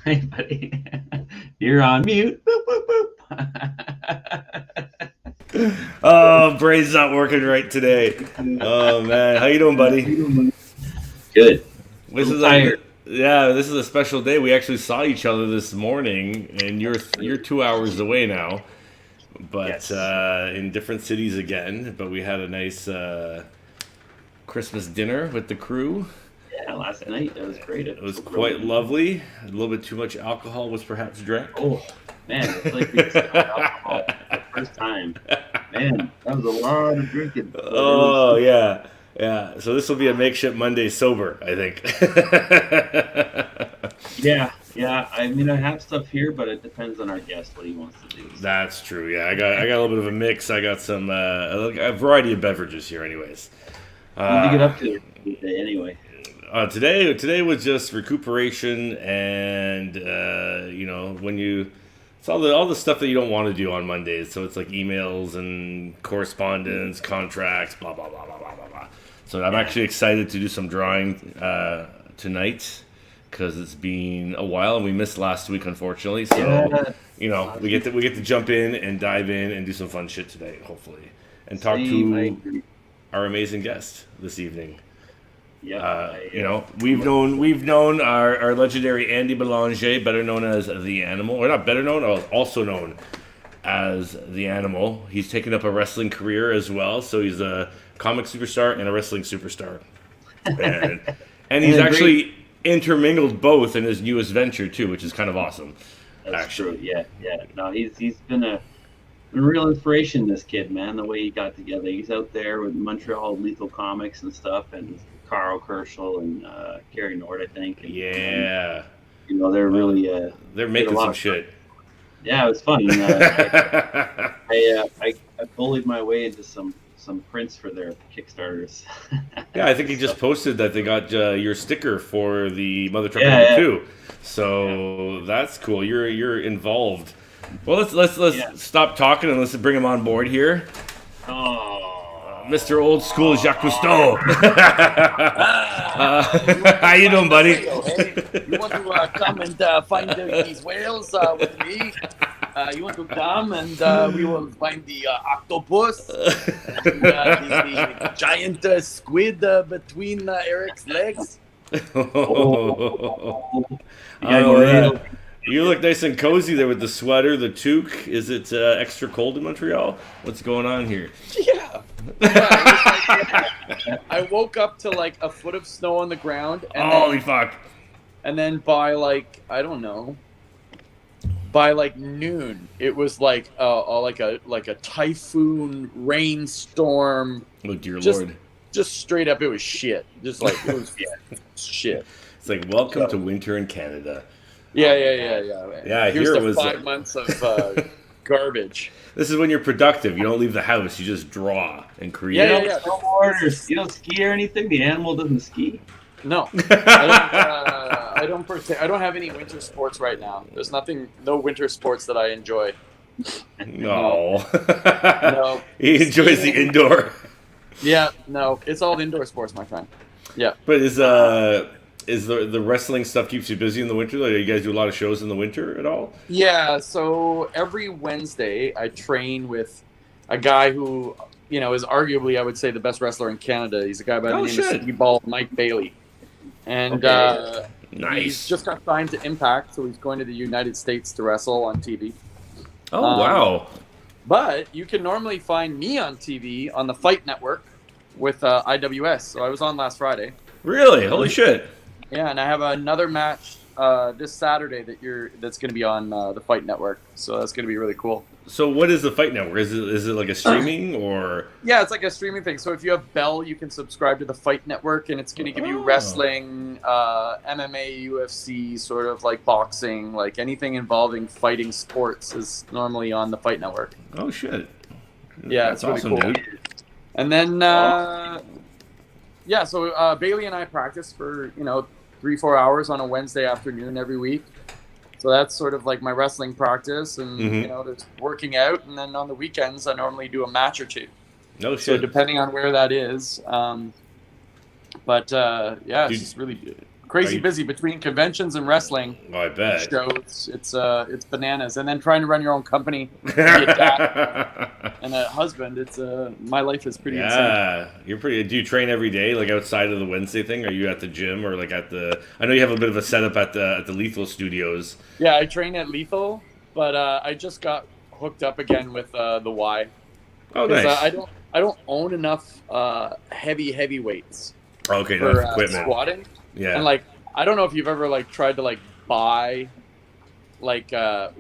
Hey, buddy. You're on mute. Boop, boop, boop. Oh, brain's not working right today. Oh man, how you doing, buddy? Good. A This little is tired. this is a special day. We actually saw each other this morning, and you're 2 hours away now, but Yes. in different cities again. But we had a nice Christmas dinner with the crew. Yeah, last night. That was great. It was quite lovely. A little bit too much alcohol was perhaps drank. Oh, man. It's like we just had alcohol for the first time. Man, that was a lot of drinking. Oh yeah, yeah. So this will be a makeshift Monday sober, I think. Yeah. I mean, I have stuff here, but it depends on our guest what he wants to do. That's true. Yeah, I got a little bit of a mix. I got some a variety of beverages here, anyways. What did you get up to today, anyway? Today was just recuperation, and when it's all the stuff that you don't want to do on Mondays. So it's like emails and correspondence, contracts, blah blah blah blah blah blah blah. So I'm actually excited to do some drawing tonight because it's been a while and we missed last week, unfortunately. So we get to jump in and dive in and do some fun shit today, hopefully, and talk to our amazing guest this evening. Yeah, we've known our legendary Andy Belanger, better known as the Animal, or not better known, also known as the Animal. He's taken up a wrestling career as well, so he's a comic superstar and a wrestling superstar, and he's actually intermingled both in his newest venture too, which is kind of awesome. That's true. Yeah. No, he's been a real inspiration. This kid, man, the way he got together. He's out there with Montreal Lethal Comics and stuff, and Carl Kerschel and Gary Nord, I think. And, yeah. They're really they're making some shit. Yeah, it was fun. And, I bullied my way into some prints for their Kickstarters. Yeah, I think he just posted that they got your sticker for the Mother Trucker 2. So that's cool. You're involved. Well, let's stop talking and let's bring him on board here. Oh. Mr. Old School Jacques Cousteau. How you doing, buddy? Hey, you want to come and find these whales with me? You want to come and we will find the octopus and the giant squid between Eric's legs? You look nice and cozy there with the sweater, the toque. Is it extra cold in Montreal? What's going on here? Yeah. I woke up to like a foot of snow on the ground. And holy fuck! And then by noon, it was like a typhoon rainstorm. Oh dear Lord! Just straight up, it was shit. Just like it was shit. It's like welcome to winter in Canada. Yeah. Yeah, Here's here the it was 5 months of garbage. This is when you're productive. You don't leave the house. You just draw and create. Yeah. You don't ski or anything? The Animal doesn't ski? No. I don't have any winter sports right now. There's no winter sports that I enjoy. No. No. He enjoys the indoor. Yeah, no. It's all indoor sports, my friend. Yeah. But is the wrestling stuff keeps you busy in the winter? Like, do you guys do a lot of shows in the winter at all? Yeah, so every Wednesday I train with a guy who, is arguably, I would say, the best wrestler in Canada. He's a guy by the name of Steve Ball, Mike Bailey. And nice. He's just got signed to Impact, so he's going to the United States to wrestle on TV. Oh, wow. But you can normally find me on TV on the Fight Network with IWS. So I was on last Friday. Really? Holy shit. Yeah, and I have another match this Saturday that's going to be on the Fight Network. So that's going to be really cool. So what is the Fight Network? Is it like a streaming or? Yeah, it's like a streaming thing. So if you have Bell, you can subscribe to the Fight Network, and it's going to give you wrestling, MMA, UFC, sort of like boxing, like anything involving fighting sports is normally on the Fight Network. Oh shit! Yeah, that's it's really awesome, cool. dude. And then so Bailey and I practice for 3-4 hours on a Wednesday afternoon every week. So that's sort of like my wrestling practice, and there's working out, and then on the weekends I normally do a match or two. No shit. So depending on where that is, it's just really crazy busy between conventions and wrestling. Oh, I bet. Shows. It's bananas, and then trying to run your own company, be a dad and a husband. It's my life is pretty insane. Yeah, you're pretty. Do you train every day, like outside of the Wednesday thing? Are you at the gym or like at the? I know you have a bit of a setup at the Lethal Studios. Yeah, I train at Lethal, but I just got hooked up again with the Y. Oh, nice. I don't own enough heavy weights. Okay, for equipment. Squatting. Yeah. And like, I don't know if you've ever like tried to like buy like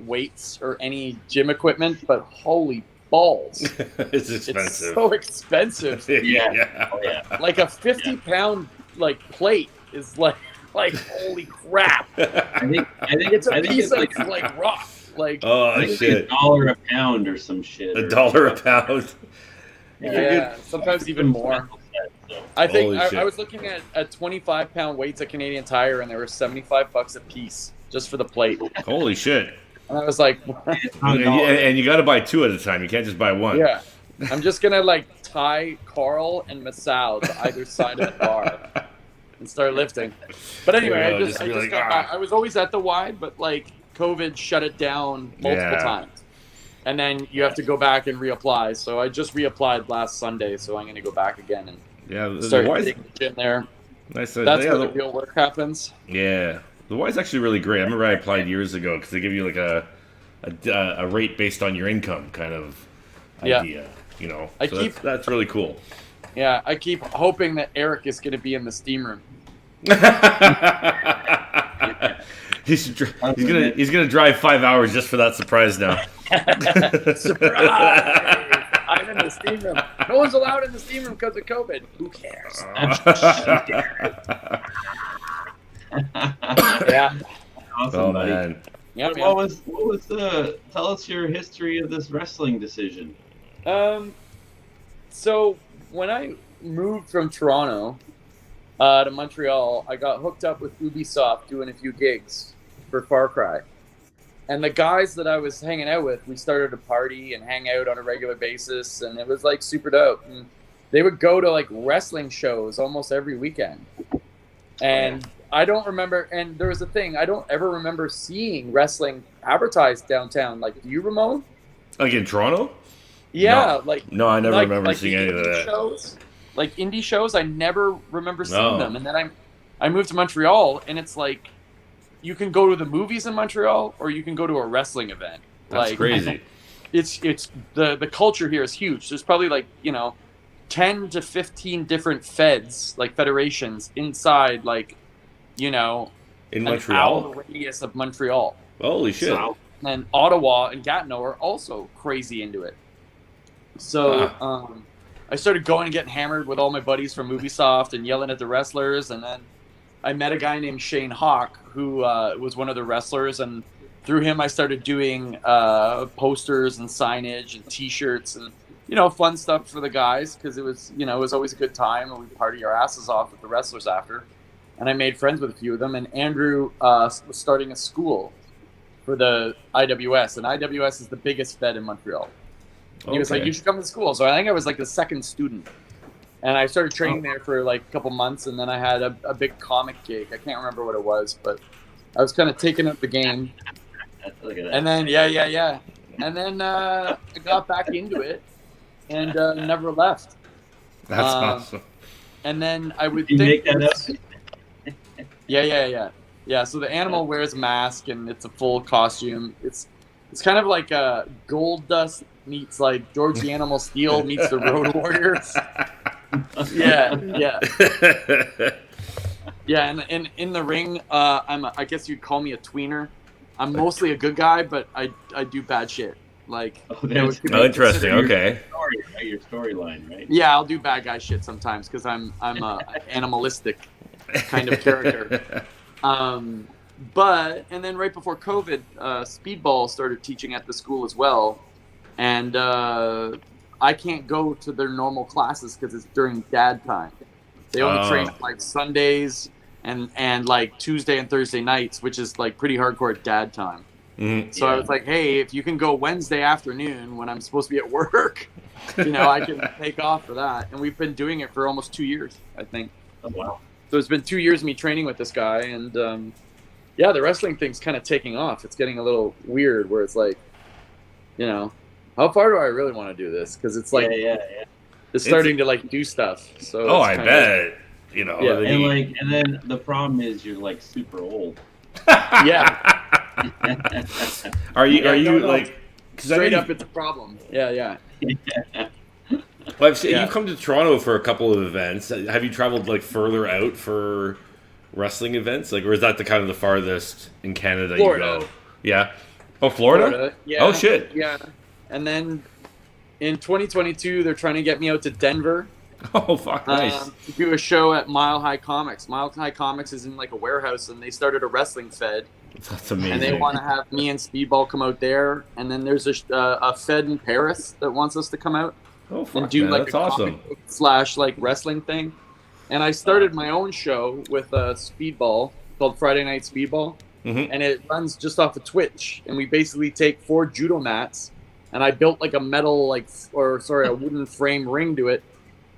weights or any gym equipment, but holy balls, It's expensive. it's so expensive. Yeah. Oh, yeah. Like a 50-pound like plate is like holy crap. I think It's a piece it's of like rock. Like Oh, I think shit. $1 a pound or some shit. $1 a pound. yeah, sometimes even more. So, I think Holy shit. I was looking at 25-pound weights at Canadian Tire, and they were $75 a piece just for the plate. Holy shit. And I was like, And you got to buy two at a time. You can't just buy one. yeah, I'm just gonna like tie Carl and Masao to either side of the bar and start lifting. But anyway, Yeah, I just be like, got back. I was always at the Y, but like COVID shut it down multiple times. And then you have to go back and reapply. So I just reapplied last Sunday, so I'm gonna go back again and start hitting the gym there. Nice. That's where the real work happens. Yeah. The Y is actually really great. I remember I applied years ago because they give you like a rate based on your income kind of idea. You know, that's really cool. Yeah, I keep hoping that Eric is going to be in the steam room. He's gonna drive 5 hours just for that surprise now. Surprise! I'm in the steam room. No one's allowed in the steam room because of COVID. Who cares? Yeah. Awesome, Oh buddy. man. Yeah, What was the? Tell us your history of this wrestling decision. So when I moved from Toronto to Montreal, I got hooked up with Ubisoft doing a few gigs for Far Cry. And the guys that I was hanging out with, we started to party and hang out on a regular basis, and it was like super dope. And they would go to like wrestling shows almost every weekend. And I don't remember, and there was a thing, I don't ever remember seeing wrestling advertised downtown. Like, do you, Ramon? Like in Toronto? Yeah, No, I never remember like seeing the any of indie that. Shows, like indie shows, I never remember seeing No. them. And then I moved to Montreal, and it's like you can go to the movies in Montreal, or you can go to a wrestling event. That's like, crazy. It's the culture here is huge. There's probably like 10 to 15 different federations inside In an Montreal? hour radius of Montreal. Holy shit. So, and Ottawa and Gatineau are also crazy into it. So I started going and getting hammered with all my buddies from Ubisoft and yelling at the wrestlers. And then I met a guy named Shane Hawk who was one of the wrestlers. And through him, I started doing posters and signage and T-shirts and, fun stuff for the guys because it was always a good time. And we'd party our asses off with the wrestlers after. And I made friends with a few of them. And Andrew was starting a school for the IWS. And IWS is the biggest fed in Montreal. And he was like, you should come to school. So I think I was like the second student. And I started training there for like a couple months. And then I had a big comic gig. I can't remember what it was, but I was kind of taking up the game. Look at that. And then, yeah. And then I got back into it and never left. That's awesome. And then I would Did you think... make that up? Yeah, so the animal wears a mask and it's a full costume. It's kind of like Gold Dust meets like George the Animal Steel meets the Road Warriors. Yeah. Yeah, and in the ring, I guess you'd call me a tweener. I'm mostly a good guy, but I do bad shit. Like, interesting. Okay. Your storyline, right? Yeah, I'll do bad guy shit sometimes because I'm a animalistic kind of character. And then right before COVID, Speedball started teaching at the school as well, and I can't go to their normal classes because it's during dad time. They only train like Sundays and like Tuesday and Thursday nights, which is like pretty hardcore dad time. Mm-hmm. So I was like, hey, if you can go Wednesday afternoon when I'm supposed to be at work, I can take off for that. And we've been doing it for almost 2 years, I think. Oh, wow. So it's been 2 years of me training with this guy, and yeah, the wrestling thing's kind of taking off. It's getting a little weird where it's like, you know, how far do I really want to do this? Because it's like, it's starting to like do stuff. So I bet. You know, and then the problem is you're like super old. Yeah. Are you like straight up? It's a problem. Yeah. Well, I've seen you've come to Toronto for a couple of events. Have you traveled like further out for wrestling events? Like, or is that the kind of the farthest in Canada Florida. you go? Yeah. Oh, Florida? Yeah. Oh, shit. Yeah. And then in 2022, they're trying to get me out to Denver. Oh, fuck, nice. To do a show at Mile High Comics. Mile High Comics is in like a warehouse, and they started a wrestling fed. That's amazing. And they want to have me and Speedball come out there. And then there's a fed in Paris that wants us to come out. Oh, fuck, and do man, like that's a awesome. / like wrestling thing. And I started my own show with Speedball called Friday Night Speedball. Mm-hmm. And it runs just off of Twitch. And we basically take 4 judo mats, and I built like a metal a wooden frame ring to it.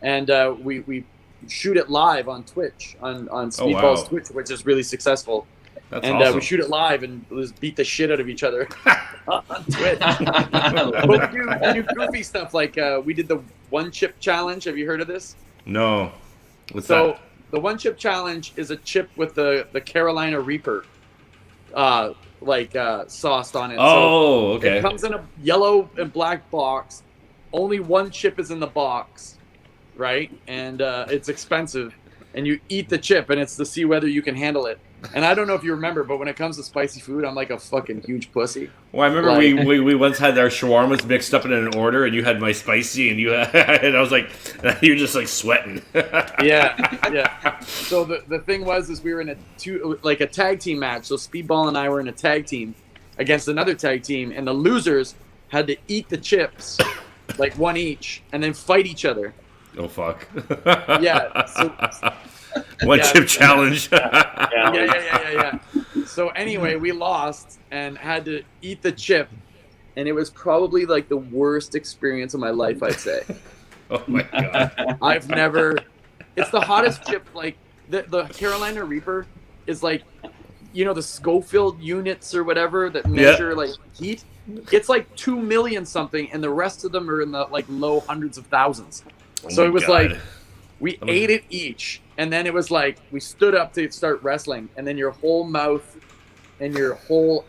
And we shoot it live on Twitch, on Speedball's Twitch, which is really successful. That's awesome. We shoot it live and just beat the shit out of each other on Twitch. But we do goofy stuff, like we did the one chip challenge. Have you heard of this? No. What's that? The one chip challenge is a chip with the Carolina Reaper sauced on it. Oh, okay. It comes in a yellow and black box. Only one chip is in the box, right? And it's expensive. And you eat the chip, and it's to see whether you can handle it. And I don't know if you remember, but when it comes to spicy food, I'm like a fucking huge pussy. Well, I remember we once had our shawarmas mixed up in an order, and you had my spicy, and and I was like, you're just like sweating. Yeah. So the thing was we were in a tag team match. So Speedball and I were in a tag team against another tag team, and the losers had to eat the chips, like one each, and then fight each other. Oh, fuck. Yeah. So, one chip challenge. Yeah. So anyway, we lost and had to eat the chip, and it was probably like the worst experience of my life, I'd say. Oh my god. I've never. It's the hottest chip. Like the Carolina Reaper is like, you know, the Schofield units or whatever that measure like heat. It's like 2 million something, and the rest of them are in the like low hundreds of thousands. So it was like we ate it each, and then it was like we stood up to start wrestling, and then your whole mouth and your whole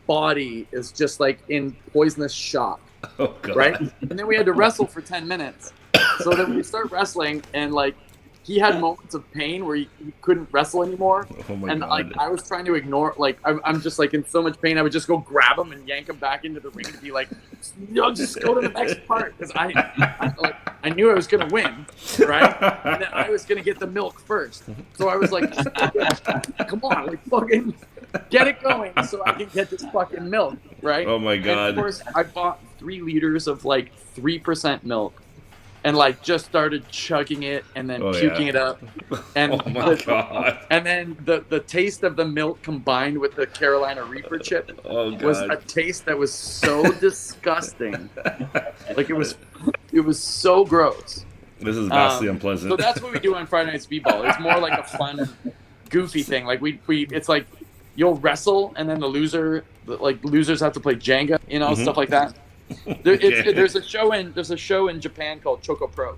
body is just like in poisonous shock. Oh, God. Right? And then we had to wrestle for 10 minutes. So then we start wrestling, and like he had moments of pain where he couldn't wrestle anymore. Oh my and God. like I was trying to ignore, like I'm just like in so much pain, I would just go grab him and yank him back into the ring and be like, just go to the next part, because I knew I was gonna win, right? And then I was gonna get the milk first. So I was like, come on, like fucking get it going so I can get this fucking milk, right? Oh my God. And of course, I bought 3 liters of like 3% milk. And like just started chugging it and then puking it up, and oh my God. And then the taste of the milk combined with the Carolina Reaper chip was a taste that was so disgusting. Like it was so gross. This is vastly unpleasant. So that's what we do on Friday Night Speedball. It's more like a fun, goofy thing. Like we it's like you'll wrestle, and then losers have to play Jenga, you know, stuff like that. There's a show in Japan called Choco Pro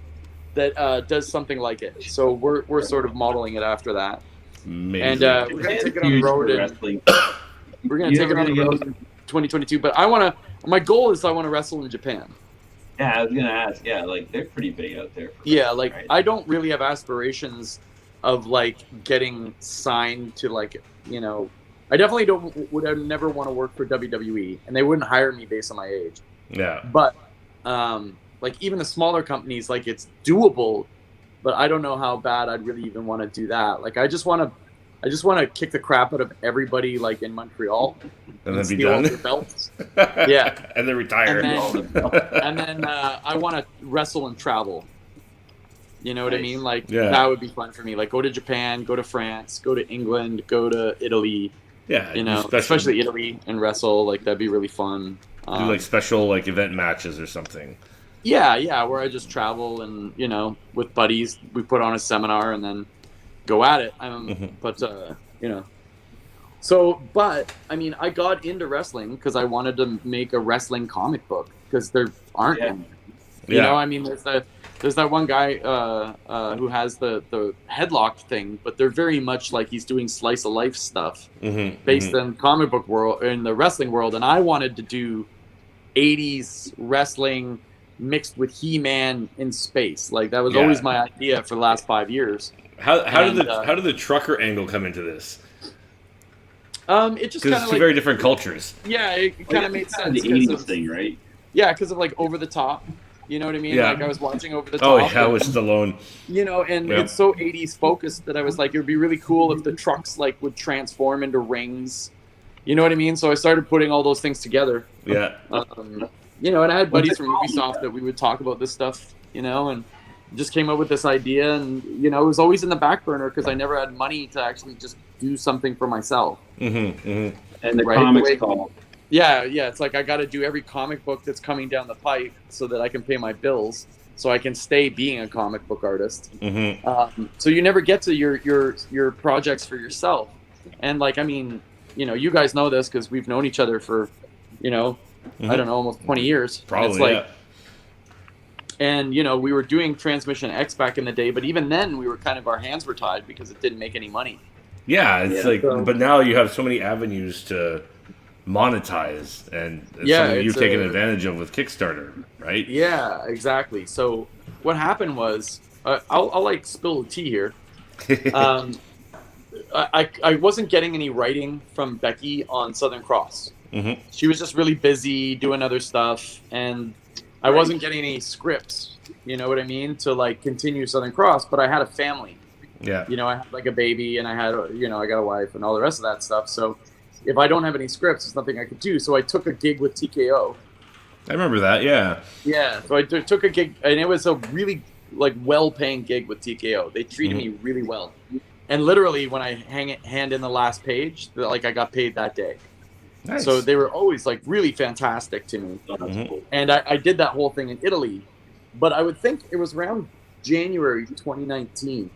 that does something like it. So we're sort of modeling it after that. Amazing. And we're gonna take it on the road. We're gonna take it on the road in 2022. But my goal is I want to wrestle in Japan. Yeah, I was gonna ask. Yeah, like they're pretty big out there. Right? I don't really have aspirations of like getting signed to like, you know, I definitely would never want to work for WWE, and they wouldn't hire me based on my age. Yeah. But like even the smaller companies, like it's doable, but I don't know how bad I'd really even want to do that. Like I just want to kick the crap out of everybody like in Montreal and then be steal all done. their belts. Yeah. And then retire. And then I want to wrestle and travel. You know what I mean? Like that would be fun for me. Like go to Japan, go to France, go to England, go to Italy. Yeah, you know, especially Italy, and wrestle. Like that'd be really fun. Do like special like event matches or something. Yeah, where I just travel and, you know, with buddies, we put on a seminar, and then go at it. But you know, so but I mean, I got into wrestling because I wanted to make a wrestling comic book because there aren't any. You know, I mean, there's that one guy who has the headlock thing, but they're very much like he's doing slice of life stuff based in comic book world, in the wrestling world, and I wanted to do 80s wrestling mixed with He-Man in space. Like that was always my idea for the last 5 years. How did the trucker angle come into this? It just kind of it's two very different cultures. Yeah, it kind of made sense. The 80s thing, right? Yeah, because of like Over the Top. You know what I mean? Yeah. Like I was watching Over the Top. Oh yeah, with Stallone. You know, and it's so 80s focused that I was like, it would be really cool if the trucks like would transform into rings. You know what I mean? So I started putting all those things together. Yeah. You know, and I had buddies from Ubisoft that we would talk about this stuff, you know, and just came up with this idea. And, you know, it was always in the back burner because I never had money to actually just do something for myself. And the comics call. Yeah, it's like I got to do every comic book that's coming down the pipe so that I can pay my bills, so I can stay being a comic book artist. So you never get to your projects for yourself. And like, I mean, you know, you guys know this because we've known each other for, you know, I don't know, almost 20 years. Probably, it's like, and, you know, we were doing Transmission X back in the day, but even then we were kind of, our hands were tied because it didn't make any money. Yeah, it's like, but now you have so many avenues to monetize, and it's something you've taken advantage of with Kickstarter, right? Yeah, exactly. So what happened was, I'll like spill the tea here. I wasn't getting any writing from Becky on Southern Cross. She was just really busy doing other stuff, and I wasn't getting any scripts, you know what I mean, to like continue Southern Cross, but I had a family. Yeah. You know, I had like a baby, and I had, you know, I got a wife and all the rest of that stuff. So if I don't have any scripts, there's nothing I could do. So I took a gig with TKO. I remember that, yeah. Yeah, so I took a gig, and it was a really like well-paying gig with TKO. They treated me really well. And literally, when I hand in the last page, like I got paid that day. Nice. So they were always like really fantastic to me. And I did that whole thing in Italy. But I would think it was around January 2019.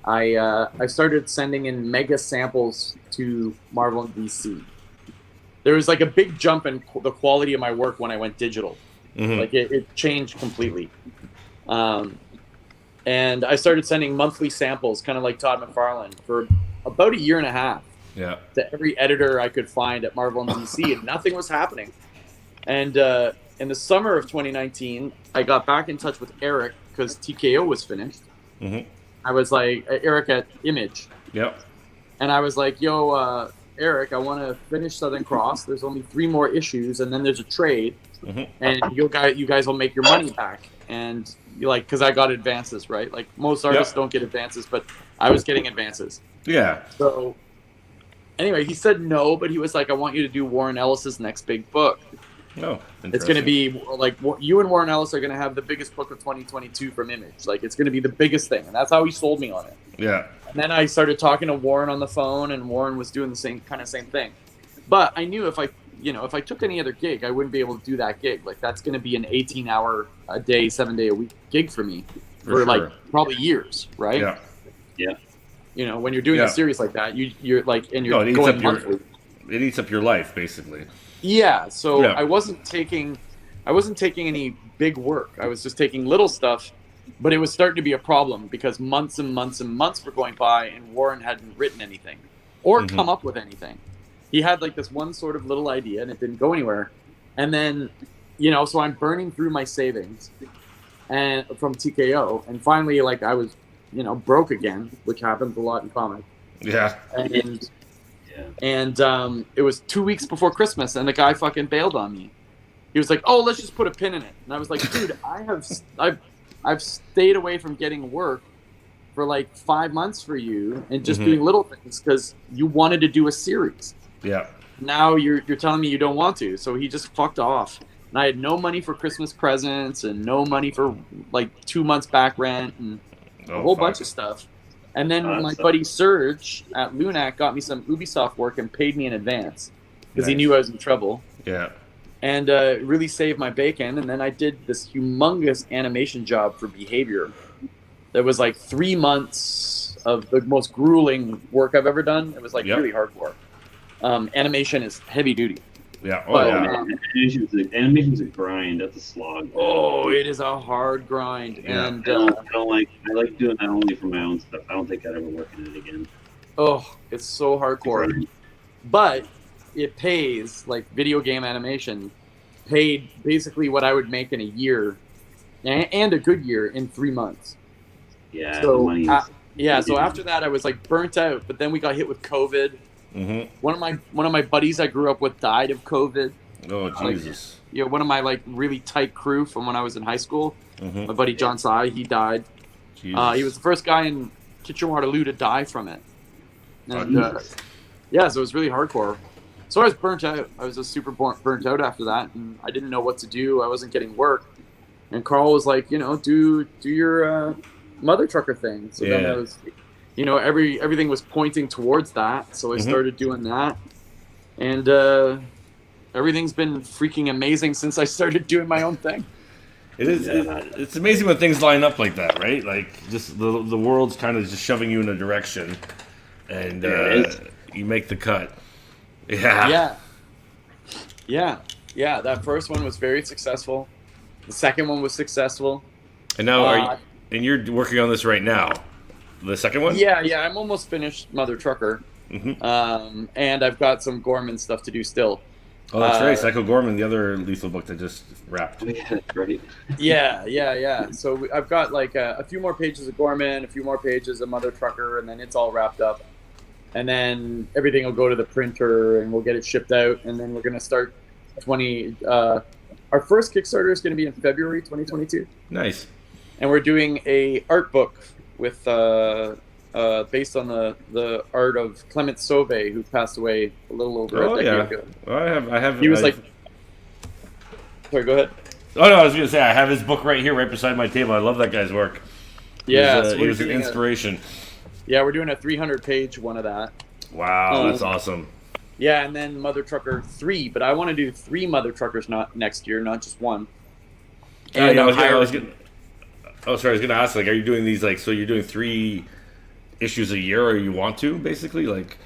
I started sending in mega samples to Marvel and DC. There was like a big jump in the quality of my work when I went digital. Like it changed completely. And I started sending monthly samples, kind of like Todd McFarlane, for about a year and a half. Yeah. To every editor I could find at Marvel and DC, and nothing was happening. And in the summer of 2019, I got back in touch with Eric because TKO was finished. I was like, Eric at Image. Yep. And I was like, yo, Eric, I want to finish Southern Cross. There's only 3 more issues, and then there's a trade, and you guys will make your money back. And like, because I got advances, right? Like most artists don't get advances, but I was getting advances. Yeah. So anyway, he said no, but he was like, I want you to do Warren Ellis's next big book. Oh, it's going to be like, you and Warren Ellis are going to have the biggest book of 2022 from Image. Like, it's going to be the biggest thing. And that's how he sold me on it. Yeah. And then I started talking to Warren on the phone, and Warren was doing the same thing. But I knew if I took any other gig, I wouldn't be able to do that gig. Like, that's going to be an 18-hour a day, 7-day-a-week gig for me for like probably years, right? Yeah. Yeah. You know, when you're doing a series like that, you're like, and you're it going monthly. It eats up your life, basically. Yeah, so I wasn't taking any big work. I was just taking little stuff, but it was starting to be a problem because months and months and months were going by, and Warren hadn't written anything or come up with anything. He had like this one sort of little idea, and it didn't go anywhere. And then, you know, so I'm burning through my savings and from TKO, and finally, like, I was, you know, broke again, which happens a lot in comics. Yeah. And it was 2 weeks before Christmas, and the guy fucking bailed on me. He was like, "Oh, let's just put a pin in it." And I was like, "Dude, I've stayed away from getting work for like 5 months for you, and just doing little things because you wanted to do a series. Yeah. Now you're telling me you don't want to." So he just fucked off, and I had no money for Christmas presents and no money for like 2 months back rent and a whole bunch of stuff. And then my buddy Serge at Lunac got me some Ubisoft work and paid me in advance because he knew I was in trouble. Yeah. And really saved my bacon. And then I did this humongous animation job for Behavior that was like 3 months of the most grueling work I've ever done. It was like Yep. really hardcore. Animation is heavy duty. Yeah. Oh But, yeah. Animation's a grind. That's a slog. Oh, it is a hard grind, Yeah. and I don't like. I like doing that only for my own stuff. I don't think I'd ever work in it again. it's so hardcore. But it pays, like video game animation, paid basically what I would make in a year, and a good year in 3 months. Yeah. So the money is, so after that I was like burnt out. But then we got hit with COVID. Mm-hmm. One of my buddies I grew up with died of COVID. Oh Jesus. One of my like really tight crew from when I was in high school. Mm-hmm. My buddy John Sai, he died. Jesus. He was the first guy in Kitchener-Waterloo to die from it. And Jesus. so it was really hardcore. So I was burnt out. I was just super burnt out after that, and I didn't know what to do. I wasn't getting work. And Carl was like, do your mother trucker thing. So then I was, everything was pointing towards that. So I started doing that, and everything's been freaking amazing since I started doing my own thing. It is. It's amazing when things line up like that, right? Like just the world's kind of just shoving you in a direction, and you make the cut. Yeah. Yeah. That first one was very successful. The second one was successful. And now, you're working on this right now. The second one? Yeah. I'm almost finished Mother Trucker, and I've got some Gorman stuff to do still. Oh, that's right. Psycho Gorman, the other lethal book that just wrapped. Yeah, that's right. Yeah. So I've got like a few more pages of Gorman, a few more pages of Mother Trucker, and then it's all wrapped up. And then everything will go to the printer, and we'll get it shipped out. And then we're gonna start our first Kickstarter is gonna be in February 2022. Nice. And we're doing a art book with based on the art of Clement Sauvé, who passed away a little over a decade ago. Well, I have. He was like, sorry, go ahead. Oh no, I was gonna say I have his book right here, right beside my table. I love that guy's work. Yeah, he was an inspiration. We're doing a 300-page one of that. Wow, that's awesome. Yeah, and then Mother Trucker 3, but I want to do 3 Mother Truckers next year, not just one. And I was gonna ask, like, are you doing these so you're doing 3 issues a year, or you want to basically like?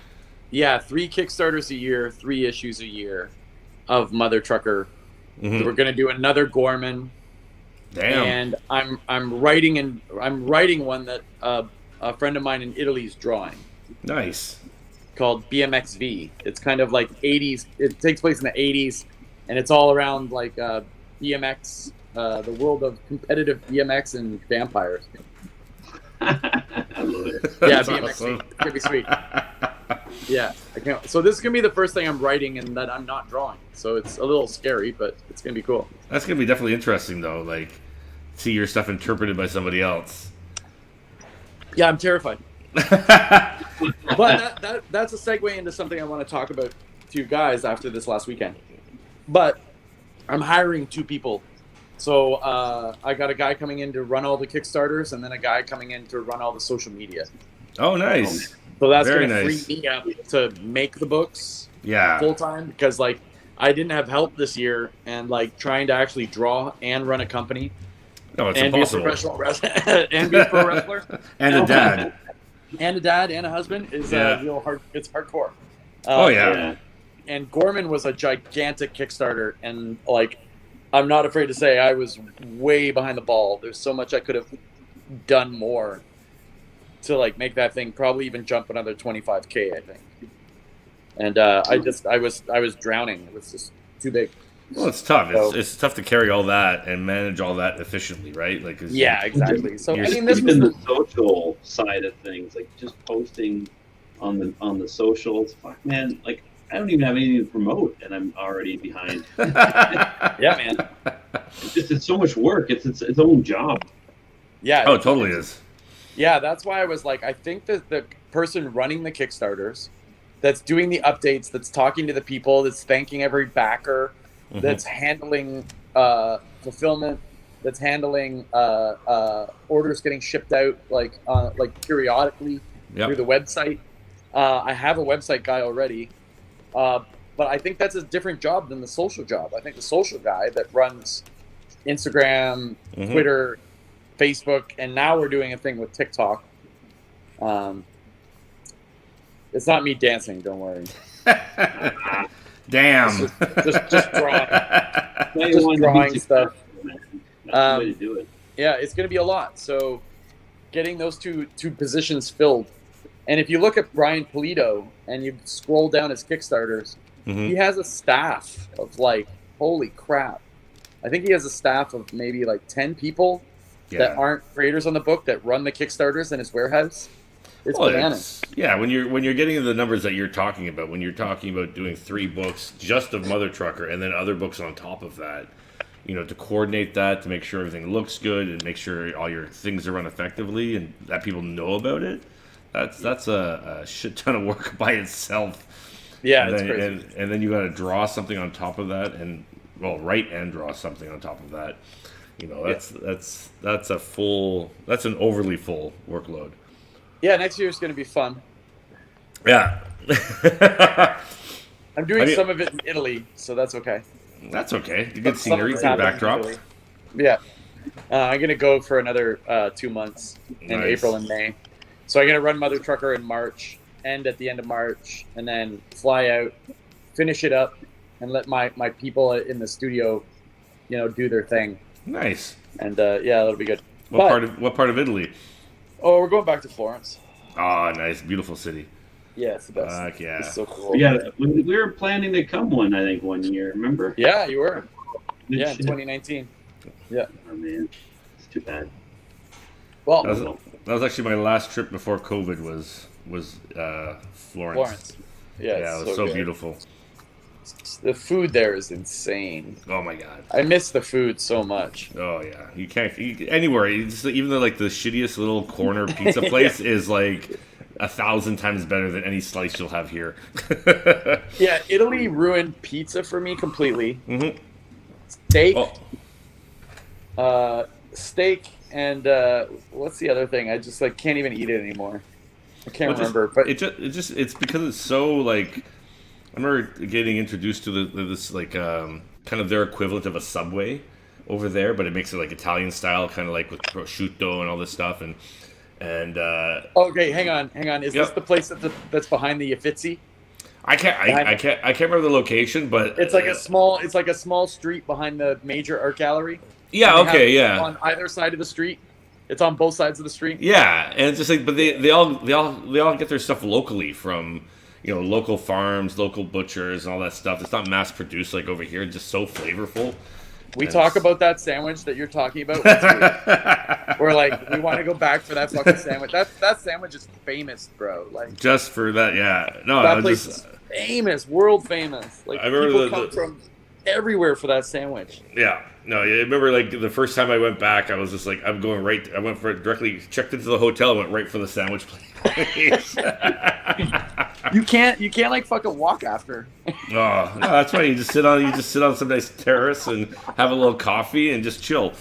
Yeah, 3 Kickstarters a year, 3 issues a year of Mother Trucker. Mm-hmm. We're gonna do another Gorman. Damn. And I'm writing one that a friend of mine in Italy is drawing. Nice. Called BMXV. It's kind of like 80s. It takes place in the 80s, and it's all around like BMX, the world of competitive BMX and vampires. I love it. Yeah, That's BMXV. awesome. It's gonna be sweet. Yeah, I can't. So this is gonna be the first thing I'm writing and that I'm not drawing. So it's a little scary, but it's gonna be cool. That's gonna be definitely interesting, though. Like, see your stuff interpreted by somebody else. Yeah, I'm terrified. But that's a segue into something I want to talk about to you guys after this last weekend. But I'm hiring 2 people. So I got a guy coming in to run all the Kickstarters, and then a guy coming in to run all the social media. Oh, nice. So that's Very going to nice. free me up to make the books Yeah. full time, because like I didn't have help this year, and like trying to actually draw and run a company No, it's and impossible. be a professional wrestler and be a pro wrestler And a dad. and a dad and a husband is real hard. It's hardcore. Oh yeah. And Gorman was a gigantic Kickstarter, and like I'm not afraid to say I was way behind the ball. There's so much I could have done more to like make that thing probably even jump another 25K, I think. And I was drowning. It was just too big. Well, it's tough. So- It's tough to carry all that and manage all that efficiently, right? Like, 'cause Yeah, exactly. So I You're mean, this was Even the, the social side of things, like just posting on the socials. Fuck, man, like I don't even have anything to promote, and I'm already behind. yeah, man. It's so much work. It's its own job. Yeah. Oh, it totally is. Yeah, that's why I was like, I think that the person running the Kickstarters, that's doing the updates, that's talking to the people, that's thanking every backer, that's handling fulfillment, that's handling orders getting shipped out like periodically through the website. I have a website guy already, but I think that's a different job than the social job. I think the social guy that runs Instagram, Twitter, Facebook, and now we're doing a thing with TikTok. It's not me dancing. Don't worry. Damn. Just drawing. Just drawing stuff. That's the way to do it. Yeah, it's going to be a lot. So getting those two positions filled. And if you look at Brian Pulido and you scroll down his Kickstarters, he has a staff of like, holy crap. I think he has a staff of maybe like 10 people that aren't creators on the book that run the Kickstarters in his warehouse. It's bananas. When you're getting the numbers that you're talking about, when you're talking about doing 3 books just of Mother Trucker and then other books on top of that, you know, to coordinate that, to make sure everything looks good and make sure all your things are run effectively and that people know about it, that's a shit ton of work by itself. Yeah, it's crazy. And then you got to draw something on top of that, and write and draw something on top of that. You know, that's an overly full workload. Yeah, next year is going to be fun. Yeah. I'm doing some of it in Italy, so that's okay. That's okay. You get scenery, good backdrop. Yeah. I'm going to go for another 2 months in April and May. So I'm going to run Mother Trucker in March, end at the end of March, and then fly out, finish it up, and let my people in the studio, you know, do their thing. Nice. And that'll be good. What part of Italy? Oh, we're going back to Florence. Oh, nice, beautiful city. Yeah, it's the best. Yeah. It's so cool. Yeah, we were planning to come one year, remember? Yeah, you were. Yeah, in 2019. Yeah. Oh man, it's too bad. Well, that was actually my last trip before COVID was Florence. Yeah, it was so beautiful. The food there is insane. Oh my god, I miss the food so much. Oh yeah, you can't eat anywhere. Even though like the shittiest little corner pizza place is like 1,000 times better than any slice you'll have here. Yeah, Italy ruined pizza for me completely. Mm-hmm. Steak and what's the other thing? I just like can't even eat it anymore. I can't remember. But it's because it's so like. I remember getting introduced to this like kind of their equivalent of a Subway over there, but it makes it like Italian style, kind of like with prosciutto and all this stuff. And okay, hang on. Is this the place that's behind the Uffizi? I can't remember the location, but it's like a small street behind the major art gallery. Yeah. Okay. Yeah. On either side of the street. It's on both sides of the street. Yeah, and it's just like, but they all get their stuff locally from. You know, local farms, local butchers, and all that stuff. It's not mass produced like over here. It's just so flavorful. We talk about that sandwich that you're talking about. We're like, we want to go back for that fucking sandwich. That sandwich is famous, bro. Like just for that, yeah. No, that place is famous, world famous. Like I remember people come from everywhere for that sandwich. Yeah. No, I remember like the first time I went back, I was just like, I'm going right. I went for it directly, checked into the hotel, went right for the sandwich place. You can't like fucking walk after. Oh, no, that's why you just sit on some nice terrace and have a little coffee and just chill.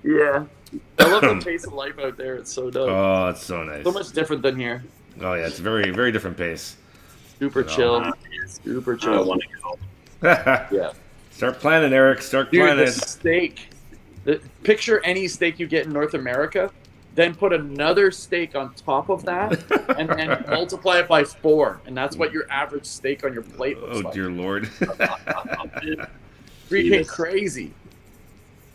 Yeah. I love the pace of life out there. It's so dope. Oh, it's so nice. So much different than here. Oh yeah, it's a very, very different pace. Super chill. Super chill. I want to go. Yeah. Start planning, Eric. Start planning. Dude, the steak. Picture any steak you get in North America, then put another steak on top of that, and then multiply it by 4, and that's what your average steak on your plate looks like. Oh dear Lord! Freaking crazy.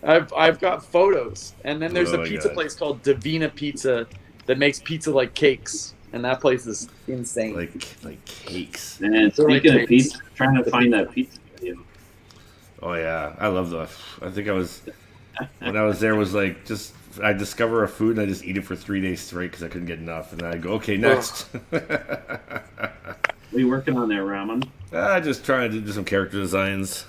I've got photos, and then there's a pizza place called Divina Pizza that makes pizza like cakes, and that place is insane. Like cakes. And speaking of pizza, trying to find that pizza video. Oh yeah, I love the. I think when I was there was like just I discover a food and I just eat it for 3 days straight because I couldn't get enough, and then I go okay next. What are you working on there, Ramon? Just trying to do some character designs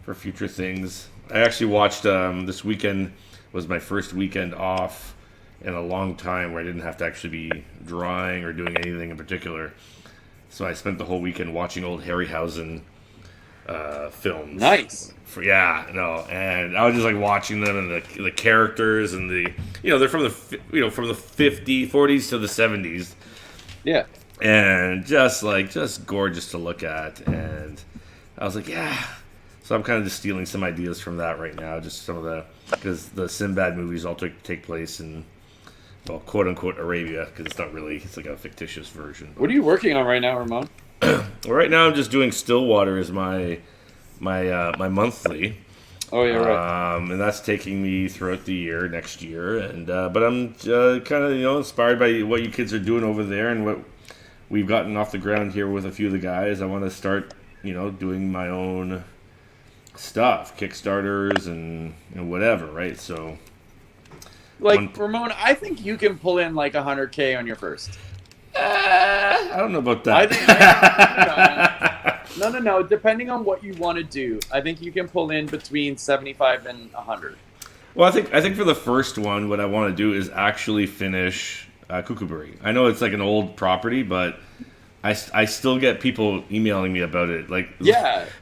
for future things. I actually watched this weekend was my first weekend off in a long time where I didn't have to actually be drawing or doing anything in particular. So I spent the whole weekend watching old Harryhausen films. Nice. And I was just like watching them and the characters and they're from the 40s to the 70s. Yeah. And just gorgeous to look at, and I was like, yeah. So I'm kind of just stealing some ideas from that right now, just some of because the Sinbad movies all take place in well, quote unquote Arabia, because it's not really, it's like a fictitious version. What are you working on right now, Ramon? Well, right now I'm just doing Stillwater as my monthly. Oh yeah, right. And that's taking me throughout the year, next year, and but I'm kind of inspired by what you kids are doing over there and what we've gotten off the ground here with a few of the guys. I want to start doing my own stuff, Kickstarters and whatever, right? So, Ramon, I think you can pull in like 100K on your first. I don't know about that. No. Depending on what you want to do, I think you can pull in between 75 and 100. Well, I think for the first one, what I want to do is actually finish Kookaburra. I know it's like an old property, but I still get people emailing me about it.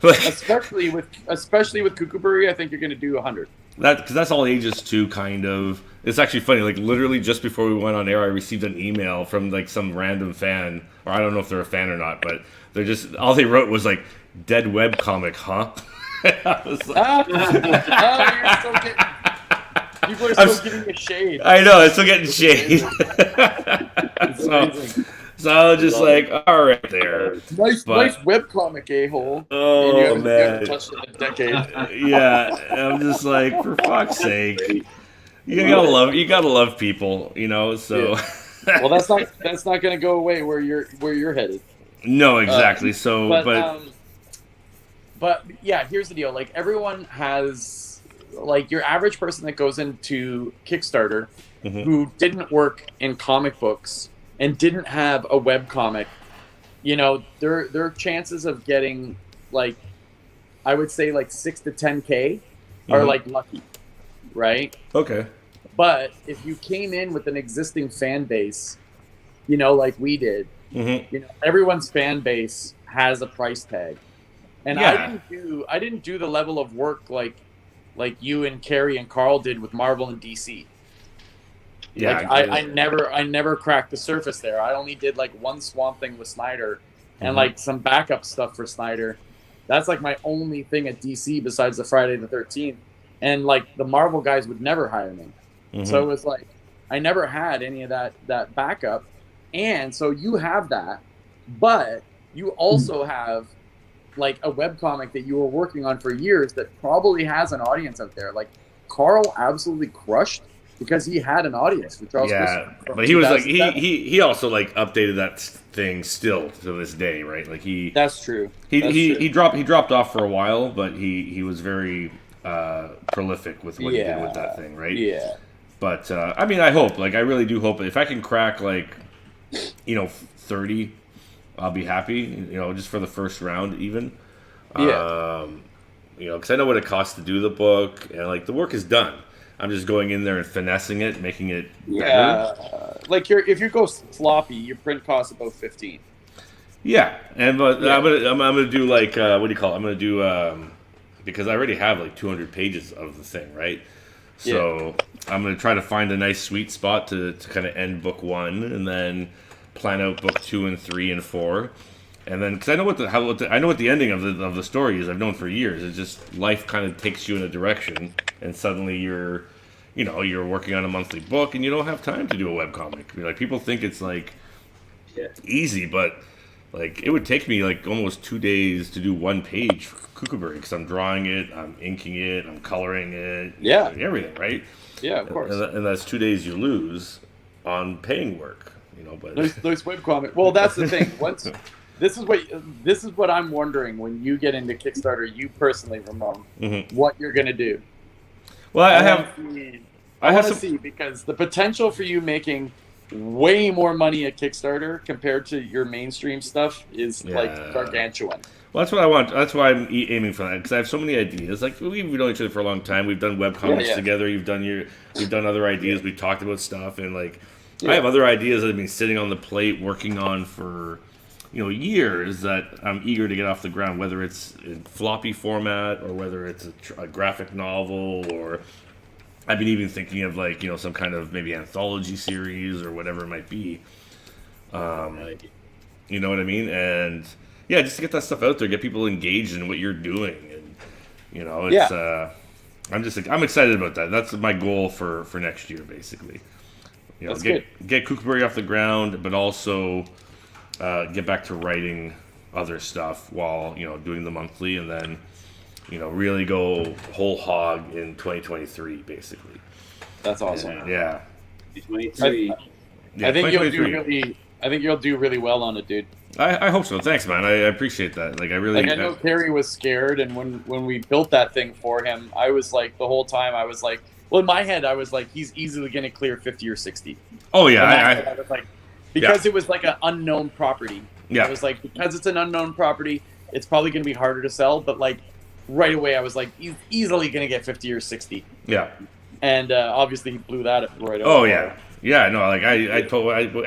Especially with Kookaburra, I think you're going to do 100. Because that's all ages too, kind of. It's actually funny. Like literally, just before we went on air, I received an email from like some random fan, or I don't know if they're a fan or not, but they're just all they wrote was like "dead web comic," huh? I was like, you're still getting. People are still getting a shade. I know, I'm still getting shade. So I was just like, all right there. Nice webcomic, a-hole. Oh, you man. haven't touched it in a decade. Yeah, I'm just like, for fuck's sake. You gotta love people, so. Yeah. Well, that's not going to go away where you're headed. No, exactly. But yeah, here's the deal. Like, everyone has, like, your average person that goes into Kickstarter who didn't work in comic books and didn't have a webcomic, their chances of getting, like, I would say like 6 to 10K are like lucky, right? Okay. But if you came in with an existing fan base, like we did, everyone's fan base has a price tag, and I didn't do the level of work like you and Carrie and Carl did with Marvel and DC. Yeah, I never cracked the surface there. I only did like one Swamp Thing with Snyder and like some backup stuff for Snyder. That's like my only thing at DC besides the Friday the 13th. And like the Marvel guys would never hire me. So it was like I never had any of that backup. And so you have that, but you also have like a webcomic that you were working on for years that probably has an audience out there. Like Carl absolutely crushed because he had an audience for Charles Christopher. But he was like he also like updated that thing still to this day, right? Like That's true. He dropped off for a while, but he was very prolific with what he did with that thing, right? Yeah. But I mean, I hope, like I really do hope if I can crack like 30, I'll be happy, just for the first round even. Because I know what it costs to do the book, and like the work is done. I'm just going in there and finessing it, making it better. Like if you go floppy, your print costs about 15. Yeah, I'm gonna do like what do you call it? I'm gonna do because I already have like 200 pages of the thing, right? So I'm gonna try to find a nice sweet spot to kind of end book 1, and then plan out book 2 and 3 and 4. And then, because I know what the ending of the story is. I've known for years. It's just life kind of takes you in a direction, and suddenly you're working on a monthly book, and you don't have time to do a webcomic. Like people think it's like easy, but like it would take me like almost 2 days to do one page for Kookaburra because I'm drawing it, I'm inking it, I'm coloring it, everything, right? Yeah, of course. And that's 2 days you lose on paying work, But those webcomic. Well, that's the thing. This is what I'm wondering when you get into Kickstarter, you personally, Ramon, what you're gonna do. Well, I want to see because the potential for you making way more money at Kickstarter compared to your mainstream stuff is like gargantuan. Well, that's what I want. That's why I'm aiming for that because I have so many ideas. Like we've known each other for a long time. We've done webcomics together. We've done other ideas. We've talked about stuff and like I have other ideas that I've been sitting on the plate working on for years that I'm eager to get off the ground, whether it's in floppy format or whether it's a graphic novel, or I've been even thinking of like, some kind of maybe anthology series or whatever it might be. You know what I mean? And just to get that stuff out there, get people engaged in what you're doing. And, it's, I'm excited about that. That's my goal for next year, basically. you know, That's get Kookaburra off the ground, but also get back to writing other stuff while, you know, doing the monthly, and then, you know, really go whole hog in 2023, basically. That's awesome. Yeah. 2023. I think you'll do 2023. really well on it, dude. I hope so. Thanks, man. I appreciate that. Like, I really. Like, I know Kerry was scared, and when we built that thing for him, I was like, the whole time I was like, well, in my head I was like, he's easily going to clear 50 or 60. Oh yeah, I was like, because it was like an unknown property. Yeah. I was like, because it's an unknown property, it's probably going to be harder to sell. But like right away, I was like, he's easily going to get 50 or 60. Yeah. And obviously, he blew that right away. Oh yeah, yeah. No, like I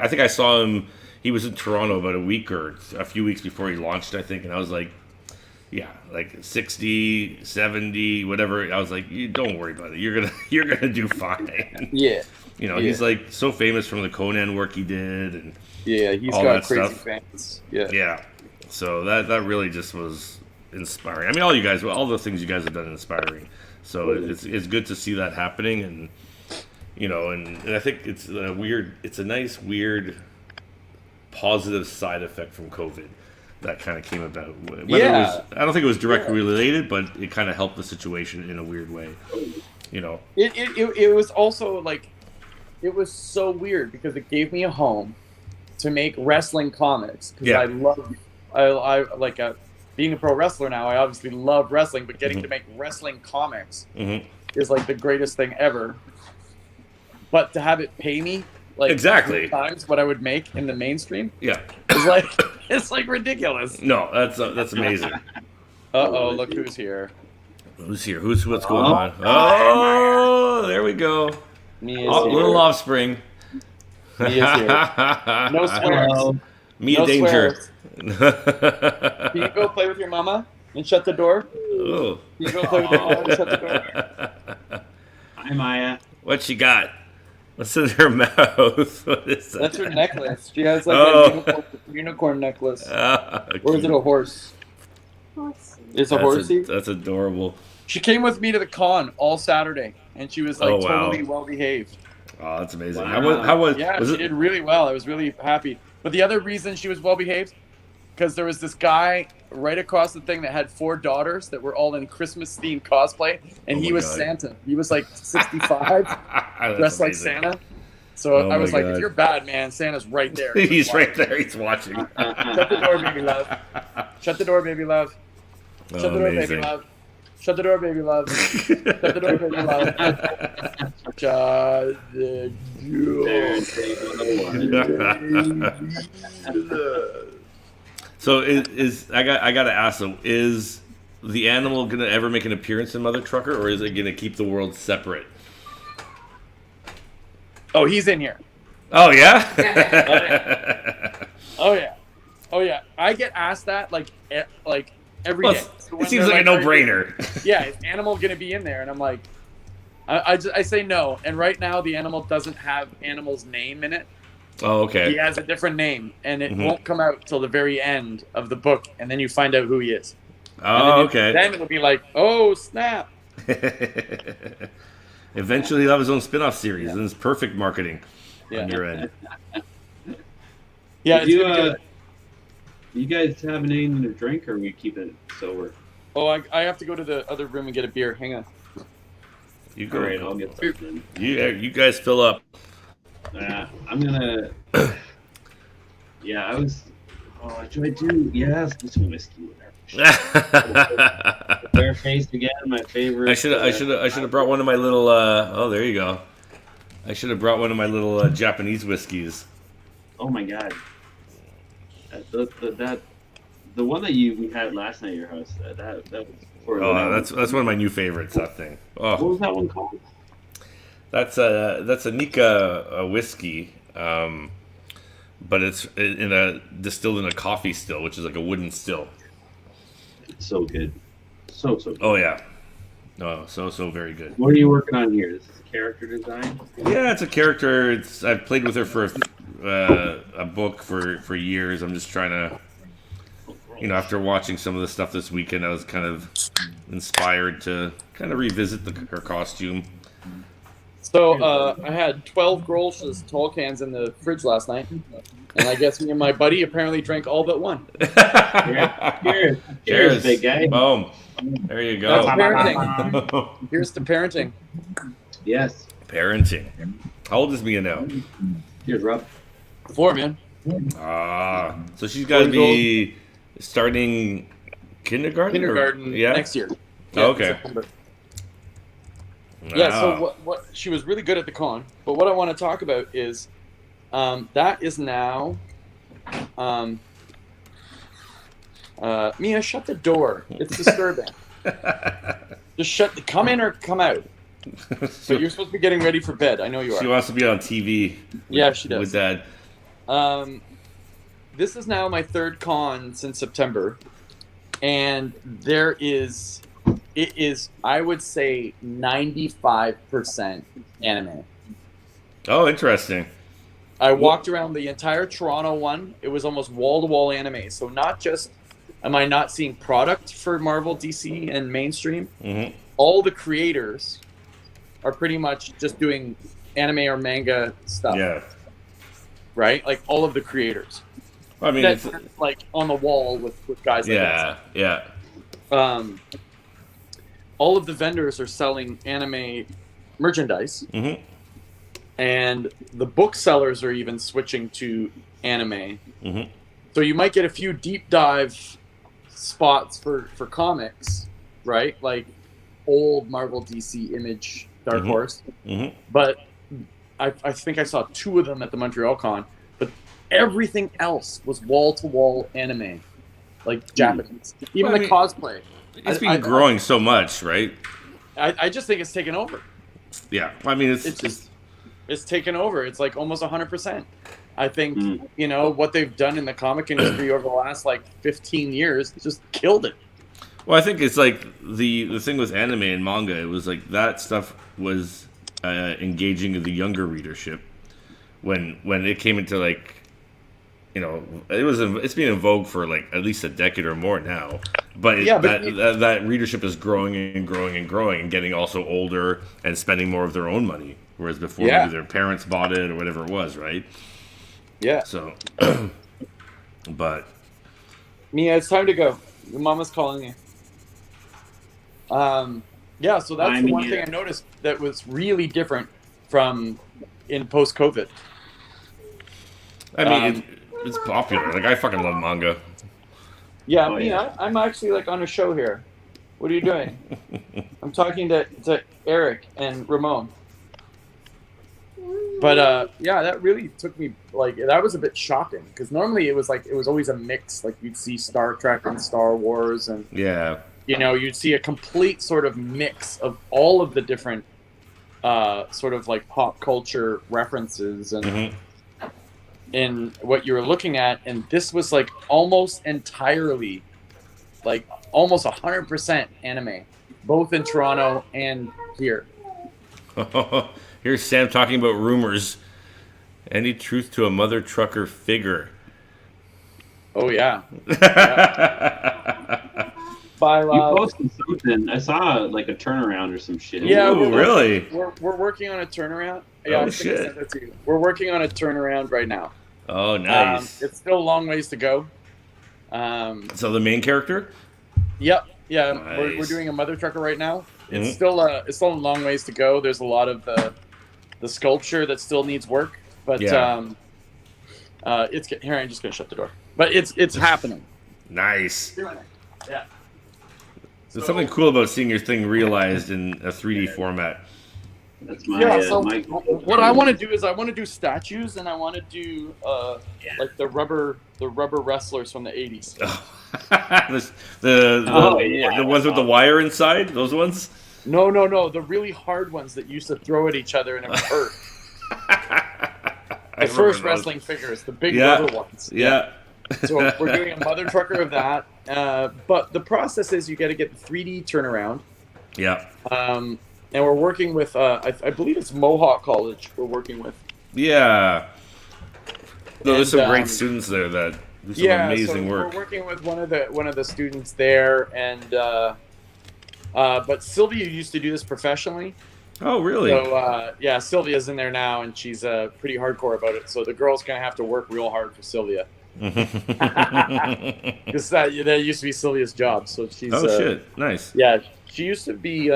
think I saw him. He was in Toronto about a week or a few weeks before he launched, I think, and I was like, yeah, like 60, 70, whatever. I was like, you don't worry about it. You're gonna do fine. Yeah. You know, he's like so famous from the Conan work he did, and yeah, he's all got that crazy stuff. fans. Yeah. Yeah. So that really just was inspiring. I mean, all the things you guys have done are inspiring. So it's good to see that happening, and you know, and I think it's a nice weird positive side effect from COVID that kind of came about. I don't think it was directly related, but it kind of helped the situation in a weird way. You know, it was also like, it was so weird because it gave me a home to make wrestling comics, because I like being a pro wrestler now. I obviously love wrestling, but getting to make wrestling comics is like the greatest thing ever. But to have it pay me like exactly 3 times what I would make in the mainstream, yeah, it's like ridiculous. No, that's amazing. Look who's here. Who's here? What's going on? Oh, there we go. Me is here. Little offspring. Me is here. No swears. Me no a danger. Swears. Can you go play with your mama and shut the door? Oh. Can you go play with your mama and shut the door? Hi, Maya. What she got? What's in her mouth? What is that? That's her necklace. She has like a unicorn necklace. Or is it a horse? It's a horsey? That's adorable. She came with me to the con all Saturday, and she was like totally well behaved. Oh, that's amazing. Wow. How was? Yeah, was she it? did really well. I was really happy. But the other reason she was well behaved, because there was this guy right across the thing that had 4 daughters that were all in Christmas themed cosplay, and he was Santa. He was like 65, dressed like Santa. So I was like, if you're bad, man, Santa's right there. He's right there. He's watching. Shut the door, baby love. Shut the door, baby love. Shut the door, baby love. Shut the door, baby love. Shut the door, baby love. Shut the door. So I got to ask though, is the animal gonna ever make an appearance in Mother Trucker, or is it gonna keep the world separate? Oh, he's in here. Oh yeah. Oh yeah. Oh yeah. I get asked that like every day. So it seems like a no-brainer. Yeah, is Animal gonna be in there? And I'm like, I say no. And right now the animal doesn't have Animal's name in it. Oh, okay. He has a different name, and it won't come out till the very end of the book, and then you find out who he is. Oh, okay. Then it'll be like, oh snap. Eventually, he'll have his own spin-off series, and it's perfect marketing on your end. Yeah. Do you guys have anything to drink, or we keep it sober? Oh, I have to go to the other room and get a beer. Hang on. You go. All right, I'll get something. You guys fill up. I'm gonna. Yeah, I was. Oh, do I do? Yes, this whiskey. Barefaced again, my favorite. I should have brought one of my little. Oh, there you go. I should have brought one of my little Japanese whiskeys. Oh my god. The one that we had last night at your house. That was. That's one of my new favorites. That thing. Oh. What was that one called? That's a Nika whiskey, but it's distilled in a coffee still, which is like a wooden still. It's so good, so good. Oh yeah, no, so very good. What are you working on here? This is character design. Yeah, it's a character. I've played with her for a book for years. I'm just trying to, after watching some of the stuff this weekend, I was kind of inspired to kind of revisit her costume. So I had 12 Grolsch's tall cans in the fridge last night, and I guess me and my buddy apparently drank all but one. Cheers. Cheers, big guy. Boom. There you go. That's parenting. Here's to parenting. Yes. Parenting. How old is Mia now? Cheers, Rob. 4, man. So she's got to be starting kindergarten? Yeah. Next year. Yeah, okay. Yeah, so what she was really good at the con, but what I want to talk about is that is now Mia, shut the door. It's disturbing. Just come in or come out. But you're supposed to be getting ready for bed. I know you are. She wants to be on TV. Yeah, she does. With Dad. This is now my 3rd con since September, and it is, I would say, 95% anime. Oh, interesting. I walked around the entire Toronto one. It was almost wall-to-wall anime. So not just am I not seeing product for Marvel, DC, and mainstream, all the creators are pretty much just doing anime or manga stuff. Yeah. Right? Like, all of the creators. I mean, that's like on the wall with guys like that. Yeah. All of the vendors are selling anime merchandise. And the booksellers are even switching to anime. So you might get a few deep dive spots for comics, right? Like old Marvel, DC, Image, Dark Horse. But I think I saw 2 of them at the Montreal Con. But everything else was wall-to-wall anime, like Japanese. Even the cosplay. It's been growing so much, right? I just think it's taken over. Yeah, I mean, it's taken over. It's like almost 100%. I think, what they've done in the comic industry over the last, 15 years just killed it. Well, I think it's like the thing with anime and manga, it was like that stuff was engaging the younger readership. When it came into, it's been in vogue for, at least a decade or more now. But that readership is growing and growing and growing and getting also older and spending more of their own money. Whereas before, maybe their parents bought it or whatever it was, right? Yeah. So, but Mia, it's time to go. Your mama's calling you. Yeah. So that's the one thing I noticed that was really different from in post-COVID. I mean, it's popular. I fucking love manga. Yeah, Mia, I'm actually on a show here. What are you doing? I'm talking to Eric and Ramón. But that really took me that was a bit shocking because normally it was always a mix. You'd see Star Trek and Star Wars and you'd see a complete sort of mix of all of the different sort of pop culture references and in what you were looking at, and this was almost entirely almost 100% anime, both in Toronto and here. Here's Sam talking about rumors. Any truth to a mother trucker figure? Oh, yeah. You posted something. I saw a turnaround or some shit. Yeah, really? We're working on a turnaround. Yeah, I think I sent that to you. We're working on a turnaround right now. Oh, nice. It's still a long ways to go. So the main character? Yep. Yeah, nice. we're doing a mother trucker right now. It's still a long ways to go. There's a lot of the sculpture that still needs work, but it's here. I'm just gonna shut the door, but it's happening. Nice. Yeah. There's something cool about seeing your thing realized in a 3D format. That's my. What I want to do is I want to do statues, and I want to do the rubber wrestlers from the 80s. The ones with the wire inside, those ones. No, the really hard ones that used to throw at each other and it would hurt. The first wrestling figures, the big rubber ones. Yeah. So we're doing a mother trucker of that. But the process is you got to get the 3D turnaround. Yeah. And we're working with, I believe it's Mohawk College we're working with. Yeah. There's some great students there that do some amazing work. We're working with one of the students there, and but Sylvia used to do this professionally, Oh, really? So yeah, Sylvia's in there now, and she's pretty hardcore about it. So the girl's gonna have to work real hard for Sylvia, because that used to be Sylvia's job. So she's Oh shit, nice. yeah, she used to be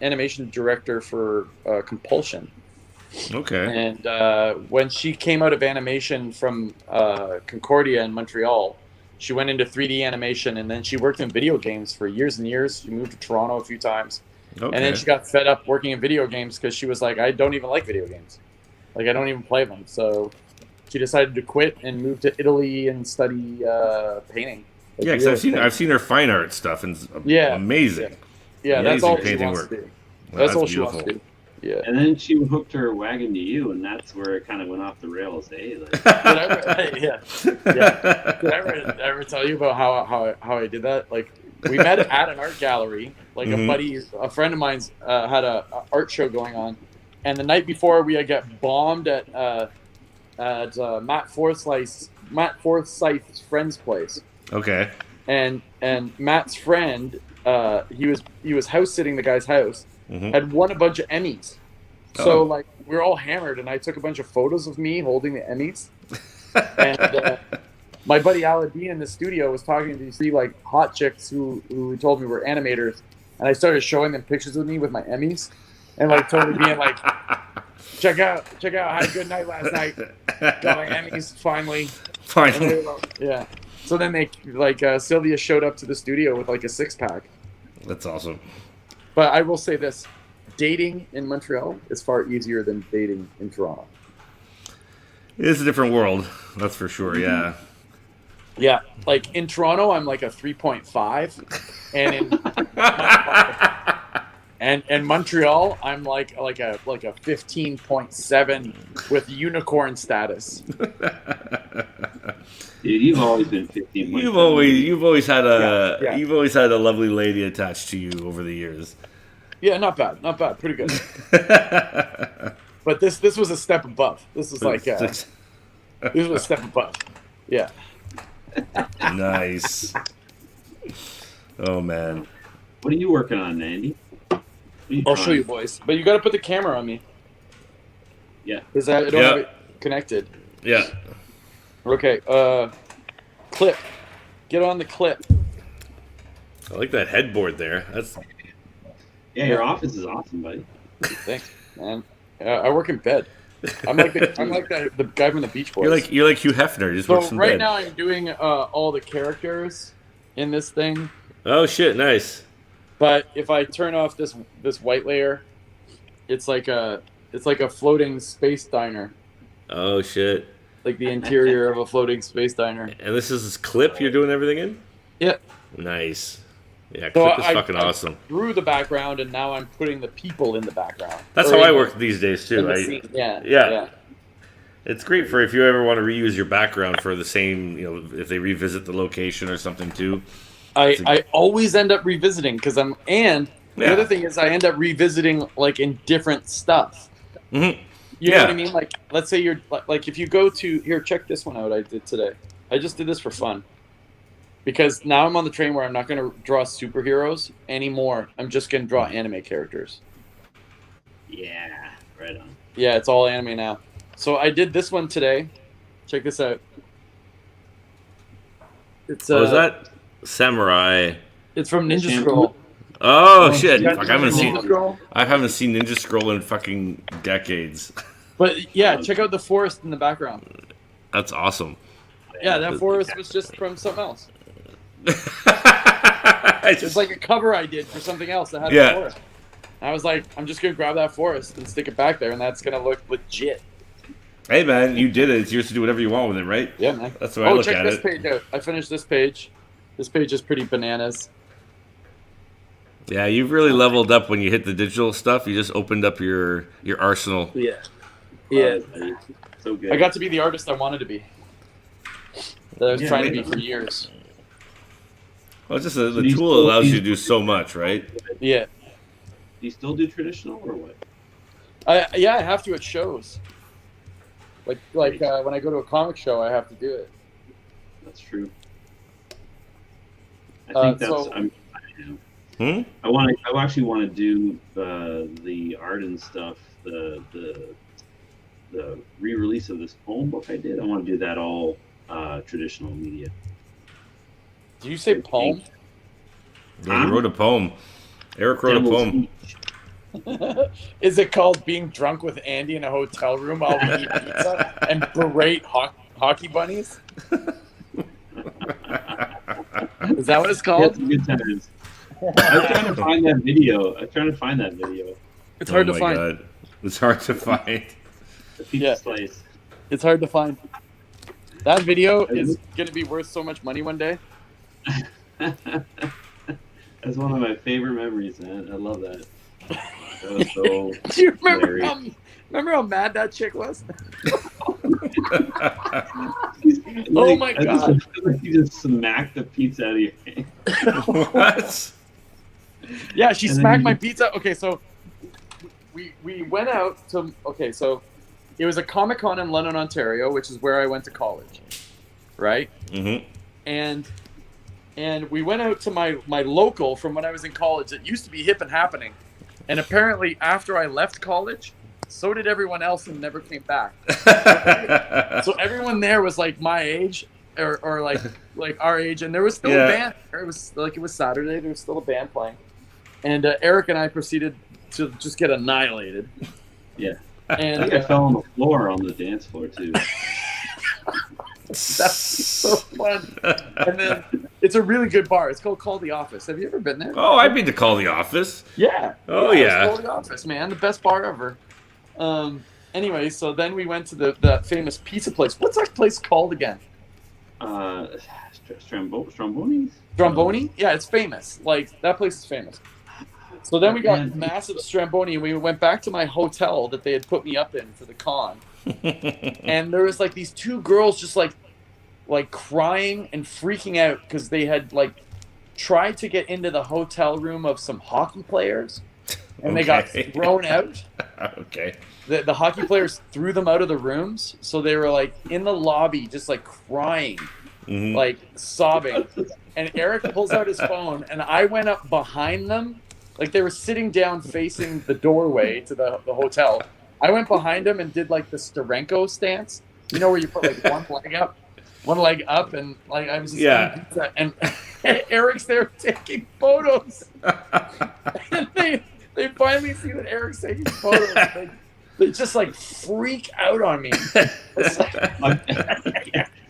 animation director for Compulsion. Okay. And when she came out of animation from Concordia in Montreal, she went into 3D animation, and then she worked in video games for years and years. She moved to Toronto a few times. Okay. And then she got fed up working in video games because she was like, I don't even like video games. Like, I don't even play them. So she decided to quit and move to Italy and study painting. Yeah, because I've seen her fine art stuff, and it's amazing. Yeah, that's Amazing all she painting wants work. to do. Wow, That's all she beautiful. wants to do. Yeah. And then she hooked her wagon to you, and that's where it kind of went off the rails, eh? Like, Did I ever tell you about how I did that? Like, we met at an art gallery. Like, a friend of mine's had a art show going on, and the night before we had got bombed at Matt Forsyth's friend's place. Okay. And Matt's friend, he was house sitting the guy's house, had won a bunch of Emmys. So like, we were all hammered, and I took a bunch of photos of me holding the Emmys. And my buddy Aladdin in the studio was talking to these three like hot chicks who he told me were animators, and I started showing them pictures of me with my Emmys, and like totally being like, check out, I had a good night last night, got my Emmys finally. Yeah. So then they like Sylvia showed up to the studio with like a 6-pack. That's awesome. But I will say this: dating in Montreal is far easier than dating in Toronto. It's a different world, that's for sure. Yeah. Yeah, like in Toronto, I'm like a 3.5, and in Montreal, I'm like a 15.7 with unicorn status. dude, you've always been 15. You've always had a lovely lady attached to you over the years. Yeah, not bad, pretty good. But this was a step above. This was like this was a step above. Yeah. Nice. Oh man. What are you working on, Andy? I'll show you, boys. But you got to put the camera on me. Yeah. Because I don't have it connected. Yeah. Okay. Clip. Get on the clip. I like that headboard there. That's. Yeah, your office is awesome, buddy. Thanks, man. I work in bed. I'm like the guy from the Beach Boys. You're like Hugh Hefner. You just works in right bed. now I'm doing all the characters in this thing. Oh shit! Nice. But if I turn off this white layer, it's like a floating space diner. Oh shit! Like the interior of a floating space diner. And this is this clip you're doing everything in? Yeah. Nice. Yeah, So clip is fucking awesome. I drew the background, and now I'm putting the people in the background. That's how I work these days too. Yeah. It's great for if you ever want to reuse your background for the same, if they revisit the location or something too. I always end up revisiting because the other thing is I end up revisiting like in different stuff. Mm-hmm. You know what I mean? Like, let's say you're like, if you go to here, check this one out. I did today. I just did this for fun because now I'm on the train where I'm not going to draw superheroes anymore. I'm just going to draw anime characters. Yeah, right on. Yeah, it's all anime now. So I did this one today. Check this out. It's is that Samurai? It's from Ninja Scroll. Oh shit! Fuck, I haven't seen Ninja Scroll in fucking decades. But yeah, check out the forest in the background. That's awesome. Yeah, that forest was just from something else. It's It's like a cover I did for something else that had the forest. And I was like, I'm just gonna grab that forest and stick it back there, and that's gonna look legit. Hey man, you did it. It's yours to do whatever you want with it, right? Yeah, man. That's the way I look check at this it. page out. I finished this page. This page is pretty bananas. Yeah, you've really leveled up when you hit the digital stuff. You just opened up your arsenal. Yeah. Yeah. So good. I got to be the artist I wanted to be. That I was trying to be for years. Well, it's just the tool allows you to do so much, right? Yeah. Do you still do traditional or what? I have to at shows. Like when I go to a comic show, I have to do it. That's true. I think that's. so- I actually want to do the art and stuff. The re-release of this poem book I did. I want to do that all traditional media. Did you say poem? Yeah, he wrote a poem. Eric wrote a poem. Is it called Being Drunk with Andy in a Hotel Room while we eat pizza and berate hockey bunnies? Is that what it's called? Yeah, good times. I'm trying to find that video. It's hard to find. God. It's hard to find. The pizza slice. It's hard to find. That video is going to be worth so much money one day. That's one of my favorite memories, man. I love that. That was so Do you remember how mad that chick was? Oh my God. You just smacked the pizza out of your hand. What? Yeah, she smacked my pizza. Okay, so we went out to, so it was a Comic-Con in London, Ontario, which is where I went to college, right? Mm-hmm. And we went out to my local from when I was in college. It used to be hip and happening. And apparently after I left college, so did everyone else and never came back. So everyone there was like my age or like our age. And there was still a band. It was Saturday. There was still a band playing. And Eric and I proceeded to just get annihilated. Yeah. And I think I fell on the floor on the dance floor too. That's so fun. And then it's a really good bar. It's called Call the Office. Have you ever been there? Oh, I've been to Call the Office. Yeah. Oh, yeah. Call the Office, man. The best bar ever. Anyway, so then we went to that famous pizza place. What's that place called again? Stromboni's? Stromboni? Yeah, it's famous. Like, that place is famous. So then we got massive Stromboni, and we went back to my hotel that they had put me up in for the con. And there was like these two girls just like crying and freaking out because they had like tried to get into the hotel room of some hockey players, and they got thrown out. Okay. The hockey players threw them out of the rooms, so they were like in the lobby just like crying, like sobbing. And Eric pulls out his phone, and I went up behind them. Like, they were sitting down facing the doorway to the hotel. I went behind them and did, like, the Sterenko stance. You know, where you put, like, one leg up, and, like, I was just eating pizza. And Eric's there taking photos. And they finally see that Eric's taking photos. They just, like, freak out on me. It's like,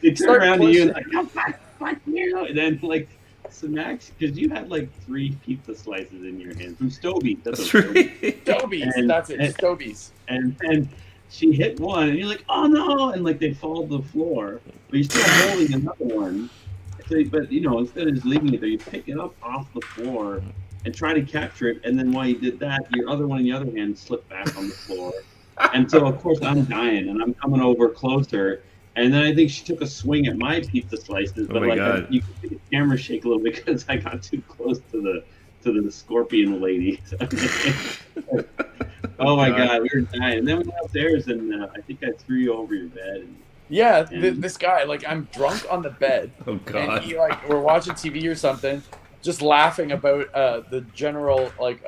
they turn around to you and like, no, fuck you. And then, like, Max, because you had like 3 pizza slices in your hand from Stobies. That's Stobies. That's it. Stobies. And she hit one, and you're like, oh no! And like they fall to the floor, but you're still holding another one. So, but you know, instead of just leaving it there, you pick it up off the floor and try to capture it. And then while you did that, your other one in the other hand slipped back on the floor. And so of course I'm dying, and I'm coming over closer. And then I think she took a swing at my pizza slices, but you could see the camera shake a little bit because I got too close to the scorpion lady. Oh my God, we were dying. And then we went upstairs, and I think I threw you over your bed. This guy, like, I'm drunk on the bed. Oh God. And he, like, we're watching TV or something, just laughing about the general, like,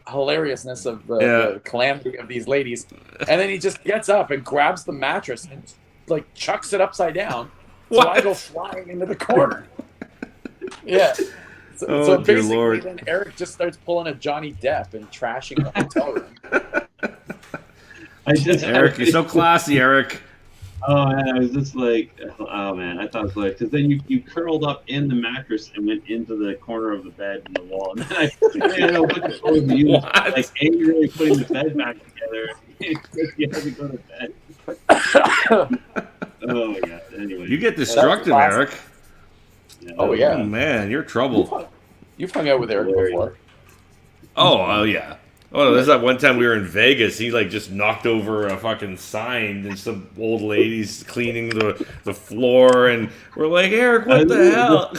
hilariousness of the calamity of these ladies, and then he just gets up and grabs the mattress and like chucks it upside down. So I go flying into the corner. Yeah. So basically, Lord. Then Eric just starts pulling a Johnny Depp and trashing the hotel room. Eric, you're so classy, Eric. Oh man, I was just like, oh man, I thought it was like, because then you curled up in the mattress and went into the corner of the bed and the wall, and then I didn't know what to do with you, like angrily putting the bed back together. You had to go to bed. Oh my God. Anyway, you get destructive, Eric. Yeah. Oh yeah. Oh man, you're trouble. You've hung out with Eric before. Oh yeah. Oh, there's that one time we were in Vegas. He like just knocked over a fucking sign, and some old ladies cleaning the floor, and we're like, Eric, what the hell?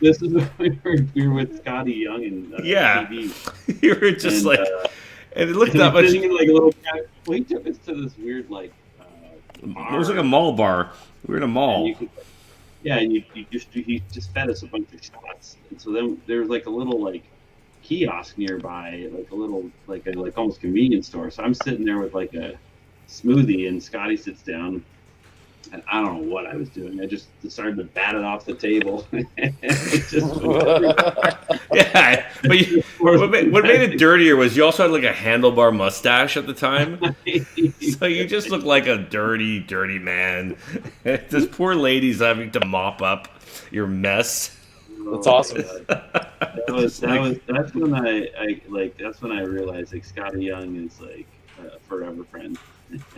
This is when we were with Scotty Young and TV. You were just and it looked up. Like a little cat. Well, he took us to this weird like. It was like a mall bar. We were in a mall. Yeah, and he just fed us a bunch of shots, and so then there's like a little like kiosk nearby, like a little like almost convenience store. So I'm sitting there with like a smoothie, and Scotty sits down, and I don't know what I was doing. I just started to bat it off the table. Yeah, but what made it dirtier was you also had like a handlebar mustache at the time, so you just looked like a dirty, dirty man. This poor lady's having to mop up your mess. That's awesome. That's when I realized like Scotty Young is like a forever friend.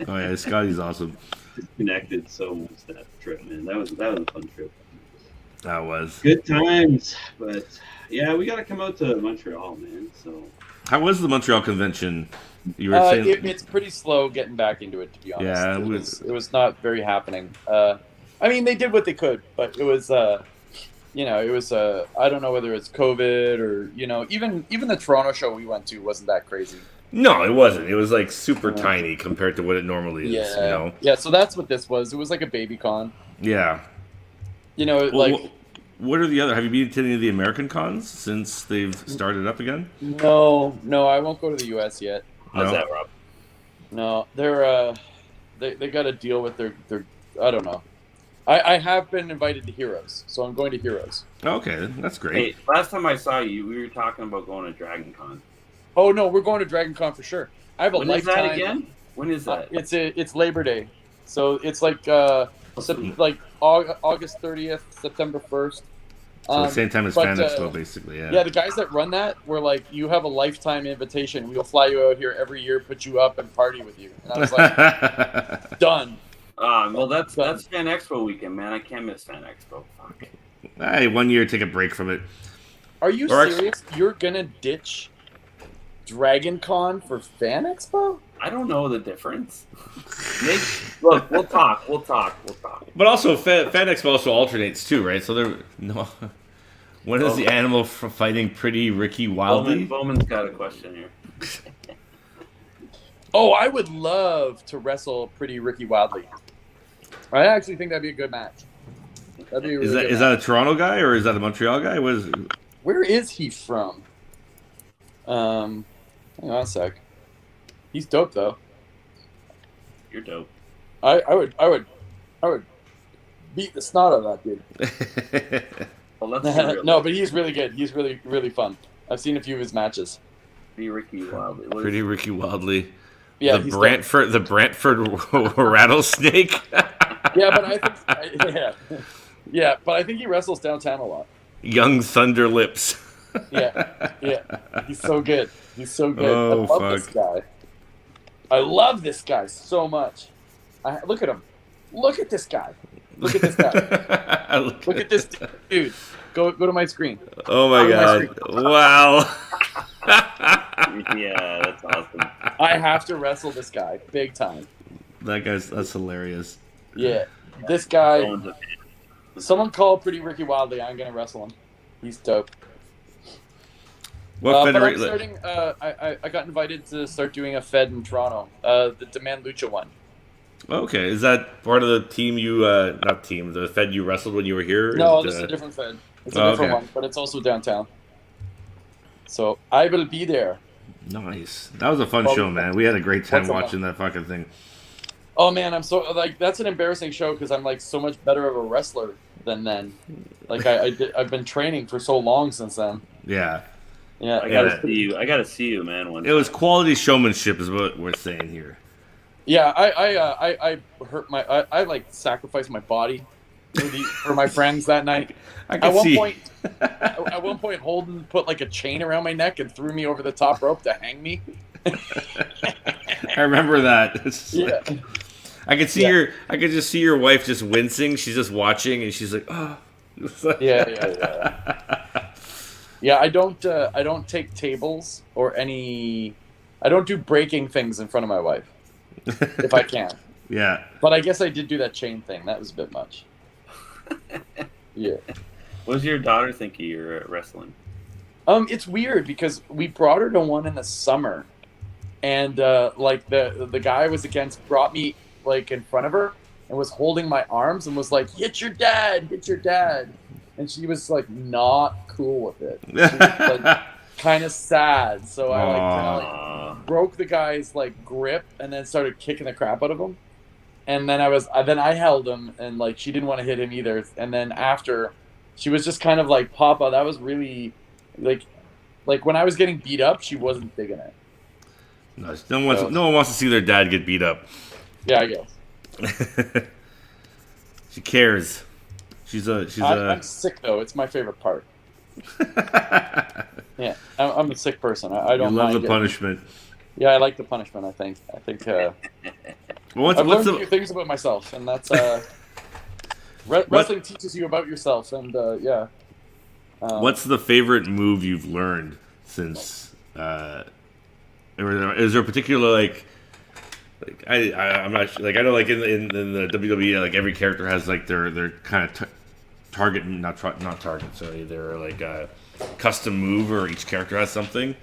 Oh yeah, Scotty's awesome. Connected so much that trip, man. That was a fun trip. That was good times, but yeah, we got to come out to Montreal, man. So how was the Montreal convention? You were saying it's pretty slow getting back into it, to be honest. Yeah, it was not very happening. I mean, they did what they could, but it was it was I don't know whether it's COVID or even the Toronto show we went to wasn't that crazy. No, it wasn't. It was like super tiny compared to what it normally is. Yeah, yeah. So that's what this was. It was like a baby con. Yeah. What are the other? Have you been to any of the American cons since they've started up again? No, I won't go to the U.S. yet. How's that, Rob? No, they're they got to deal with their I don't know. I have been invited to Heroes, so I'm going to Heroes. Okay, that's great. Hey, last time I saw you, we were talking about going to Dragon Con. Oh no, we're going to Dragon Con for sure. I have a lifetime. When is that again? When is that? It's Labor Day, so it's like August 30th, September 1st. So the same time as Fan Expo, basically. Yeah. Yeah, the guys that run that were like, "You have a lifetime invitation. We'll fly you out here every year, put you up, and party with you." And I was like, "Done." Well, that's Fan Expo weekend, man. I can't miss Fan Expo. Fuck. Hey, 1 year, take a break from it. Are you serious? You're gonna ditch Dragon Con for Fan Expo? I don't know the difference. Look, we'll talk. But also, Fan Expo also alternates too, right? So when is the animal fighting Pretty Ricky Wildly? Bowman's got a question here. Oh, I would love to wrestle Pretty Ricky Wildly. I actually think that'd be a good match. That'd be a really is that a Toronto guy or is that a Montreal guy? Where is he from? Hang on a sec. He's dope though. You're dope. I would beat the snot out of that dude. Well, that's no, but he's really good. He's really, really fun. I've seen a few of his matches. Pretty Ricky Wildly. Pretty Ricky Wildly. Yeah, the Brantford rattlesnake. Yeah, but I think he wrestles downtown a lot. Young Thunder Lips. Yeah. He's so good. Oh, I love this guy. I love this guy so much. Look at him. Look at this guy. Look at this guy. Look at this dude. Go to my screen. Oh my god! Wow. Yeah, that's awesome. I have to wrestle this guy big time. That's hilarious. Yeah, this guy. Someone call Pretty Ricky Wildly. I'm gonna wrestle him. He's dope. But I'm starting. I got invited to start doing a Fed in Toronto. The Demand Lucha one. Okay, is that part of the team the Fed you wrestled when you were here? No, this is a different Fed. It's a different one, but it's also downtown. So I will be there. Nice. That was a fun show, man. We had a great time watching that fucking thing. Oh man, I'm so that's an embarrassing show because I'm like so much better of a wrestler than then. Like I've been training for so long since then. Yeah. Yeah. I gotta see you, man. It was quality showmanship, is what we're saying here. Yeah, I hurt I like sacrificed my body for my friends that night. At one point, Holden put like a chain around my neck and threw me over the top rope to hang me. I remember that. Yeah. I could just see your wife just wincing. She's just watching and she's like, oh. Yeah. Yeah, I don't take tables or any. I don't do breaking things in front of my wife. If I can. Yeah. But I guess I did do that chain thing. That was a bit much. Yeah. What does your daughter think of your wrestling? It's weird because we brought her to one in the summer, and like the guy I was against brought me like in front of her, and was holding my arms and was like, hit your dad. And she was like not cool with it. She was like kind of sad. So I like kind of like broke the guy's like grip and then started kicking the crap out of him. And then I held him, and like she didn't want to hit him either. And then after, she was just kind of like, Papa, that was really like when I was getting beat up, she wasn't digging it. No one wants to see their dad get beat up. Yeah, I guess. She cares. I'm sick though. It's my favorite part. Yeah, I'm a sick person. I don't love mind the punishment. Yeah, I like the punishment. I think. I've learned a few things about myself, and that's wrestling teaches you about yourself, and yeah. What's the favorite move you've learned since? Is there a particular like I'm not sure, like I know like in the WWE like every character has like their kind of target not target, sorry, they're like a custom move, or each character has something.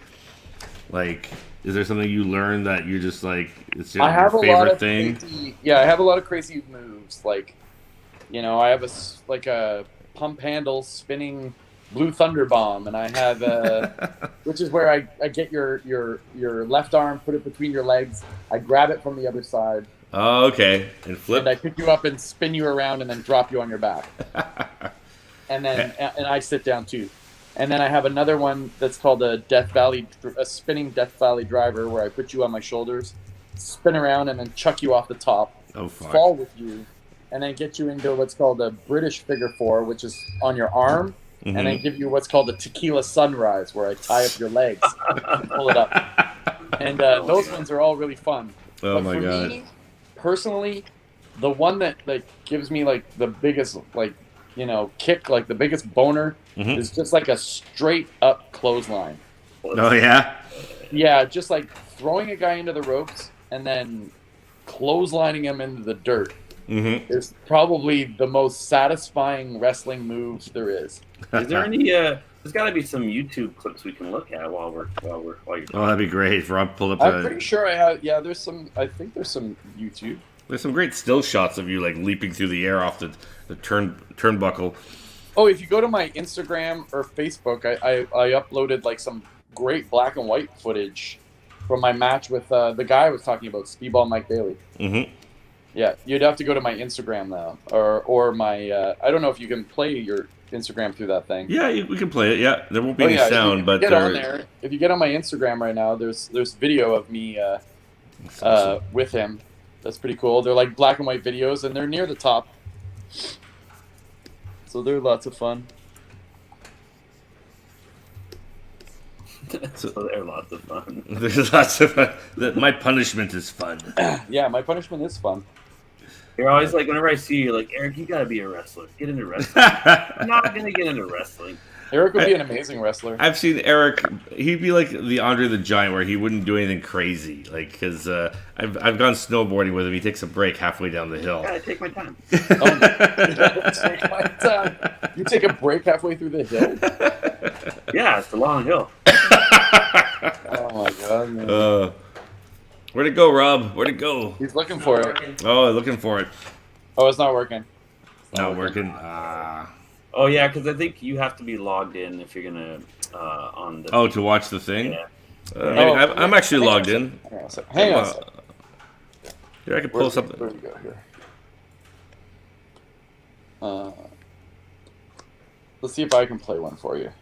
Like, is there something you learned that you're just like it's just your favorite thing? I have a lot of crazy moves. Like, you know, I have a pump handle spinning blue thunder bomb, and I have which is where I get your left arm, put it between your legs, I grab it from the other side. Oh, okay. And flip. And I pick you up and spin you around and then drop you on your back. And then and I sit down too. And then I have another one that's called a spinning Death Valley driver, where I put you on my shoulders, spin around, and then chuck you off the top, fall with you, and then get you into what's called a British figure four, which is on your arm, and then give you what's called a tequila sunrise, where I tie up your legs and pull it up. And those ones are all really fun. Oh, but my God. Me, personally, the one that like gives me like the biggest like, you know, kick, like the biggest boner, is just like a straight up clothesline. Oh yeah? Yeah, just like throwing a guy into the ropes and then clotheslining him into the dirt is probably the most satisfying wrestling move there is. Is there any there's got to be some YouTube clips we can look at while you're talking. Oh, that'd be great. Rob pulled up. I'm pretty sure I have. Yeah, I think there's some YouTube. There's some great still shots of you like leaping through the air off the turnbuckle. Oh, if you go to my Instagram or Facebook, I uploaded like some great black and white footage from my match with the guy I was talking about, Speedball Mike Bailey. Yeah, you'd have to go to my Instagram now, or my. I don't know if you can play your Instagram through that thing. Yeah, we can play it. Yeah, there won't be any sound, but on there. If you get on my Instagram right now, there's video of me with him. That's pretty cool. They're like black and white videos, and they're near the top, so they're lots of fun. So they're lots of fun. There's lots of fun. My punishment is fun. Yeah, my punishment is fun. You're always like, whenever I see you, like, Eric, you gotta be a wrestler. Get into wrestling. I'm not gonna get into wrestling. Eric would be an amazing wrestler. I've seen Eric. He'd be like the Andre the Giant, where he wouldn't do anything crazy. Like, because I've gone snowboarding with him. He takes a break halfway down the hill. I take my time. Take my time. You take a break halfway through the hill? Yeah, it's a long hill. Oh my God, man. Where'd it go, Rob? Where'd it go? He's looking for it. Oh, looking for it. Oh, it's not working. Not working. Oh yeah, because I think you have to be logged in if you're gonna on the. Oh, to watch the thing. Yeah. I'm actually logged in. Hang on. Here, I can pull something. Where do we go here? Let's see if I can play one for you.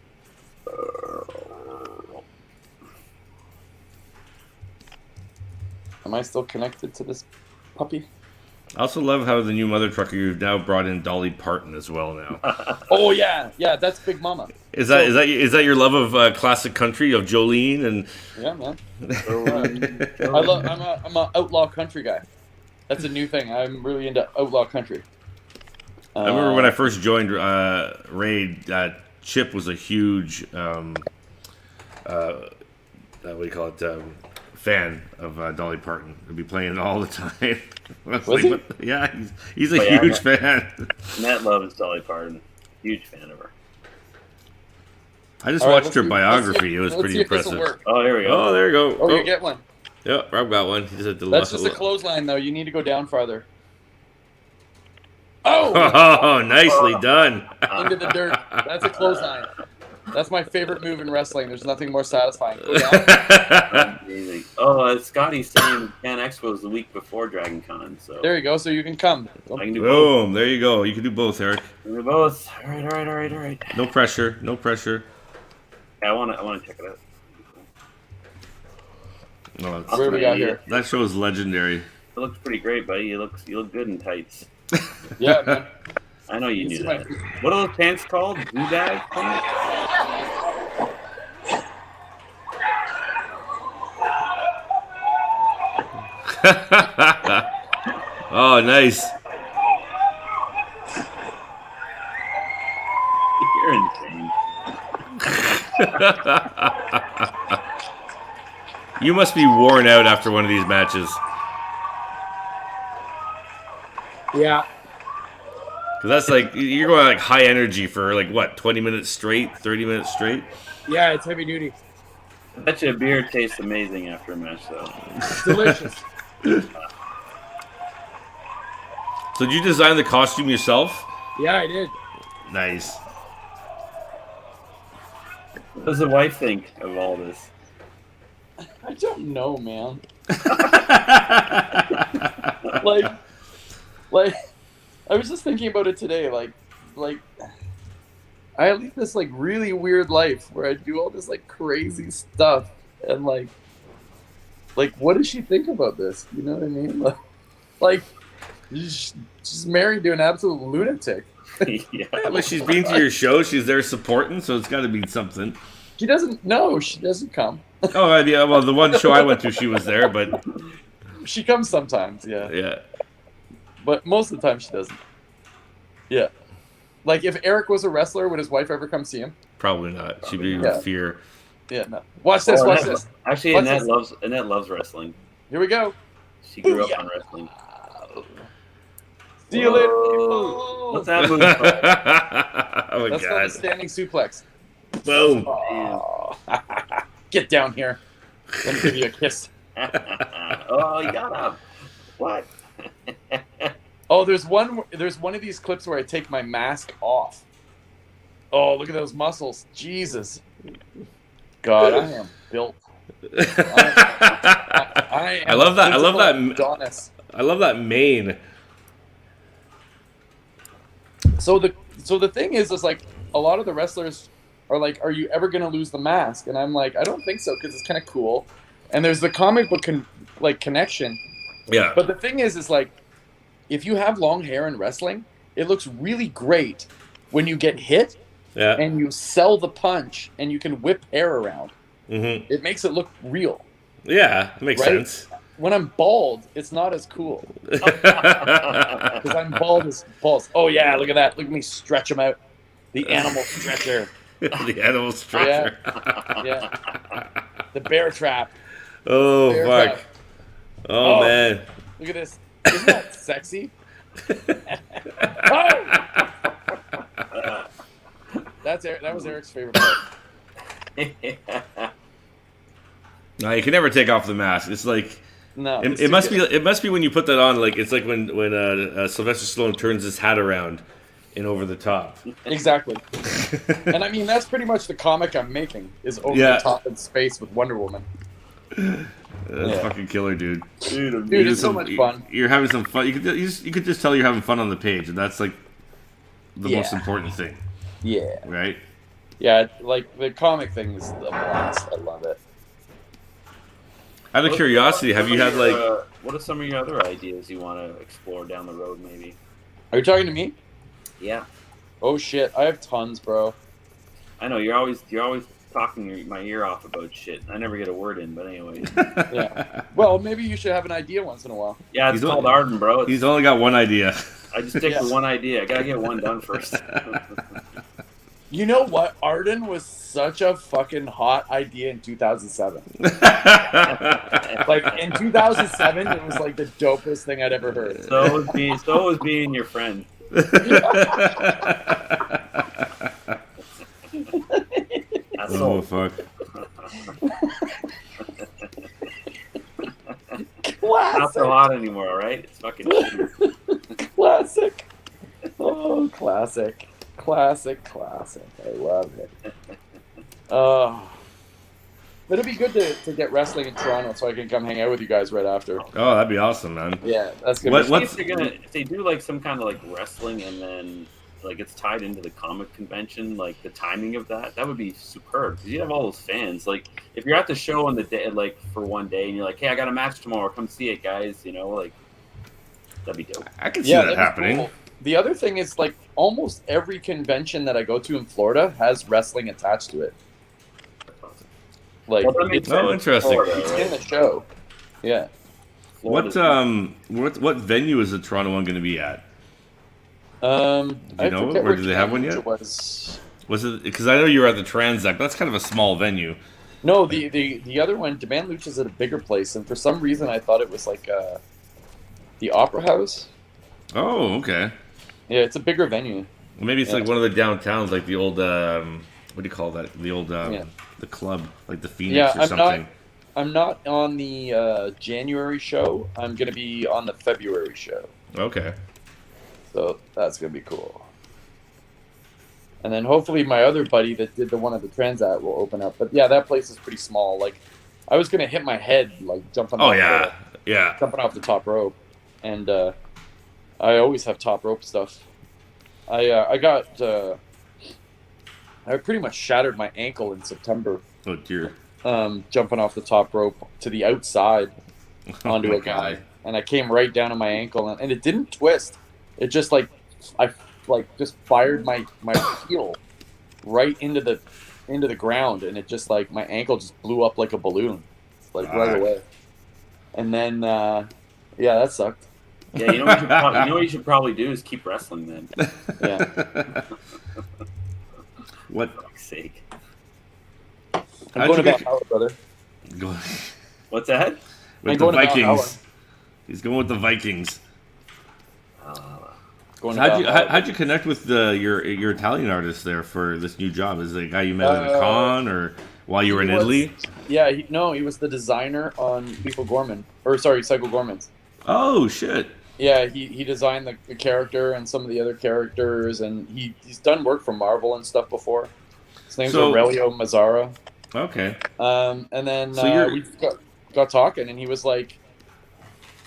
Am I still connected to this puppy? I also love how the new mother trucker, you've now brought in Dolly Parton as well now. Oh yeah, that's Big Mama. Is that your love of classic country, of Jolene and? Yeah, man. I'm an outlaw country guy. That's a new thing. I'm really into outlaw country. I remember when I first joined Raid, Chip was a huge what do you call it? Fan of Dolly Parton. He'd be playing it all the time. Was he? Yeah, he's a huge fan. Matt loves Dolly Parton. Huge fan of her. I just watched her biography. It was pretty impressive. Oh, there we go. Oh, there you go. Oh, you get one. Yep, Rob got one. That's just a clothesline, though. You need to go down farther. Oh, nicely done. Into the dirt. That's a clothesline. That's my favorite move in wrestling. There's nothing more satisfying. Go down. Amazing. Oh, Scotty's saying Can Expo is the week before Dragon Con, so There you go. So you can come. I can do both. Boom. There you go. You can do both, Eric. Do both. All right. No pressure. No pressure. Yeah, I want to check it out. No, What do we got here? that show is legendary. It looks pretty great, buddy. You look good in tights. Yeah, man. I know you knew that. What are those pants called? Doodag pants? Oh, nice. You're insane. You must be worn out after one of these matches. Yeah. Because that's like, you're going like high energy for like what, 20 minutes straight, 30 minutes straight? Yeah, it's heavy duty. I bet you a beer tastes amazing after a match, though. Delicious. So did you design the costume yourself? Yeah, I did. Nice. What does the wife think of all this? I don't know, man. like, I was just thinking about it today. Like, I lead this like really weird life where I do all this like crazy stuff, and like, what does she think about this? You know what I mean? Like, she's married to an absolute lunatic. Yeah. Well, she's been to your show. She's there supporting, so it's got to be something. She doesn't. No, she doesn't come. Oh, yeah. Well, the one show I went to, she was there, but She comes sometimes, yeah. yeah. But most of the time she doesn't. Yeah. Like if Eric was a wrestler, would his wife ever come see him? Probably not. She'd be in Yeah. fear. Yeah, no. Watch this, watch this. Actually, Watch Annette loves wrestling. Here we go. She grew up Booyah. on wrestling. See you later. Whoa. What's that move? Oh my That's called a god. standing suplex. Boom. Oh. Get down here. Let me give you a kiss. Oh, you got up. What? Oh, there's one of these clips where I take my mask off. Oh, look at those muscles. Jesus. God, I am built. I am love that. I love that. Adonis. I love that mane. So the thing is like a lot of the wrestlers are like, are you ever going to lose the mask? And I'm like, I don't think so, because it's kind of cool. And there's the comic book connection. Yeah. But the thing is like, if you have long hair in wrestling, it looks really great when you get hit Yeah. and you sell the punch and you can whip hair around. Mm-hmm. It makes it look real. Yeah. It makes Right? sense. When I'm bald, it's not as cool. Because I'm bald as balls. Oh, yeah, look at that. Look at me stretch them out. The animal stretcher. The animal stretcher. Yeah. The bear trap. Oh, Bear fuck. trap. Oh, man. Look at this. Isn't that sexy? Oh! That was Eric's favorite part. No, you can never take off the mask. It's like No. it must be. It must be when you put that on. Like it's like when Sylvester Stallone turns his hat around and over the top. Exactly. And I mean, that's pretty much the comic I'm making, is over Yeah. the top in space with Wonder Woman. That's Yeah. fucking killer, dude. Dude, You it's so much fun. You're having some fun. You could just tell you're having fun on the page, and that's like the most Yeah. important thing, Yeah. right? Yeah, like the comic thing is a blast. I love it. Out of curiosity, have you had like? What are some of your other ideas you want to explore down the road, maybe? Are you talking to me? Yeah, Oh shit, I have tons, bro. I know you're always talking my ear off about shit. I never get a word in, but anyway. Yeah. Well, maybe you should have an idea once in a while. Yeah, it's He's called only- Arden, bro. He's only got one idea. I just stick Yeah. to one idea. I gotta get one done first. You know what? Arden was such a fucking hot idea in 2007. Like in 2007, it was like the dopest thing I'd ever heard. So was being your friend. That's Oh all. fuck! Not Classic. so hot anymore, right? It's fucking. Classic. Oh Oh, classic. Classic. I love it. Oh. But it'd be good to get wrestling in Toronto so I can come hang out with you guys right after. Oh, that'd be awesome, man. Yeah, that's good. If they do like some kind of like wrestling and then like it's tied into the comic convention, like the timing of that would be superb because you have all those fans. Like if you're at the show on the day, like for one day, and you're like, hey, I got a match tomorrow, come see it, guys. You know, like that'd be dope. I can see that happening. Cool. The other thing is like almost every convention that I go to in Florida has wrestling attached to it. Like, interesting. Florida, it's in the show. Yeah. What venue is the Toronto one going to be at? Do you know, or do they have one yet? Was it because I know you were at the Transact, but that's kind of a small venue. No, the other one, Demand Lucha, is at a bigger place, and for some reason I thought it was like the Opera House. Oh, okay. Yeah, it's a bigger venue. Maybe it's like one of the downtowns, like the old what do you call that? The old the club, like the Phoenix or something. I'm not on the January show. I'm gonna be on the February show. Okay. So that's gonna be cool. And then hopefully my other buddy that did the one at the Transat will open up. But yeah, that place is pretty small. Like I was gonna hit my head like jumping. Jumping off the top rope, and I always have top rope stuff. I pretty much shattered my ankle in September. Oh dear. Jumping off the top rope to the outside onto a guy, and I came right down on my ankle, and it didn't twist. It just I just fired my heel right into the ground, and it just like my ankle just blew up like a balloon, like right away. And then that sucked. Yeah, you know what you should probably do is keep wrestling then. Yeah. What? For fuck's sake. I'm going to Valhalla, brother. What's that? With the Vikings. He's going with the Vikings. How'd you connect with your Italian artist there for this new job? Is it a guy you met at a con or while you were in Italy? Yeah, he was the designer on Psycho Gorman's. Oh shit! Yeah, he designed the character and some of the other characters, and he's done work for Marvel and stuff before. His name's Aurelio Mazzara. Okay. And then we got talking, and he was like,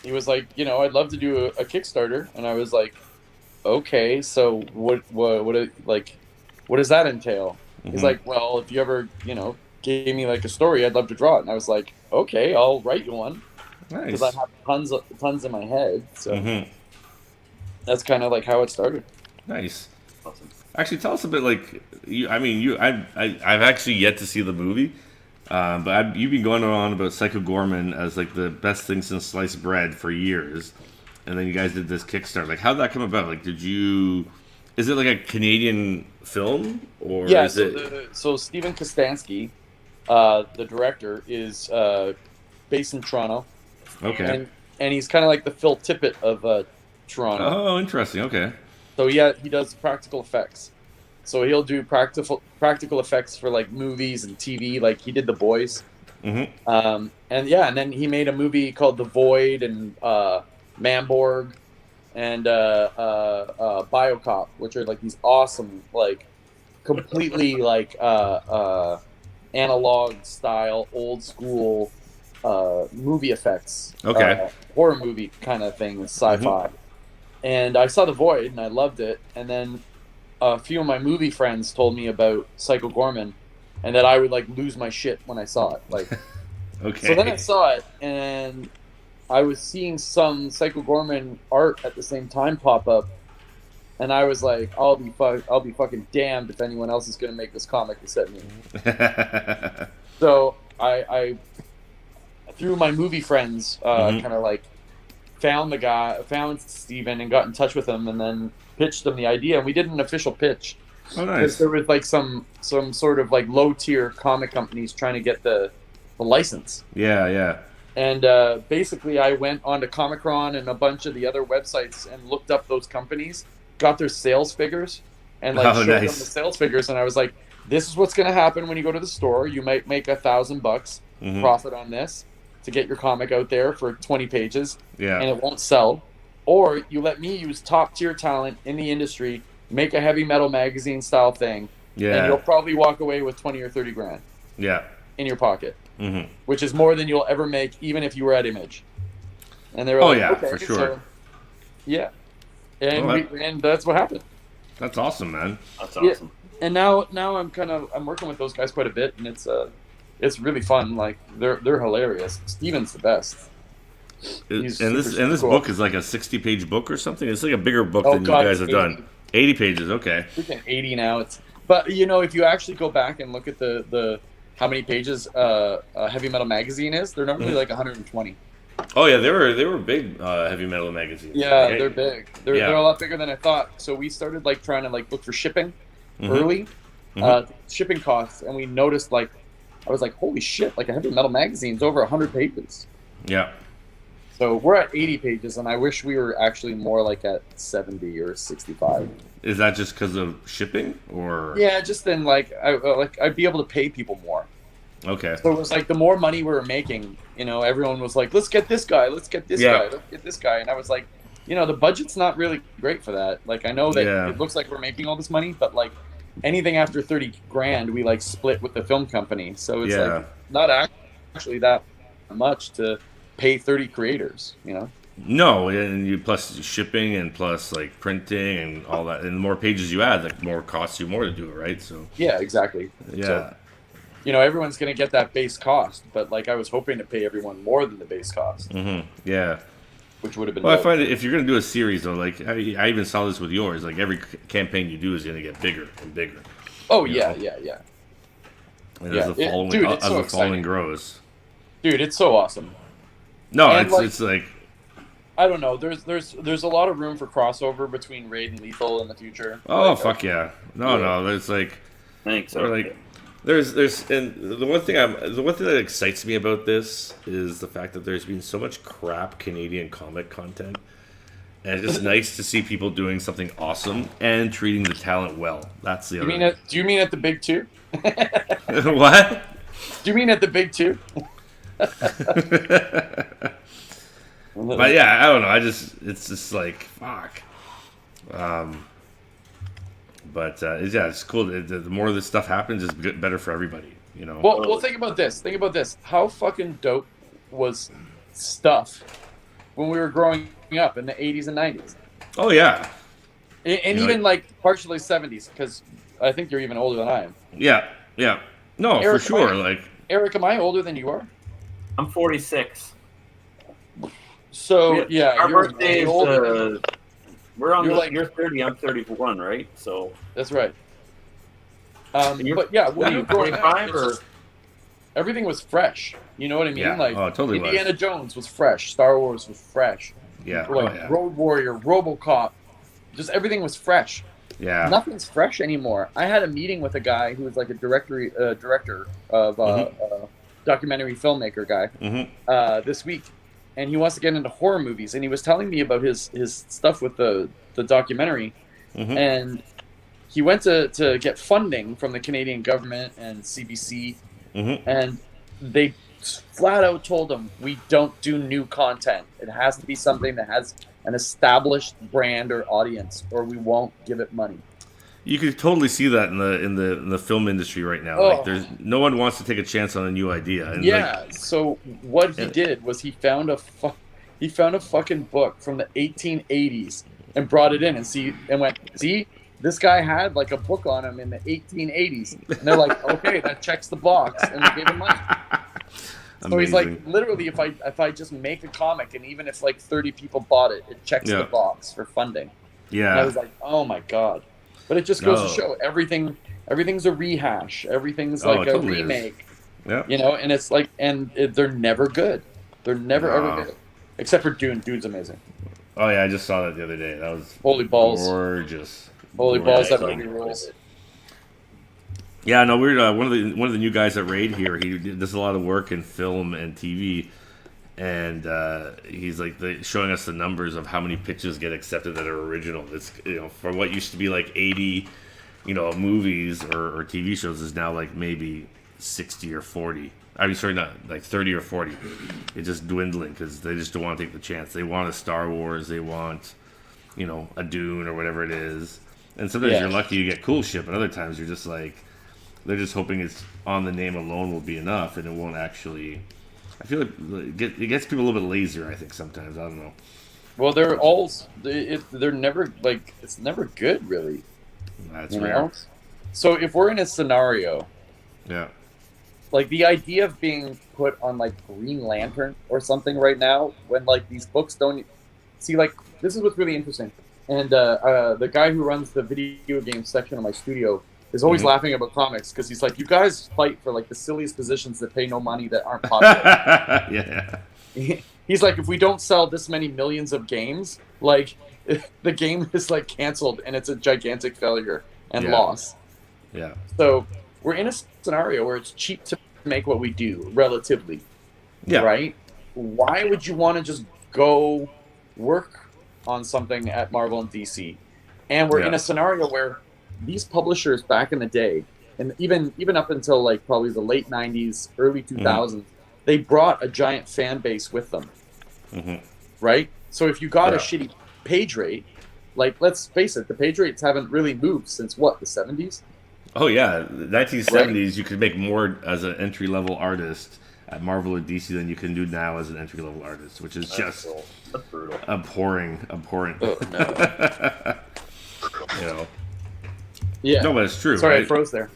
I'd love to do a Kickstarter, and I was like, okay, so what does that entail? Mm-hmm. He's like, well, if you ever, gave me like a story, I'd love to draw it. And I was like, okay, I'll write you one. Nice. Because I have tons in my head. So that's kind of like how it started. Nice. Awesome. Actually, tell us a bit I've actually yet to see the movie, but you've been going on about Psycho Gorman as like the best thing since sliced bread for years. And then you guys did this Kickstarter. Like, how did that come about? Like, is it like a Canadian film? Or is it... So Steven Kostanski, the director, is based in Toronto. Okay. And he's kind of like the Phil Tippett of Toronto. Oh, interesting. Okay. So yeah, he does practical effects. So he'll do practical effects for like movies and TV. Like he did The Boys. Mm-hmm. And then he made a movie called The Void and Manborg and Biocop, which are like these awesome, like completely like analog style, old school movie effects. Okay. Horror movie kind of thing, sci-fi. Mm-hmm. And I saw The Void and I loved it. And then a few of my movie friends told me about Psycho Gorman and that I would like lose my shit when I saw it. Like, okay. So then I saw it and I was seeing some Psycho Gorman art at the same time pop up, and I was like, "I'll be fucking damned if anyone else is gonna make this comic except me." So I through my movie friends, kind of like found Steven and got in touch with him, and then pitched him the idea. And we did an official pitch. Oh, nice. There was like some sort of like low tier comic companies trying to get the license. Yeah. And basically, I went onto Comic-Con and a bunch of the other websites and looked up those companies, got their sales figures, and showed them the sales figures. And I was like, "This is what's going to happen when you go to the store. You might make $1,000 profit on this to get your comic out there for 20 pages, and it won't sell. or you let me use top tier talent in the industry, make a heavy metal magazine style thing, and you'll probably walk away with 20 or 30 grand. Yeah. In your pocket, Mm-hmm. which is more than you'll ever make, even if you were at Image. And they were like, okay, for sure. So, yeah. And and that's what happened. That's awesome, man. That's awesome. Yeah. And now I'm working with those guys quite a bit, and it's really fun. Like they're hilarious. Steven's the best. This book is like a 60-page book or something. It's like a bigger book than you guys have done. 80 pages, okay. Freaking 80 now. But if you actually go back and look at the how many pages Heavy Metal Magazine is, they're normally like 120. Oh yeah, they were big Heavy Metal magazines. Yeah, they're big. They're a lot bigger than I thought. So we started like trying to like look for shipping early, shipping costs, and we noticed I was like, holy shit! Like a Heavy Metal magazine's over 100 pages. Yeah. So we're at 80 pages, and I wish we were actually more like at 70 or 65. Is that just because of shipping, or? Yeah, just then I'd be able to pay people more. Okay. So it was like the more money we were making, everyone was like, let's get this guy, let's get this guy, let's get this guy. And I was like, the budget's not really great for that. Like, I know that it looks like we're making all this money, but like anything after 30 grand, we like split with the film company. So it's like not actually that much to pay 30 creators, No, and you plus shipping and plus like printing and all that. And the more pages you add, like more costs you more to do it, right? So yeah, exactly. Yeah. So, everyone's going to get that base cost, but like I was hoping to pay everyone more than the base cost. Mm-hmm. Yeah. Which would have been. Well, I find that if you're going to do a series, though, like I even saw this with yours, like every campaign you do is going to get bigger and bigger. Oh yeah. And as the following grows. Dude, it's so awesome. No, it's like. I don't know. There's a lot of room for crossover between Raid and Lethal in the future. Oh fuck yeah! No, there's like. Thanks. Like. There's and the one thing that excites me about this is the fact that there's been so much crap Canadian comic content, and it's just nice to see people doing something awesome and treating the talent well. That's the other. Do you mean at the big two? What? Do you mean at the big two? But yeah, I don't know. It's just like fuck. But it's cool. The more of this stuff happens, it's better for everybody. Well, think about this. How fucking dope was Stuff when we were growing up in the 80s and 90s? Oh yeah. And even like partially 70s, because I think you're even older than I am. Yeah. No, Eric, for sure. Eric, am I older than you are? I'm 46. So yeah, our birthday is older. You're 30. I'm 31, right? So that's right. But yeah, when you were growing up, everything was fresh. You know what I mean? Yeah. Like Totally Indiana Jones was fresh. Star Wars was fresh. Yeah. Road Warrior, RoboCop, just everything was fresh. Yeah. Nothing's fresh anymore. I had a meeting with a guy who was like a director of documentary filmmaker guy this week, and he wants to get into horror movies, and he was telling me about his stuff with the documentary, and he went to get funding from the Canadian government and CBC, and they flat out told him, we don't do new content. It has to be something that has an established brand or audience, or we won't give it money. You could totally see that in the film industry right now. Like, there's no one wants to take a chance on a new idea. And so what he did was he found a fucking book from the 1880s and brought it in and went, see, this guy had like a book on him in the 1880s, and they're like, okay, that checks the box, and they gave him money. So he's like, literally, if I just make a comic, and even if like 30 people bought it, it checks the box for funding. Yeah. And I was like, oh my god. But it just goes to show everything's a rehash. Everything's like a totally remake. Yeah. And it's like, they're never good. They're never ever good. Except for Dune. Dune's amazing. Oh yeah, I just saw that the other day. That was holy balls. Gorgeous. Holy balls, that movie rules. Yeah, no, we're one of the new guys at Raid here. He does a lot of work in film and TV, and he's like showing us the numbers of how many pitches get accepted that are original. It's for what used to be like 80, movies or TV shows is now like maybe 60 or 40. I mean, sorry, not like 30 or 40. It's just dwindling because they just don't want to take the chance. They want a Star Wars. They want, a Dune or whatever it is. And sometimes you're lucky you get cool shit, but other times you're just like, they're just hoping it's on the name alone will be enough, and it won't actually. I feel like it gets people a little bit lazier. I think sometimes, I don't know. Well, they're never like, it's never good, really. That's rare. So if we're in a scenario, yeah, like the idea of being put on like Green Lantern or something right now, when like these books don't see, like this is what's really interesting. And the guy who runs the video game section of my studio is always laughing about comics because he's like, you guys fight for like the silliest positions that pay no money that aren't popular. Yeah. He's like, if we don't sell this many millions of games, like the game is like canceled and it's a gigantic failure and loss. Yeah. So we're in a scenario where it's cheap to make what we do relatively. Yeah. Right? Why would you want to just go work on something at Marvel and DC? And we're in a scenario where these publishers back in the day, and even up until like probably the late 90s, early 2000s, they brought a giant fan base with them. Right? So if you got a shitty page rate, like let's face it, the page rates haven't really moved since what, the 70s? Oh yeah, 1970s you could make more as an entry-level artist at Marvel or DC than you can do now as an entry-level artist, which is just abhorrent. Oh, no. Yeah. No, but it's true. Sorry, right? I froze there.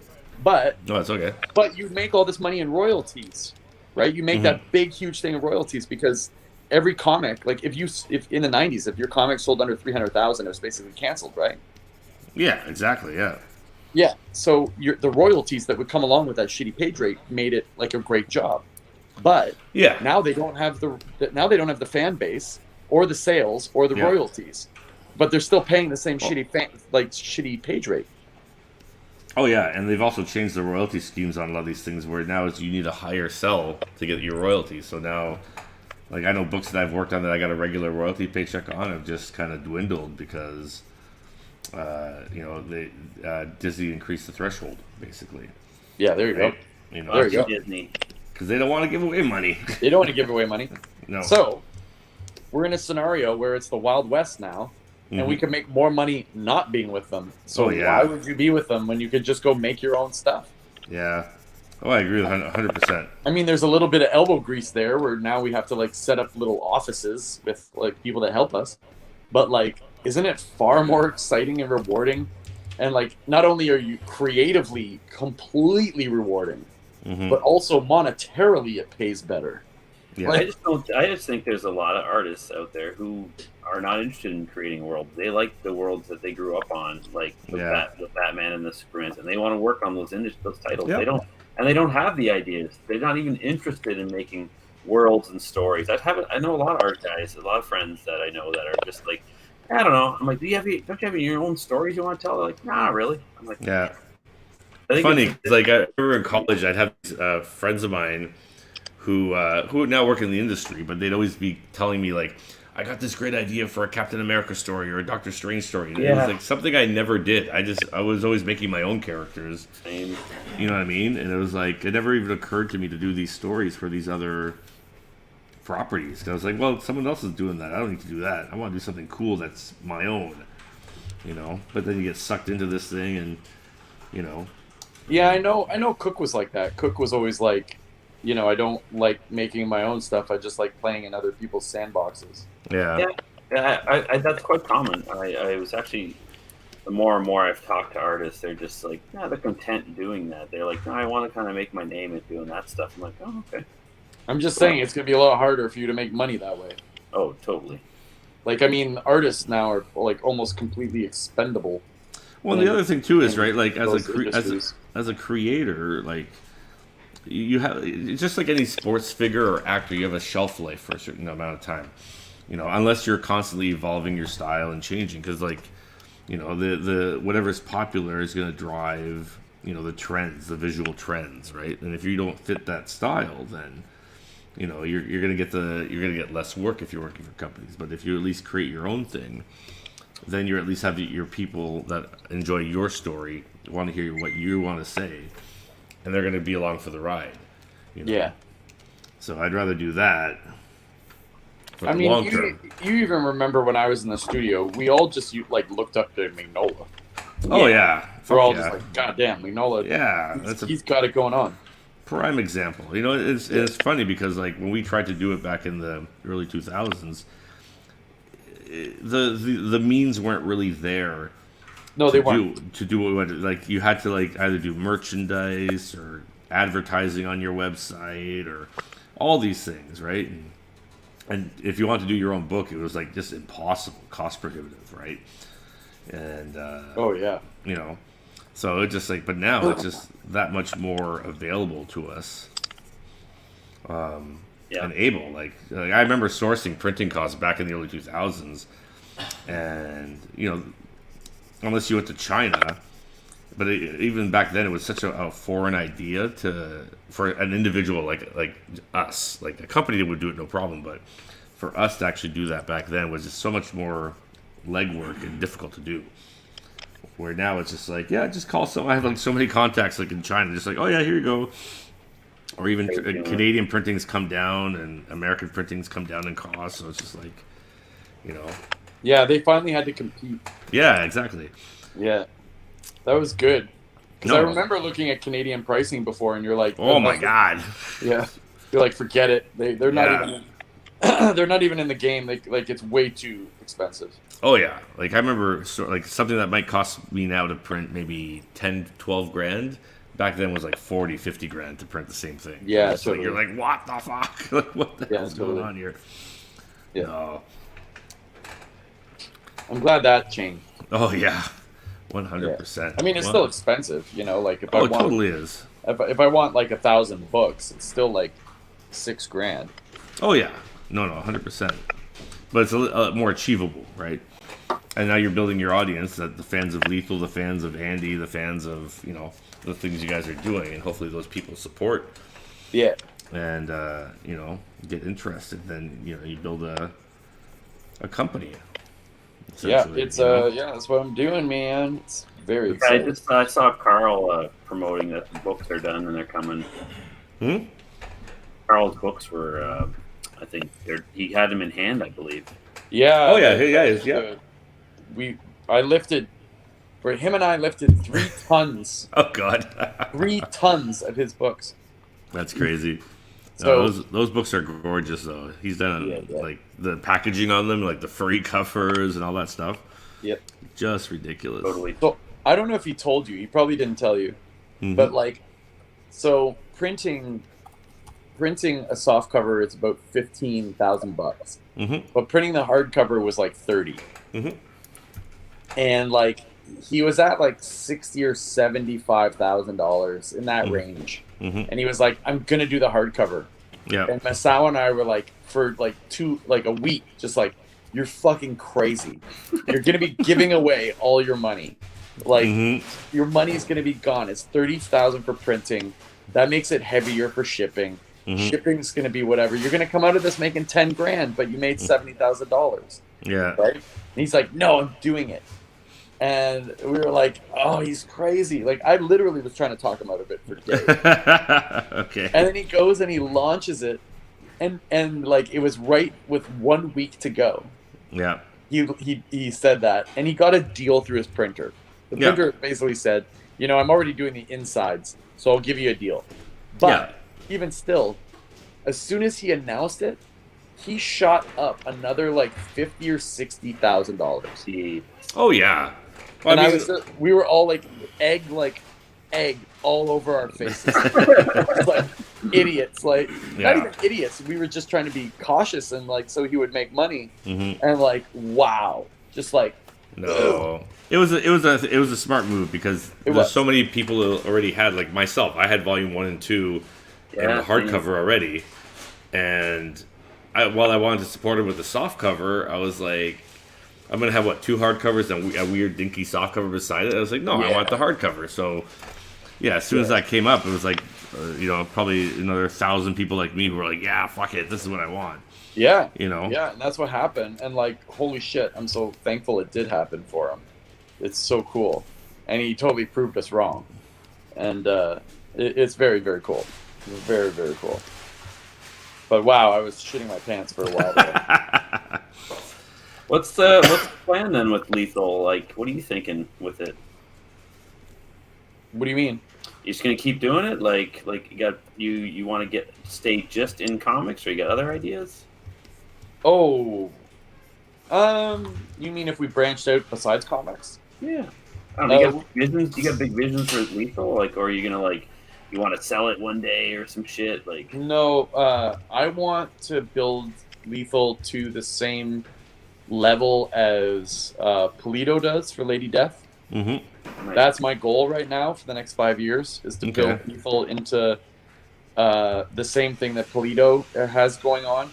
But no, it's okay. But you make all this money in royalties, right? You make that big, huge thing of royalties because every comic, like if in the 90s, if your comic sold under 300,000, it was basically canceled, right? Yeah, exactly. Yeah. Yeah. So the royalties that would come along with that shitty page rate made it like a great job. But now they don't have the fan base or the sales or the royalties, but they're still paying the same shitty page rate. Oh yeah, and they've also changed the royalty schemes on a lot of these things where now you need a higher sell to get your royalties. So now, like I know books that I've worked on that I got a regular royalty paycheck on have just kind of dwindled because, Disney increased the threshold basically. Yeah, there you go. There you go. Disney. Because they don't want to give away money. They don't want to give away money. No. So we're in a scenario where it's the Wild West now. And we can make more money not being with them. So why would you be with them when you could just go make your own stuff? Yeah. Oh, I agree with 100%. I mean, there's a little bit of elbow grease there where now we have to like set up little offices with like people that help us. But like, isn't it far more exciting and rewarding? And like, not only are you creatively completely rewarding, but also monetarily it pays better. Yeah. I just think there's a lot of artists out there who are not interested in creating worlds. They like the worlds that they grew up on, like the Batman and the Superman, and they want to work on those titles. Yeah. They don't have the ideas. They're not even interested in making worlds and stories. I know a lot of art guys, a lot of friends that I know that are just like, I don't know. I'm like, don't you have your own stories you want to tell? They're like, nah, not really. I'm like, yeah. Funny, like I remember in college, I'd have friends of mine who now work in the industry, but they'd always be telling me like, I got this great idea for a Captain America story or a Doctor Strange story. And it was like something I never did. I was always making my own characters. Same. You know what I mean? And it was like, it never even occurred to me to do these stories for these other properties. And I was like, well, someone else is doing that. I don't need to do that. I want to do something cool that's my own. But then you get sucked into this thing and, Yeah, I know Cook was like that. Cook was always like, I don't like making my own stuff. I just like playing in other people's sandboxes. Yeah. I that's quite common. I was actually, the more and more I've talked to artists, they're just like, they're content doing that. They're like, no, I want to kind of make my name at doing that stuff. I'm like, oh, okay. I'm just saying it's going to be a lot harder for you to make money that way. Oh, totally. Like, I mean, artists now are like almost completely expendable. Well, the other thing too is, right, like as a creator, like, you have, just like any sports figure or actor, you have a shelf life for a certain amount of time, unless you're constantly evolving your style and changing, because like, the whatever's popular is going to drive, the trends, the visual trends, right? And if you don't fit that style, then you're going to get less work if you're working for companies. But if you at least create your own thing, then you at least have your people that enjoy your story, want to hear what you want to say, and they're going to be along for the ride. You know? Yeah. So I'd rather do that. For I the mean, long term. you even remember when I was in the studio, we all just like looked up to Mignola. Oh yeah, We're all yeah. just like, God damn, Mignola. Yeah, He's got it going on. Prime example. You know, it's funny because like when we tried to do it back in the early 2000s, the means weren't really there. No, they weren't. To do what we wanted. Like you had to like either do merchandise or advertising on your website or all these things, right? And if you want to do your own book, it was like just impossible, cost prohibitive, right? And Oh yeah. you know, so it just like, but now it's just that much more available to us, and able. Like I remember sourcing printing costs back in the early 2000s, and you know, unless you went to China, but even back then it was such a foreign idea for an individual like us, like a company that would do it no problem, but for us to actually do that back then was just so much more legwork and difficult to do. Where now it's just like, yeah, just call someone. I have like so many contacts like in China, just like, oh yeah, here you go. Or even Canadian printings come down and American printings come down in cost, so it's just like, you know. Yeah, they finally had to compete. Yeah, exactly. Yeah, that was good. Because I remember looking at Canadian pricing before, and you're like, oh my god. Yeah, you're like, forget it. They're not even. They're not even in the game. Like it's way too expensive. Oh yeah, like I remember like something that might cost me now to print maybe 10, 12 grand. Back then was like 40, 50 grand to print the same thing. Yeah, so totally. You're like, what the fuck? Like, what the hell's going on here? Yeah. No. I'm glad that changed. Oh yeah, 100%. Yeah. I mean, it's still expensive, you know. Like if it totally is. If I want like 1,000 books, it's still like $6,000. Oh yeah, no, 100%. But it's a more achievable, right? And now you're building your audience, that the fans of Lethal, the fans of Andy, the fans of, you know, the things you guys are doing, and hopefully those people support. Yeah. And you know, get interested. Then you know, you build a company. Yeah, it's yeah, that's what I'm doing, man. It's very exciting. I saw Carl promoting that the books are done and they're coming. Carl's books were, I think he had them in hand, I believe. Yeah. Oh yeah, yeah. I lifted, for him and I lifted 3 tons. Oh god. 3 tons of his books. That's crazy. So those books are gorgeous though. He's done like the packaging on them, like the furry covers and all that stuff. Yep. Just ridiculous. Totally. So I don't know if he told you. He probably didn't tell you. But like, so printing a soft cover is about $15,000. But printing the hardcover was like 30. And like he was at like $60,000 or $75,000 in that range. And he was like, I'm gonna do the hardcover. Yeah. And Masao and I were like, for like a week, just like, you're fucking crazy. You're gonna be giving away all your money. Like your money's gonna be gone. It's $30,000 for printing. That makes it heavier for shipping. Shipping's gonna be whatever. You're gonna come out of this making $10,000, but you made $70,000. Yeah. Right? And he's like, no, I'm doing it. And we were like, oh, he's crazy. Like, I literally was trying to talk him out of it for days. Okay. And then he goes and he launches it. And like, it was right with 1 week to go. Yeah. He said that. And he got a deal through his printer. The printer basically said, you know, I'm already doing the insides, so I'll give you a deal. But even still, as soon as he announced it, he shot up another like $50,000 or $60,000. Oh yeah. Well, and we were all like egg all over our faces. Like idiots, like not even idiots. We were just trying to be cautious and like so he would make money. And like wow, just like no. It was a smart move because there's so many people who already had, like myself. I had volume 1 and 2 and the hardcover already, and while I wanted to support it with the soft cover, I was like, I'm gonna have 2 hardcovers and a weird dinky soft cover beside it. I was like, no, I want the hardcover. So as soon as that came up, it was like, you know, probably another 1,000 people like me who were like, yeah, fuck it, this is what I want. Yeah, you know. Yeah, and that's what happened. And like, holy shit, I'm so thankful it did happen for him. It's so cool, and he totally proved us wrong, and it's very, very cool. Very, very cool. But wow, I was shitting my pants for a while there. What's the plan then with Lethal? Like, what are you thinking with it? What do you mean? You just gonna keep doing it? Like you want to stay just in comics, or you got other ideas? Oh, you mean if we branched out besides comics? Yeah. I don't know. You got visions? You got big visions for Lethal? Like, or are you gonna you want to sell it one day or some shit? Like, no. I want to build Lethal to the same level as Polito does for Lady Death. Mm-hmm. That's my goal right now for the next 5 years, is to build Lethal into the same thing that Polito has going on,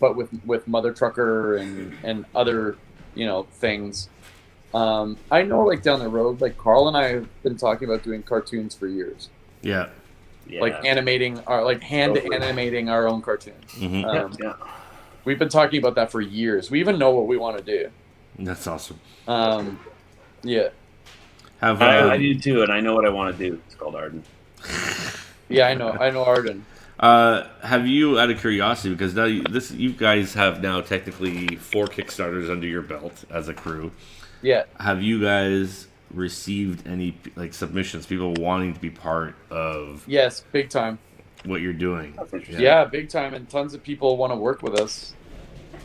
but with Mother Trucker and other things. I know, like, down the road, like, Carl and I have been talking about doing cartoons for years. Yeah. Like animating animating our own cartoons. Mm-hmm. We've been talking about that for years. We even know what we want to do. That's awesome. Yeah. I do too, and I know what I want to do. It's called Arden. Yeah, I know Arden. Have you, out of curiosity, because now you guys have now technically 4 Kickstarters under your belt as a crew. Yeah. Have you guys received any submissions, people wanting to be part of? Yes, big time. What you're doing? Yeah, big time, and tons of people want to work with us.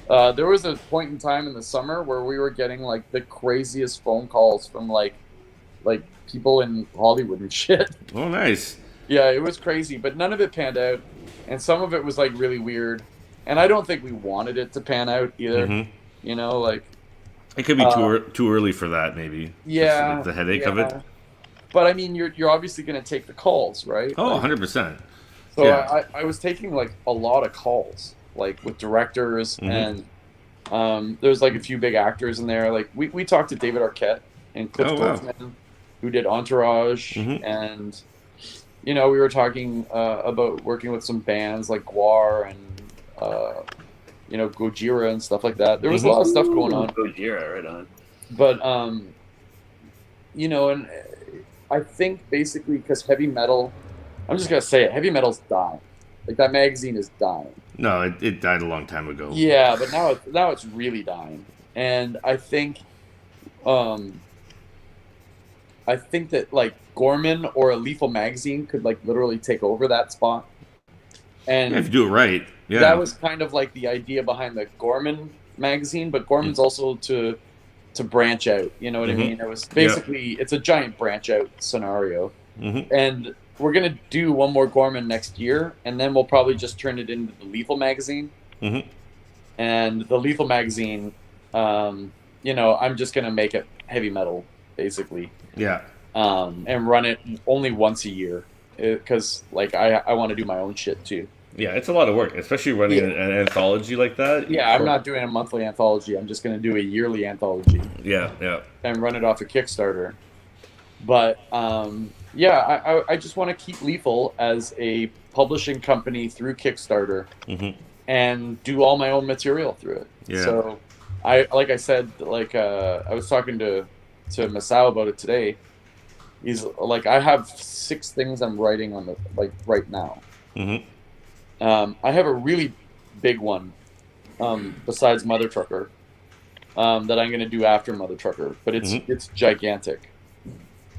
There was a point in time in the summer where we were getting like the craziest phone calls from like people in Hollywood and shit. Oh, nice. Yeah, it was crazy, but none of it panned out, and some of it was like really weird, and I don't think we wanted it to pan out either. Mm-hmm. It could be too early for that, maybe. Yeah, just, the headache of it. But I mean, you're obviously going to take the calls, right? Oh, 100%. So yeah. I was taking like a lot of calls, like with directors, and there's like a few big actors in there. Like we talked to David Arquette and Cliff Goldsman, who did Entourage, and we were talking about working with some bands like Guar and Gojira and stuff like that. There was a lot of stuff going on. Gojira, right on. But and I think basically because heavy metal, I'm just gonna say it, heavy metal's dying. Like, that magazine is dying. No, it died a long time ago. Yeah, but now it's really dying, and I think that like Gorman or a Lethal magazine could like literally take over that spot. And if you do it right, yeah. That was kind of like the idea behind the Gorman magazine, but Gorman's also to branch out. You know what I mean? It was basically it's a giant branch out scenario, and we're gonna do one more Gorman next year, and then we'll probably just turn it into the Lethal magazine. And the Lethal magazine, I'm just gonna make it heavy metal basically. Yeah. And run it only once a year, because like I want to do my own shit too. Yeah, it's a lot of work, especially running an anthology like that. Yeah, I'm not doing a monthly anthology. I'm just going to do a yearly anthology. Yeah, yeah. And run it off a Kickstarter. But, I just want to keep Lethal as a publishing company through Kickstarter and do all my own material through it. Yeah. So, I was talking to Masao about it today. He's like, I have 6 things I'm writing on right now. I have a really big one, besides Mother Trucker, that I'm going to do after Mother Trucker, but it's gigantic.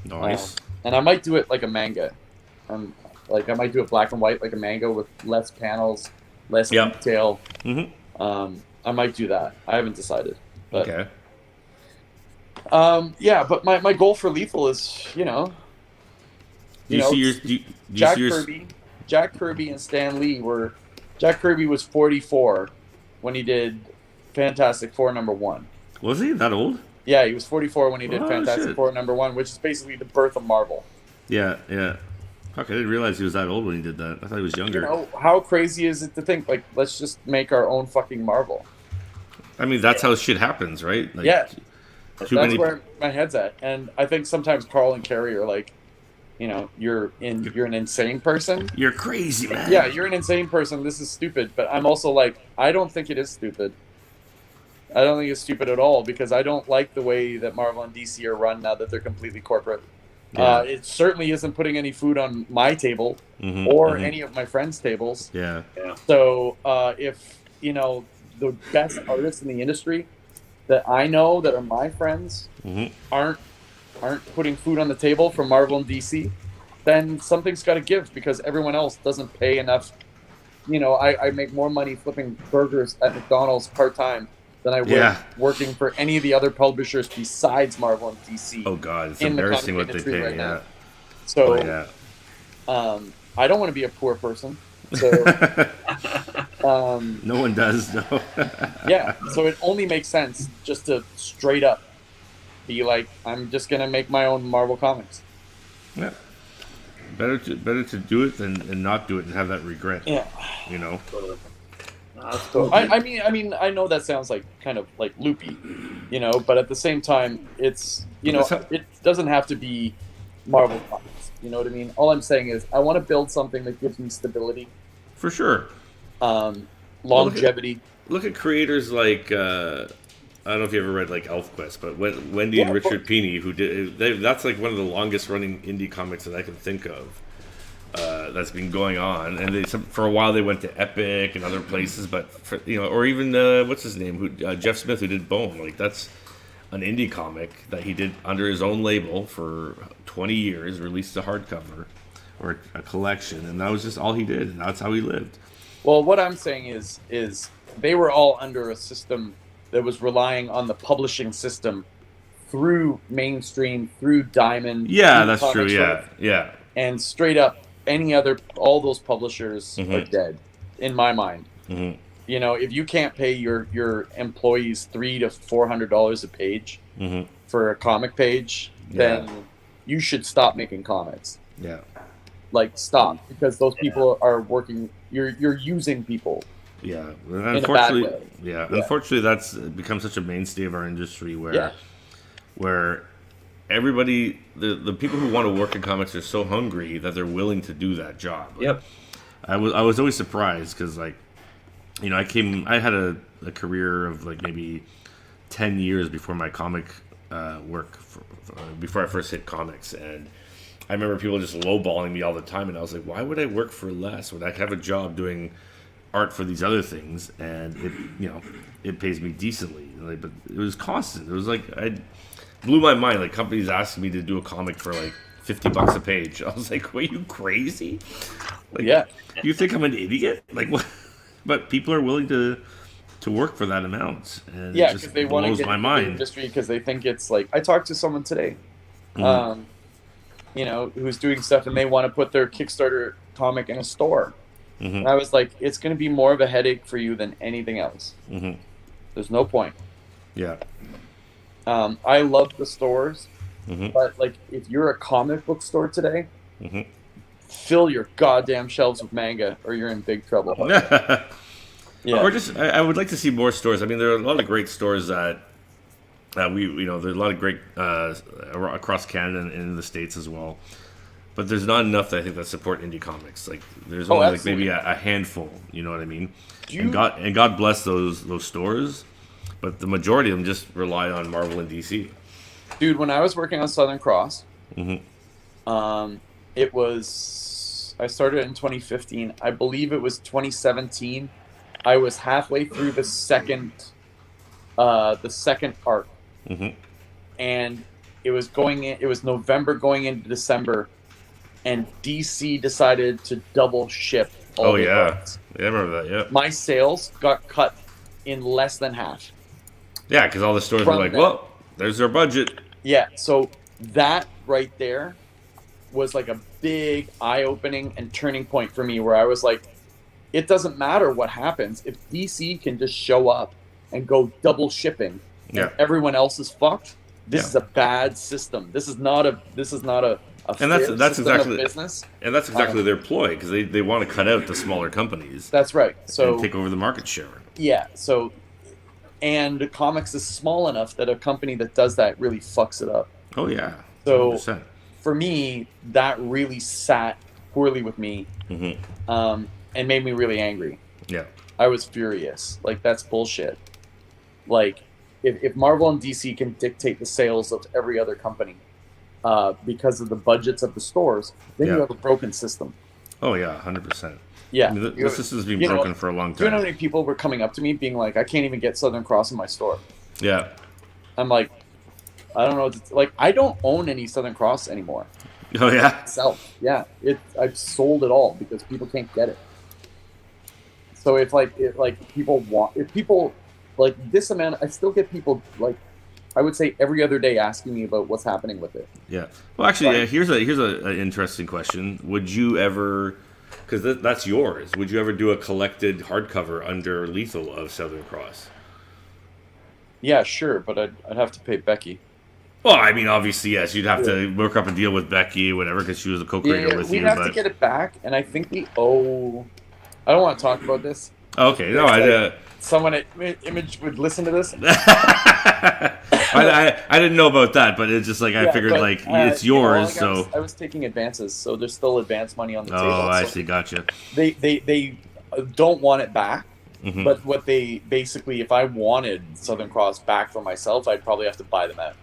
Nice. And I might do it like a manga. I might do it black and white like a manga with less panels, less detail. I might do that. I haven't decided. But, okay. But my goal for Lethal is, Jack Kirby and Stan Lee were. Jack Kirby was 44 when he did Fantastic Four #1. Was he that old? Yeah, he was 44 when he did Fantastic Four #1, which is basically the birth of Marvel. Yeah, yeah. Fuck, I didn't realize he was that old when he did that. I thought he was younger. How crazy is it to think, like, let's just make our own fucking Marvel? I mean, that's how shit happens, right? Like, yeah. That's where my head's at. And I think sometimes Carl and Carrie are like, you're an insane person. You're crazy, man. Yeah, you're an insane person. This is stupid. But I'm also like, I don't think it is stupid. I don't think it's stupid at all, because I don't like the way that Marvel and DC are run now that they're completely corporate. Yeah. It certainly isn't putting any food on my table Mm-hmm, or mm-hmm. any of my friends' tables. Yeah. So if the best artists in the industry that I know that are my friends Mm-hmm. aren't putting food on the table from Marvel and DC, then something's got to give because everyone else doesn't pay enough. I make more money flipping burgers at McDonald's part-time than I would Yeah. working for any of the other publishers besides Marvel and DC. Oh God, it's in the embarrassing comic what they industry pay. right Yeah. now. So, Oh yeah. I don't want to be a poor person. So, No one does, no. yeah. So it only makes sense just to straight up be like, I'm just gonna make my own Marvel comics. Yeah. Better to do it than not do it and have that regret. Yeah. You know. So I mean, I know that sounds like kind of like loopy, but at the same time, it's it doesn't have to be Marvel comics. You know what I mean? All I'm saying is I want to build something that gives me stability, For sure. longevity. Look at creators like I don't know if you ever read like ElfQuest, but Wendy and Richard Pini, who that's like one of the longest running indie comics that I can think of. That's been going on, and for a while they went to Epic and other places, but or even what's his name, who Jeff Smith, who did Bone, like that's an indie comic that he did under his own label for 20 years, released a hardcover or a collection, and that was just all he did, and that's how he lived. Well, what I'm saying is they were all under a system that was relying on the publishing system through mainstream, through Diamond. Yeah, through that's true. Comics Yeah. And straight up, all those publishers are dead, in my mind. Mm-hmm. If you can't pay your employees $300 to $400 a page for a comic page, then you should stop making comics. Yeah. Like stop, because those people are working. You're using people. Yeah, in a bad way. Yeah, unfortunately, that's become such a mainstay of our industry where everybody, the people who want to work in comics are so hungry that they're willing to do that job. Yep. I was always surprised because I had a career of like maybe 10 years before my comic work, before I first hit comics, and I remember people just lowballing me all the time, and I was like, why would I work for less when I have a job doing art for these other things, and it pays me decently. But it was constant. It was like blew my mind. Like companies asking me to do a comic for like $50 a page. I was like, "Were you crazy? Like, you think I'm an idiot? Like what?" But people are willing to work for that amount, and it just they want to blows get my into mind. the industry because they think it's like. I talked to someone today, who's doing stuff, and they want to put their Kickstarter comic in a store. Mm-hmm. And I was like, it's going to be more of a headache for you than anything else. Mm-hmm. There's no point. Yeah. I love the stores, but like if you're a comic book store today, fill your goddamn shelves with manga, or you're in big trouble. Or just, I would like to see more stores. I mean, there are a lot of great stores that there's a lot of great across Canada and in the States as well. But there's not enough that I think that support indie comics. Like there's only like maybe a handful. You know what I mean? And God bless those stores, but the majority of them just rely on Marvel and DC. Dude, when I was working on Southern Cross, I started in 2015. I believe it was 2017. I was halfway through the second arc, and it was November going into December. And DC decided to double ship all the arcs. Yeah, I remember that, yeah. My sales got cut in less than half. Yeah, because all the stores were like, well, there's their budget. Yeah, so that right there was like a big eye-opening and turning point for me where I was like, it doesn't matter what happens. If DC can just show up and go double shipping and everyone else is fucked, this is a bad system. This is not a and that's exactly business. And that's exactly their ploy, because they want to cut out the smaller companies. That's right. So and take over the market share. Yeah. So, and comics is small enough that a company that does that really fucks it up. Oh yeah. 100%. So for me, that really sat poorly with me, and made me really angry. Yeah. I was furious. Like that's bullshit. Like if Marvel and DC can dictate the sales of every other company, because of the budgets of the stores, then you have a broken system. Oh yeah, 100%. Yeah, I mean, this system's been broken for a long time. Do you know how many people were coming up to me being like, "I can't even get Southern Cross in my store"? Yeah. I'm like, I don't know. Like, I don't own any Southern Cross anymore. Oh yeah. I've sold it all because people can't get it. So if people like this amount, I still get people like, I would say every other day asking me about what's happening with it. Yeah. Well, actually, here's an interesting question. Would you ever, because that's yours, would you ever do a collected hardcover under Lethal of Southern Cross? Yeah, sure, but I'd have to pay Becky. Well, I mean, obviously, yes. You'd have to work up a deal with Becky, whatever, because she was a co-creator with you. We'd have to get it back, and I think we owe... I don't want to talk about this. Okay, no, someone at Image would listen to this. I didn't know about that, but it's just like I figured it's yours, so... I was taking advances, so there's still advance money on the table. Oh, I see, gotcha. They don't want it back. Mm-hmm. But what they basically, if I wanted Southern Cross back for myself, I'd probably have to buy them out.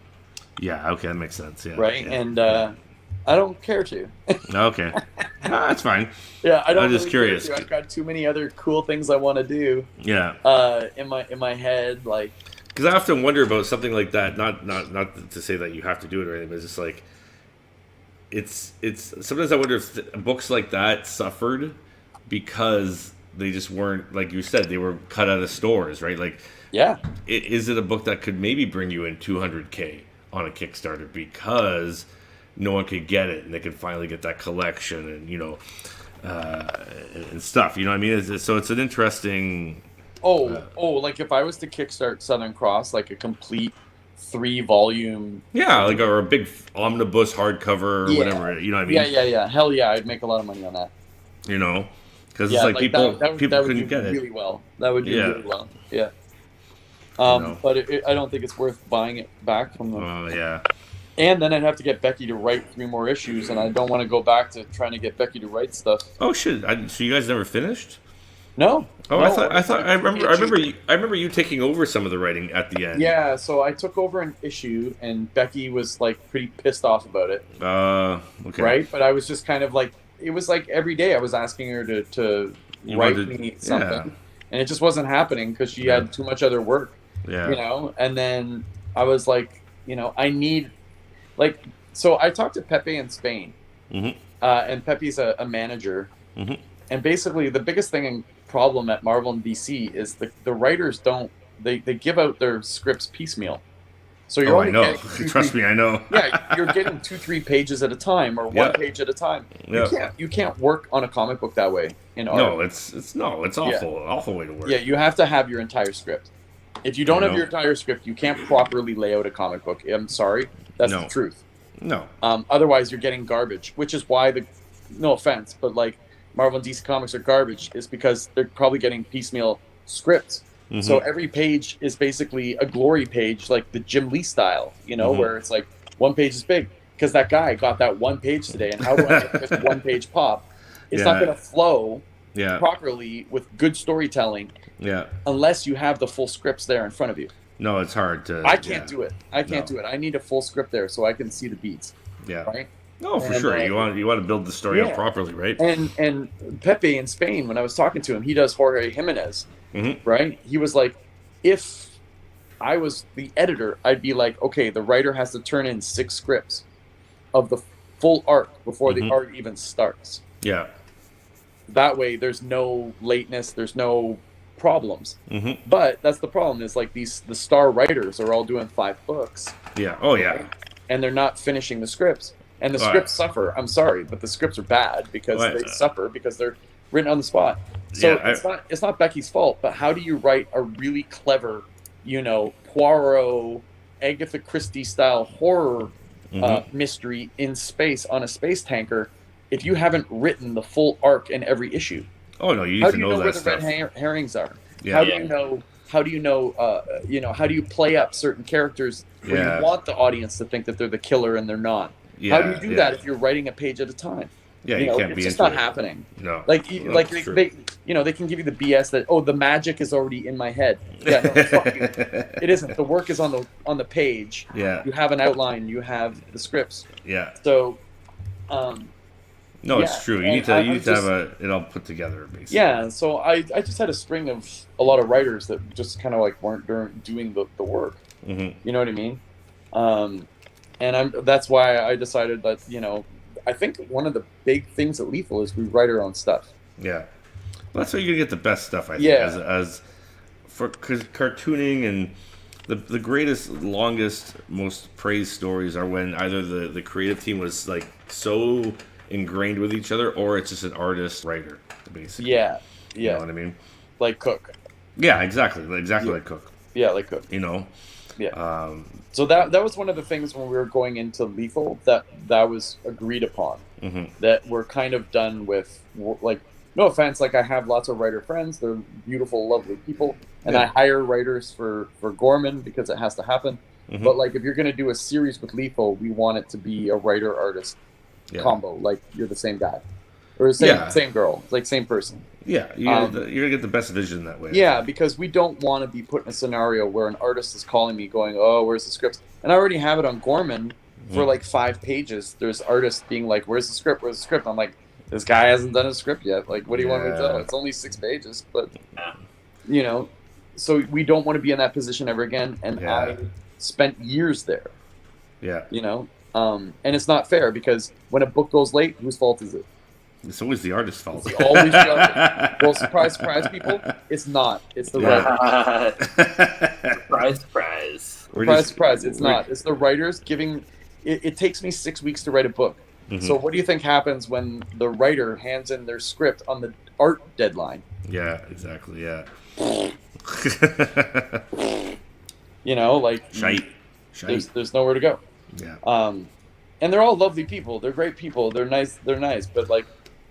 Yeah, okay, that makes sense. Yeah, right, yeah. And I don't care to. Okay, no, that's fine. Yeah, I don't. I'm just really curious. I've got too many other cool things I want to do. Yeah. In my head, like. Because I often wonder about something like that. Not to say that you have to do it or anything, but it's just like. It's sometimes I wonder if books like that suffered because they just weren't, like you said, they were cut out of stores, right? Like, yeah, is it a book that could maybe bring you in $200K on a Kickstarter because no one could get it and they could finally get that collection and and stuff, you know what I mean? So it's an interesting. Like if I was to kickstart Southern Cross, like a complete 3-volume. Yeah, like or a big omnibus hardcover or whatever, you know what I mean? Yeah. Hell yeah, I'd make a lot of money on that. You know. Because it's like people couldn't get it. Really well. That would do really well. Yeah. But I don't think it's worth buying it back from them. Oh, yeah. And then I'd have to get Becky to write 3 more issues, and I don't want to go back to trying to get Becky to write stuff. Oh shit! So you guys never finished? No. Oh, no, I remember you taking over some of the writing at the end. Yeah. So I took over an issue, and Becky was like pretty pissed off about it. Okay. Right, but I was just kind of like. It was like every day I was asking her to write me something, and it just wasn't happening because she had too much other work. Yeah. You know, and then I was like, I need, like, so I talked to Pepe in Spain, and Pepe's a manager, and basically the biggest thing and problem at Marvel and DC is the writers they give out their scripts piecemeal. So you're only getting Trust me, I know. Yeah, you're getting 2-3 pages at a time or 1 page at a time. Yeah. You can't work on a comic book that way in art. No, it's awful way to work. Yeah, you have to have your entire script. If you don't have your entire script, you can't properly lay out a comic book. I'm sorry, that's the truth. No. Otherwise, you're getting garbage, which is why no offense, but like Marvel and DC Comics are garbage is because they're probably getting piecemeal scripts. So every page is basically a glory page, like the Jim Lee style, where it's like 1 page is big because that guy got that 1 page today, and how do I make this 1 page pop? It's not going to flow properly with good storytelling unless you have the full scripts there in front of you. No, it's hard to. I can't do it. I can't do it. I need a full script there so I can see the beats. Yeah. Right. No, for sure. You want to build the story up properly, right? And Pepe in Spain, when I was talking to him, he does Jorge Jimenez. Right? He was like, if I was the editor, I'd be like, okay, the writer has to turn in 6 scripts of the full arc before the arc even starts. Yeah. That way, there's no lateness, there's no problems. But that's the problem is like the star writers are all doing 5 books. Yeah. Oh, yeah. Right? And they're not finishing the scripts. And the scripts suffer. I'm sorry, but the scripts are bad because they suffer because they're written on the spot. So it's not Becky's fault, but how do you write a really clever, Poirot, Agatha Christie style horror mystery in space on a space tanker if you haven't written the full arc in every issue? Oh no, you need to know that where stuff. the red herrings are? Yeah. How do you know? How do you know? How do you play up certain characters where you want the audience to think that they're the killer and they're not? How do you do that if you're writing a page at a time? Yeah, you you know, can't it's be just into not it. happening. No. Like No, like it's true. they you know, they can give you the BS that the magic is already in my head. Yeah, no, fuck you. It isn't. The work is on the page. Yeah. You have an outline. You have the scripts. Yeah. So, No, yeah, it's true. You and need to I'm have it all put together, basically. yeah. So I just had a string of a lot of writers that just kind of like weren't doing the work. Mm-hmm. You know what I mean? And that's why I decided that, you know, I think one of the big things at Lethal is we write our own stuff. Yeah. Well, that's where you're gonna get the best stuff, I think. Yeah. As for because cartooning and the greatest, longest, most praised stories are when either the creative team was like so ingrained with each other, or it's just an artist writer, basically. Yeah. You know what I mean? Like Cook. Yeah, exactly like Cook. Yeah, like Cook. You know. Yeah. So that was one of the things when we were going into Lethal that was agreed upon. Mm-hmm. That we're kind of done with, like, no offense, like I have lots of writer friends. They're beautiful, lovely people, and I hire writers for Gorman because it has to happen. Mm-hmm. But like, if you're going to do a series with Lethal, we want it to be a writer-artist combo. Like, you're the same guy or the same girl, like same person. Yeah, you're gonna get the best vision that way. Yeah, because we don't want to be put in a scenario where an artist is calling me, going, "Oh, where's the script?" And I already have it on Gorman for like 5 pages. There's artists being like, "Where's the script? Where's the script?" I'm like, "This guy hasn't done a script yet. Like, what do you want me to do? It's only 6 pages." But you know, so we don't want to be in that position ever again. And I spent years there. Yeah, you know, and it's not fair because when a book goes late, whose fault is it? It's always the artist's fault. It's always well, surprise, people. It's not. It's the writer. Surprise. It's not. It's the writers giving. It takes me 6 weeks to write a book. Mm-hmm. So what do you think happens when the writer hands in their script on the art deadline? Yeah, exactly. Yeah. You know, like Shite. There's nowhere to go. Yeah. And they're all lovely people. They're great people. They're nice. But like,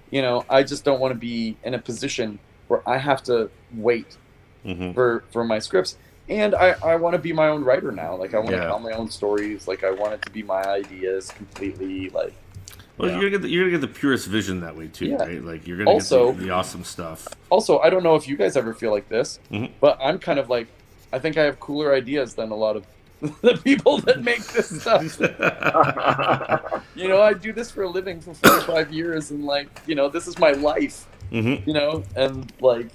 you know, I just don't want to be in a position where I have to wait for my scripts. And I want to be my own writer now. Like, I want to tell my own stories. Like, I want it to be my ideas completely. Like, well, you're gonna get the purest vision that way too, right? Like, you're gonna also get the awesome stuff. Also, I don't know if you guys ever feel like this, but I'm kind of like, I think I have cooler ideas than a lot of the people that make this stuff. You know, I do this for a living for 45 years, and like, you know, this is my life. You know, and like,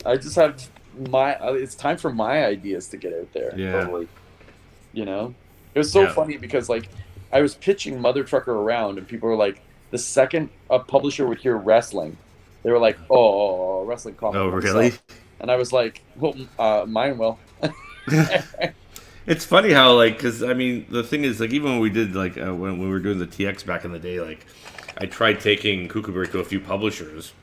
I just have it's time for my ideas to get out there. Yeah. Totally. You know, it was so funny because like, I was pitching Mother Trucker around, and people were like, the second a publisher would hear wrestling, they were like, "Oh, wrestling comic." Oh, really? And I was like, "Well, mine will." It's funny how, like, because I mean, the thing is, like, even when we did, like, when we were doing the TX back in the day, like, I tried taking Kookaburra to a few publishers,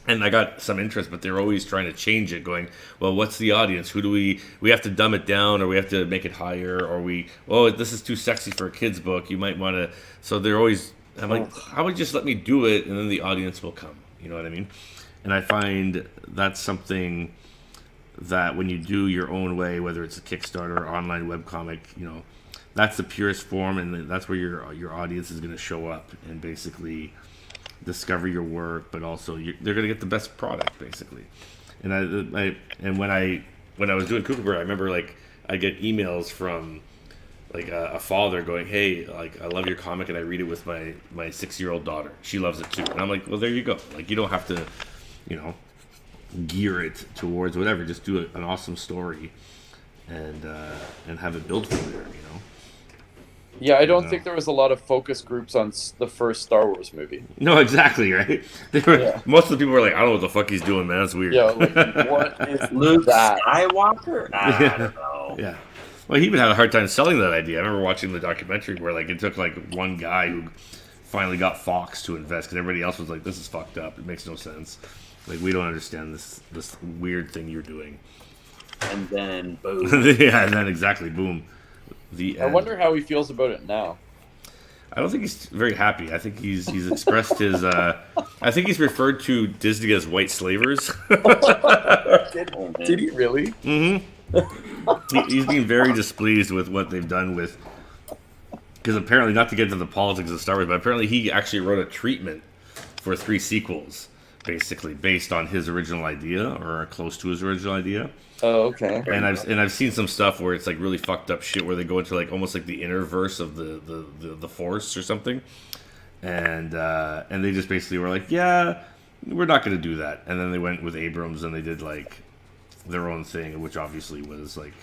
and I got some interest, but they're always trying to change it, going, well, what's the audience? Who do we have to dumb it down, or we have to make it higher, or this is too sexy for a kid's book. You might want to. So they're always. I'm like, how about you just let me do it, and then the audience will come. You know what I mean? And I find that's something that when you do your own way, whether it's a Kickstarter or online webcomic, you know, that's the purest form, and that's where your audience is going to show up and basically discover your work, but also they're going to get the best product, basically. And when I was doing Kookaburra, I remember like I get emails from like a father going, "Hey, like I love your comic and I read it with my 6-year-old daughter. She loves it too." And I'm like, "Well, there you go. Like you don't have to, you know, gear it towards whatever. Just do an awesome story, and have it build from there. You know." Yeah, I don't think there was a lot of focus groups on the first Star Wars movie. No, exactly, right? Most of the people were like, "I don't know what the fuck he's doing, man. That's weird." Yeah, like, what is Luke Skywalker? I don't know. Yeah. Well, he even had a hard time selling that idea. I remember watching the documentary where like it took like one guy who finally got Fox to invest because everybody else was like, "This is fucked up. It makes no sense. Like we don't understand this weird thing you're doing." And then boom. Yeah, and then exactly boom. I wonder how he feels about it now. I don't think he's very happy. I think he's expressed his. I think he's referred to Disney as white slavers. Did he really? Mm-hmm. He's being very displeased with what they've done with because apparently, not to get into the politics of Star Wars, but apparently he actually wrote a treatment for 3 sequels, basically based on his original idea or close to his original idea. Oh, okay. And I've seen some stuff where it's like really fucked up shit where they go into like almost like the inner verse of the Force or something, and they just basically were like, yeah, we're not going to do that, and then they went with Abrams and they did like their own thing, which obviously was like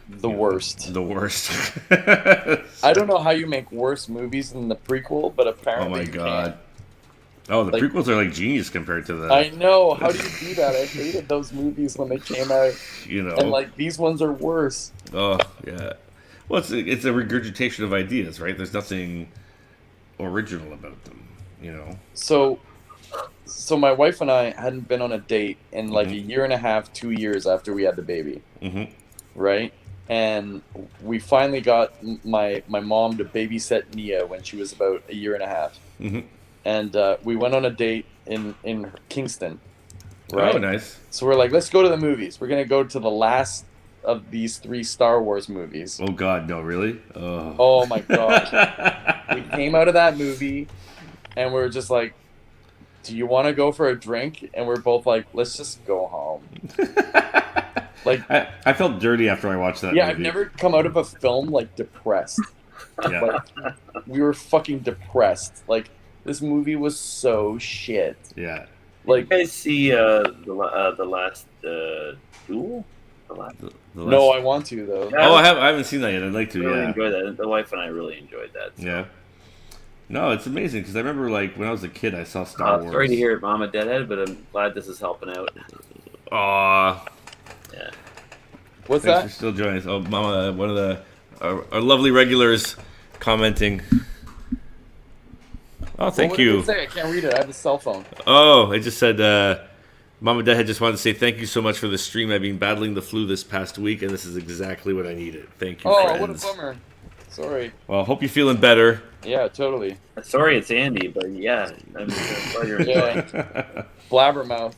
The worst. the worst. I don't know how you make worse movies than the prequel, but Oh apparently my you god. can. Oh, the Like- prequels are like genius compared to the, I know. How do you do that? I hated those movies when they came out, you know. and like these ones are worse. Oh yeah. Well, it's a regurgitation of ideas, right? There's nothing original about them, you know. So my wife and I hadn't been on a date in like a year and a half, 2 years after we had the baby, right? And we finally got my mom to babysit Nia when she was about a year and a half. And we went on a date in Kingston, right? Oh, nice. So we're like, let's go to the movies. We're going to go to the last of these 3 Star Wars movies. Oh god, no, really? Oh, Oh my god. We came out of that movie and we were just like, do you want to go for a drink? And we're both like, let's just go home. Like, I felt dirty after I watched that yeah, movie. I've never come out of a film like depressed. Yeah. Like, we were fucking depressed. Like, this movie was so shit. Yeah. Like, You guys see the last duel? The last. no, I want to though. Oh, I haven't seen that yet. I'd like to. Really Yeah. enjoyed that. The wife and I really enjoyed that. So. Yeah. No, it's amazing because I remember like when I was a kid, I saw Star Wars. Sorry to hear it, Mama Deadhead, but I'm glad this is helping out. Aw. Yeah. What's Thanks that? for still joining us. Oh, Mama, one of our lovely regulars commenting. Oh, thank What did you. it say? I can't read it. I have a cell phone. Oh, I just said, Mama Deadhead just wanted to say thank you so much for the stream. I've been battling the flu this past week, and this is exactly what I needed. Thank you, Oh, friends. what a bummer. Sorry. Well, hope you're feeling better. Yeah, totally. Sorry, it's Andy, but yeah, I'm sorry you're Yeah. enjoying. Blabbermouth.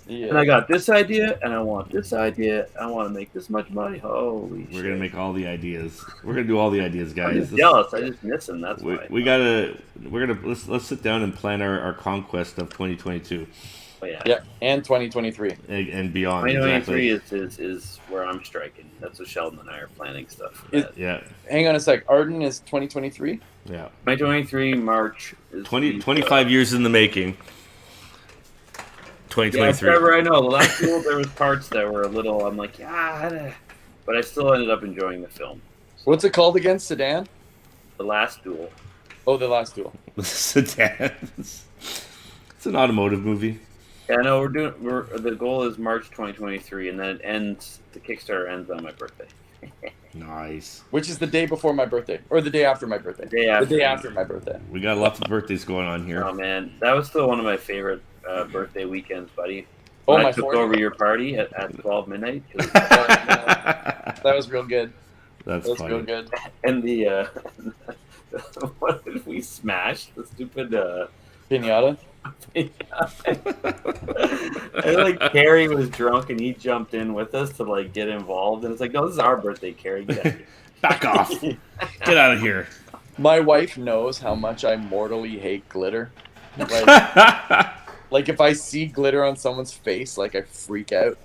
And Yeah. I got this idea, and I want this idea. I want to make this much money. Holy shit! We're gonna make all the ideas. We're gonna do all the ideas, I'm guys. just jealous. I just miss him. That's why. Let's sit down and plan our conquest of 2022 Oh, yeah. Yeah, and 2023. and beyond. 2023 Exactly. is where I'm striking. That's what Sheldon and I are planning stuff. For Is- that. Yeah, Hang on a sec. Arden is 2023? yeah. 2023 March is 25 years in the making. Yeah, 2023. Trevor, I know. The last duel, there was parts that were a little. I'm like, but I still ended up enjoying the film. What's it called again? Sedan? The last duel. Oh, The Last Duel. Sedan. It's an automotive movie. Yeah, no, the goal is March 2023, and then it ends. The Kickstarter ends on my birthday. Nice. Which is the day before my birthday. Or the day after my birthday. The day after my birthday. We got lots of birthdays going on here. Oh man, that was still one of my favorite birthday weekends, buddy. Oh, When my I took 40th. over your party at 12 midnight. That was real good. That's That was funny. real good. And the what did we smash? The stupid Pinata? and like Carrie was drunk and he jumped in with us to like get involved, and it's like, no, this is our birthday, Carrie. Get out of here. Back off. Get out of here. My wife knows how much I mortally hate glitter. Like if I see glitter on someone's face, like I freak out.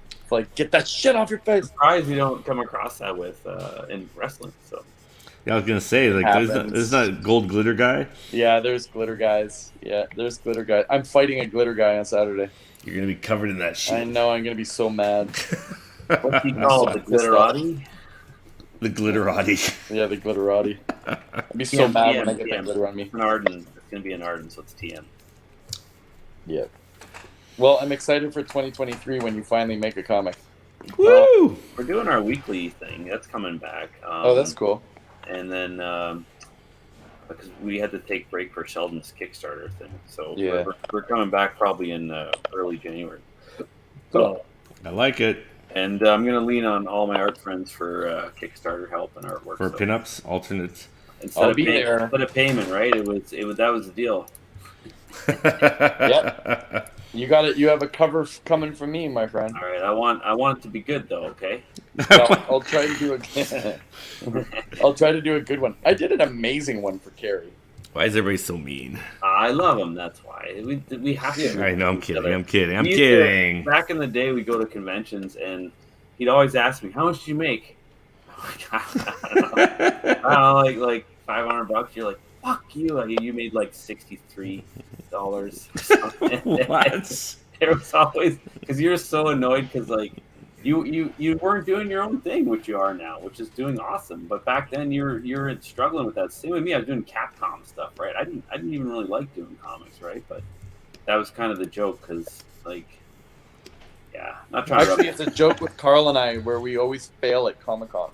It's like, get that shit off your face. Surprised we don't come across that with in wrestling. So Yeah, I was gonna say, like, Happens. there's not gold glitter guy. Yeah, there's glitter guys. Yeah, there's glitter guys. I'm fighting a glitter guy on Saturday. You're gonna be covered in that I shit. know, I'm gonna be so mad. what's he called? The glitterati? The glitterati. Yeah, the glitterati. I'd be so mad when I get that TM. glitter on me. It's an Arden. It's gonna be an Arden, so it's TM. Yeah. Well, I'm excited for 2023 when you finally make a comic. Woo! We're doing our weekly thing. That's coming back. Oh, that's cool. And then because we had to take break for Sheldon's Kickstarter thing, so Yeah. we're coming back probably in early January. So, I like it. and I'm gonna lean on all my art friends for Kickstarter help and artwork. For so pinups, alternates. I'll be there. Instead of payment, right? It was that was the deal. Yep. You got it. You have a cover coming from me, my friend. All right, I want it to be good though. Okay. I'll try to do I'll try to do a good one. I did an amazing one for Carrie. Why is everybody so mean? I love him. That's why we have to. I know. I'm kidding. I'm kidding. I'm We used kidding. back in the day, we go to conventions, and he'd always ask me, "How much did you make?" I don't know, like $500. You're like, "Fuck you!" Like, you made like $63 or something. What? It was always because you're so annoyed because like you weren't doing your own thing, which you are now, which is doing awesome. But back then you're struggling with that. Same with me. I was doing Capcom stuff, right? I didn't even really like doing comics, right? But that was kind of the joke because like, yeah, not trying Actually, to. it's a joke with Carl and I where we always fail at Comic-Con.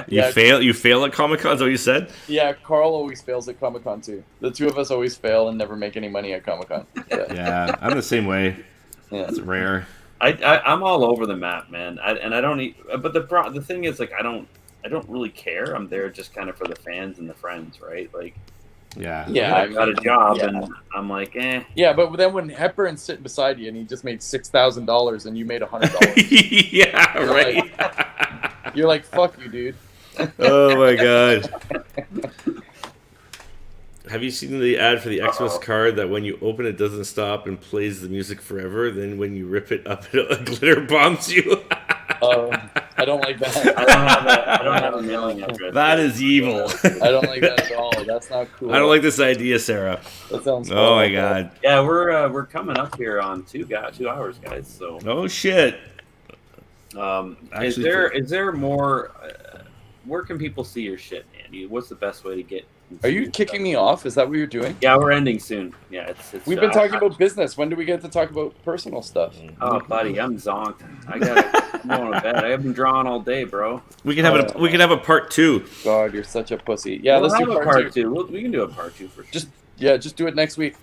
You fail at Comic-Con, is that what you said? Yeah, Carl always fails at Comic-Con too. The two of us always fail and never make any money at Comic-Con. Yeah, I'm the same way. Yeah. It's rare. I'm all over the map, man. I don't eat, but the thing is, like, I don't really care. I'm there just kind of for the fans and the friends, right? Like, Yeah. I got a job, yeah. and I'm like, eh. Yeah, but then when Hepburn's sitting beside you and he just made $6,000 and you made $100, Yeah, right. you're like, fuck you, dude. Oh my god. Have you seen the ad for the Xmas card that when you open it doesn't stop and plays the music forever? Then when you rip it up, it glitter bombs you. I don't like that. I don't have a mailing address. That is evil. I don't like that at all. That's not cool. I don't like this idea, Sarah. That sounds Oh my horrible. god. Yeah, we're coming up here on 2 hours, guys. So, Oh shit. is there more? Where can people see your shit, Andy? What's the best way to get? Are you kicking me off? Is that what you're doing? Yeah, we're ending soon. Yeah, it's. We've been talking about business. When do we get to talk about personal stuff? Oh, buddy, I'm zonked. I'm going to bed. I haven't drawn all day, bro. We can have a part 2. God, you're such a pussy. Yeah, We'll let's have do a part two. We can do a part 2 for sure. Just do it next week.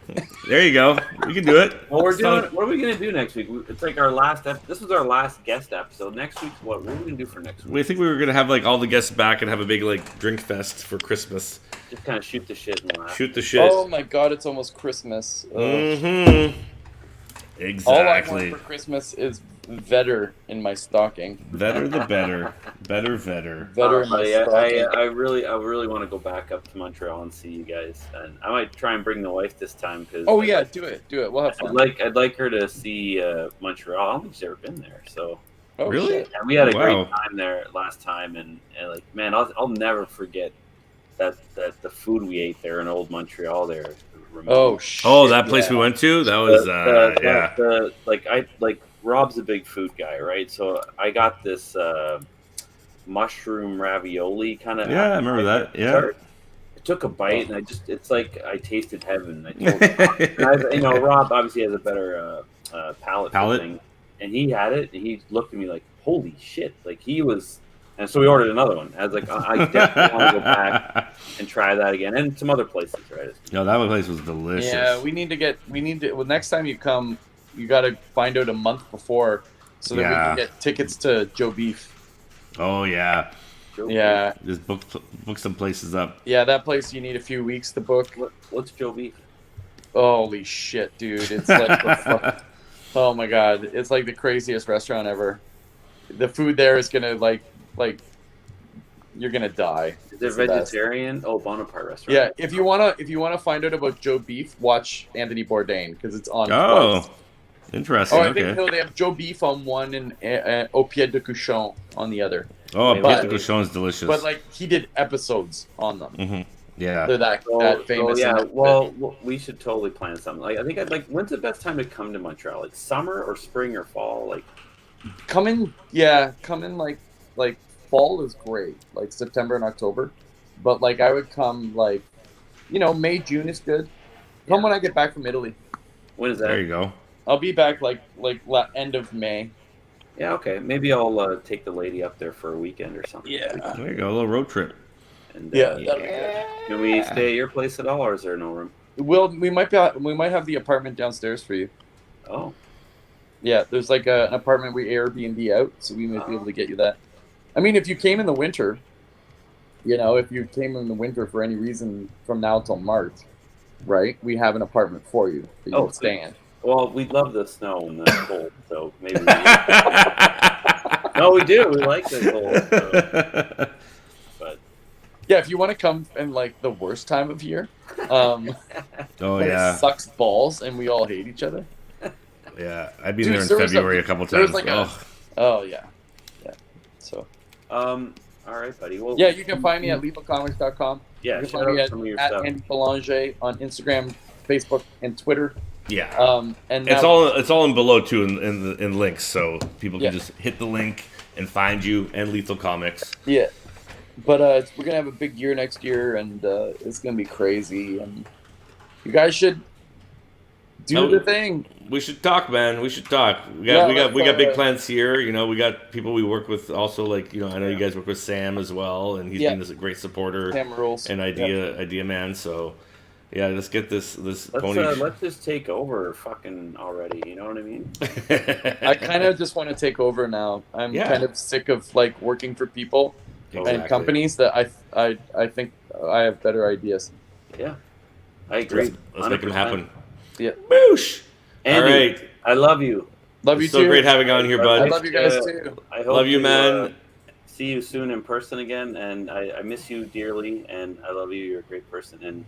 There you go. We can do it. Well, It's not- what are we gonna do next week? It's like our last. This was our last guest episode. Next week, what are we gonna do for next week? We think we were gonna have like all the guests back and have a big like drink fest for Christmas. Just kind of shoot the shit and laugh. Shoot the shit. Oh my God, it's almost Christmas. Mm-hmm. All I Exactly. want for Christmas is Vedder in my stocking. Better the better. Better Vedder. Vedder in my Buddy, stocking. I really want to go back up to Montreal and see you guys, and I might try and bring the wife this time because. Oh yeah, do it. We'll have fun. I'd like her to see Montreal. I don't think she's ever been there, so. Oh, Really? shit. And we had a Wow. great time there last time, and like, man, I'll never forget that the food we ate there in old Montreal there. Ramon. Oh shit. Oh, that place yeah. we went to? That was yeah. Like Rob's a big food guy, right? So I got this mushroom ravioli kind of. Yeah, I remember that. Yeah. I took a bite and it's like I tasted heaven. I told him, Rob obviously has a better palate. Palate? Thing, and he had it, and he looked at me like, "Holy shit!" Like he was. And so we ordered another one. I was like, I definitely want to go back and try that again, and some other places, right? No, that place was delicious. Yeah, we need to. Well, next time you come, you got to find out a month before so that we Yeah. can get tickets to Joe Beef. Oh yeah. Joe Yeah, Just book some places up. yeah, that place you need a few weeks to book. Beef. What's Joe Beef? Holy shit, dude! It's like the fuck. Oh my God, it's like the craziest restaurant ever. The food there is gonna like you're gonna die. Is it It's the best. vegetarian? Oh, Bonaparte restaurant. Yeah, if you wanna find out about Joe Beef, watch Anthony Bourdain because it's on. Oh, twice. interesting. Oh, I Okay. think no, they have Joe Beef on one and Au Pied de Cochon on the other. Oh, But- Pied de Cochon is delicious. But like he did episodes on them. hmm Yeah. They're that famous. yeah. and- Well, we should totally plan something. Like, I think I'd like. When's the best time to come to Montreal? Like summer or spring or fall? Like, come in like fall is great, like September and October. But like I would come like, May, June is good. Come Yeah. when I get back from Italy. when is that? There you go. I'll be back like end of May. Yeah. Okay. Maybe I'll take the lady up there for a weekend or something. Yeah. There you go. A little road trip. And, Yeah. that'll be good. Can we stay at your place at all, or is there no room? We might have the apartment downstairs for you. Oh. Yeah, there's like an apartment we Airbnb out, so we might be able to get you that. I mean, if you came in the winter, if you came in the winter for any reason from now till March, right? We have an apartment for you that you Oh, can stay in. Well, we love the snow and the cold, so maybe. No, we do. We like the cold. So. But Yeah, if you want to come in like the worst time of year, Oh when yeah, it sucks balls and we all hate each other. yeah. I've been Dude, there in there was February a- a couple there was times. like Oh yeah. So all right, buddy. Well, yeah, you can find me at lethalcomics.com. yeah. You can Shout find me out at, some of your at stuff. Andy Belanger on Instagram, Facebook, and Twitter. yeah. And It's now- all in below too in links, so people can Yeah. just hit the link and find you and Lethal Comics. Yeah, but we're gonna have a big year next year, and it's gonna be crazy. And you guys should do the thing. We should talk, man. We should talk. We Yeah, got let's, big plans here. You know, we got people we work with also. Like, you know, I know you guys work with Sam as well, and he's Yeah. been a great supporter Sam rules. and idea man. So yeah, let's get this pony. Let's just take over fucking already. You know what I mean? I kind of just want to take over now. I'm Yeah. kind of sick of like working for people Exactly. and companies that I think I have better ideas. Yeah, I agree. Let's make them 100%. happen. Yeah. Boosh! Andy, All right. I love you. Love you It's so too. great having you on here, I bud. love you guys too. I hope Love you, to, man. See you soon in person again, and I miss you dearly, and I love you. You're a great person, and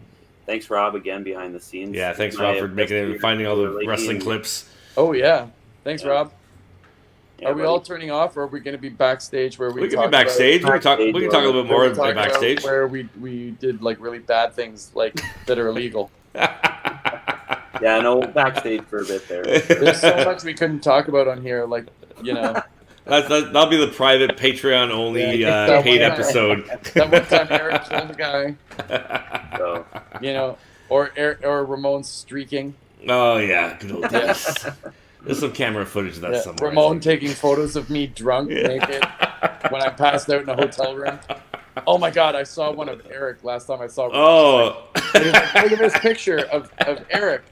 thanks, Rob, again behind the scenes. Yeah, thanks, My Rob, for making it, finding all the lately, wrestling and- clips. Oh yeah. Thanks, Yeah. Rob. Yeah, Are we buddy. all turning off, or are we going to be backstage where we? We can talk be backstage. We can talk. We can talk a little bit more About, where we talk about backstage. where we did like really bad things like that are illegal. Yeah, no, backstage for a bit there. There's so much we couldn't talk about on here, like you know. That'll be the private Patreon only Yeah, paid that one- episode. That one time Eric killed a guy, So you know, or Ramon streaking. Oh yeah, good old days. There's some camera footage of that Yeah, somewhere. Ramon taking photos of me drunk, naked, when I passed out in a hotel room. Oh my God, I saw one of Eric last time I saw. Oh, He was like, look at this picture of Eric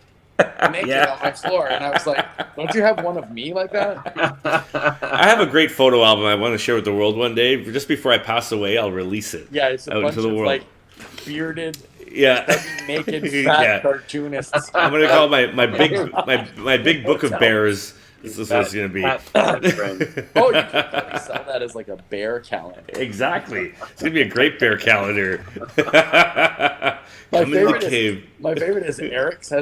naked Yeah. on my floor, and I was like, "Don't you have one of me like that?" I have a great photo album I want to share with the world one day. Just before I pass away, I'll release it. Yeah, it's a Out bunch into of the world. like bearded, Yeah. naked, fat Yeah. cartoonists. I'm gonna call my big book of bears. This is what it's gonna be. friend. Oh, you could probably sell that as like a bear calendar. Exactly. It's gonna be a great bear calendar. My Come in the favorite cave. My favorite is Eric's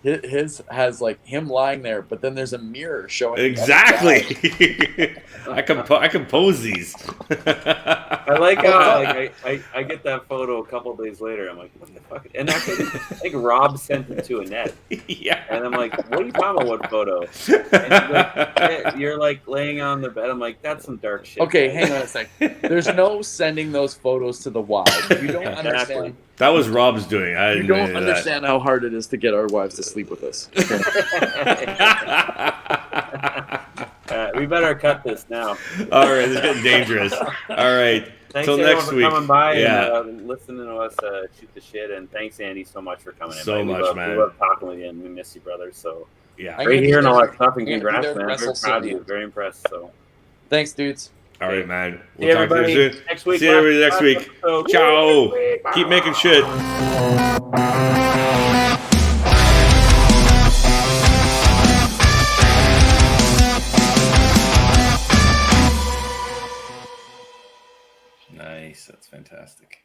his has like him lying there, but then there's a mirror showing the other side. Exactly. I compose these. I like how like, I get that photo a couple days later. I'm like, what the fuck? And actually, I think Rob sent it to Annette, Yeah. and I'm like, what are you talking about? What photo? And she's like, "Yeah, you're like laying on the bed. I'm like, that's some dark shit. Okay, man." hang on a sec. There's no sending those photos to the wives. You don't Exactly. understand. That was Rob's doing. I You didn't know don't any of understand how hard it is to get our wives to sleep with us. We better cut this now. that. All right, it's getting dangerous. All right. Thanks Till everyone next for week. coming by Yeah. and listening to us shoot the shit. And thanks, Andy, so much for coming in. So buddy. much, man. We love talking with you, and we miss you, brother. So Yeah. I'm great gonna be hearing all there- that stuff, and I'm gonna be congrats, there to man. I'm very wrestle proud of soon. you. Very impressed. So Thanks, dudes. All right, man. see We'll talk to everybody you soon. next week. See everybody next Last week. episode. Ciao. Woo! Keep making shit. Nice. That's fantastic.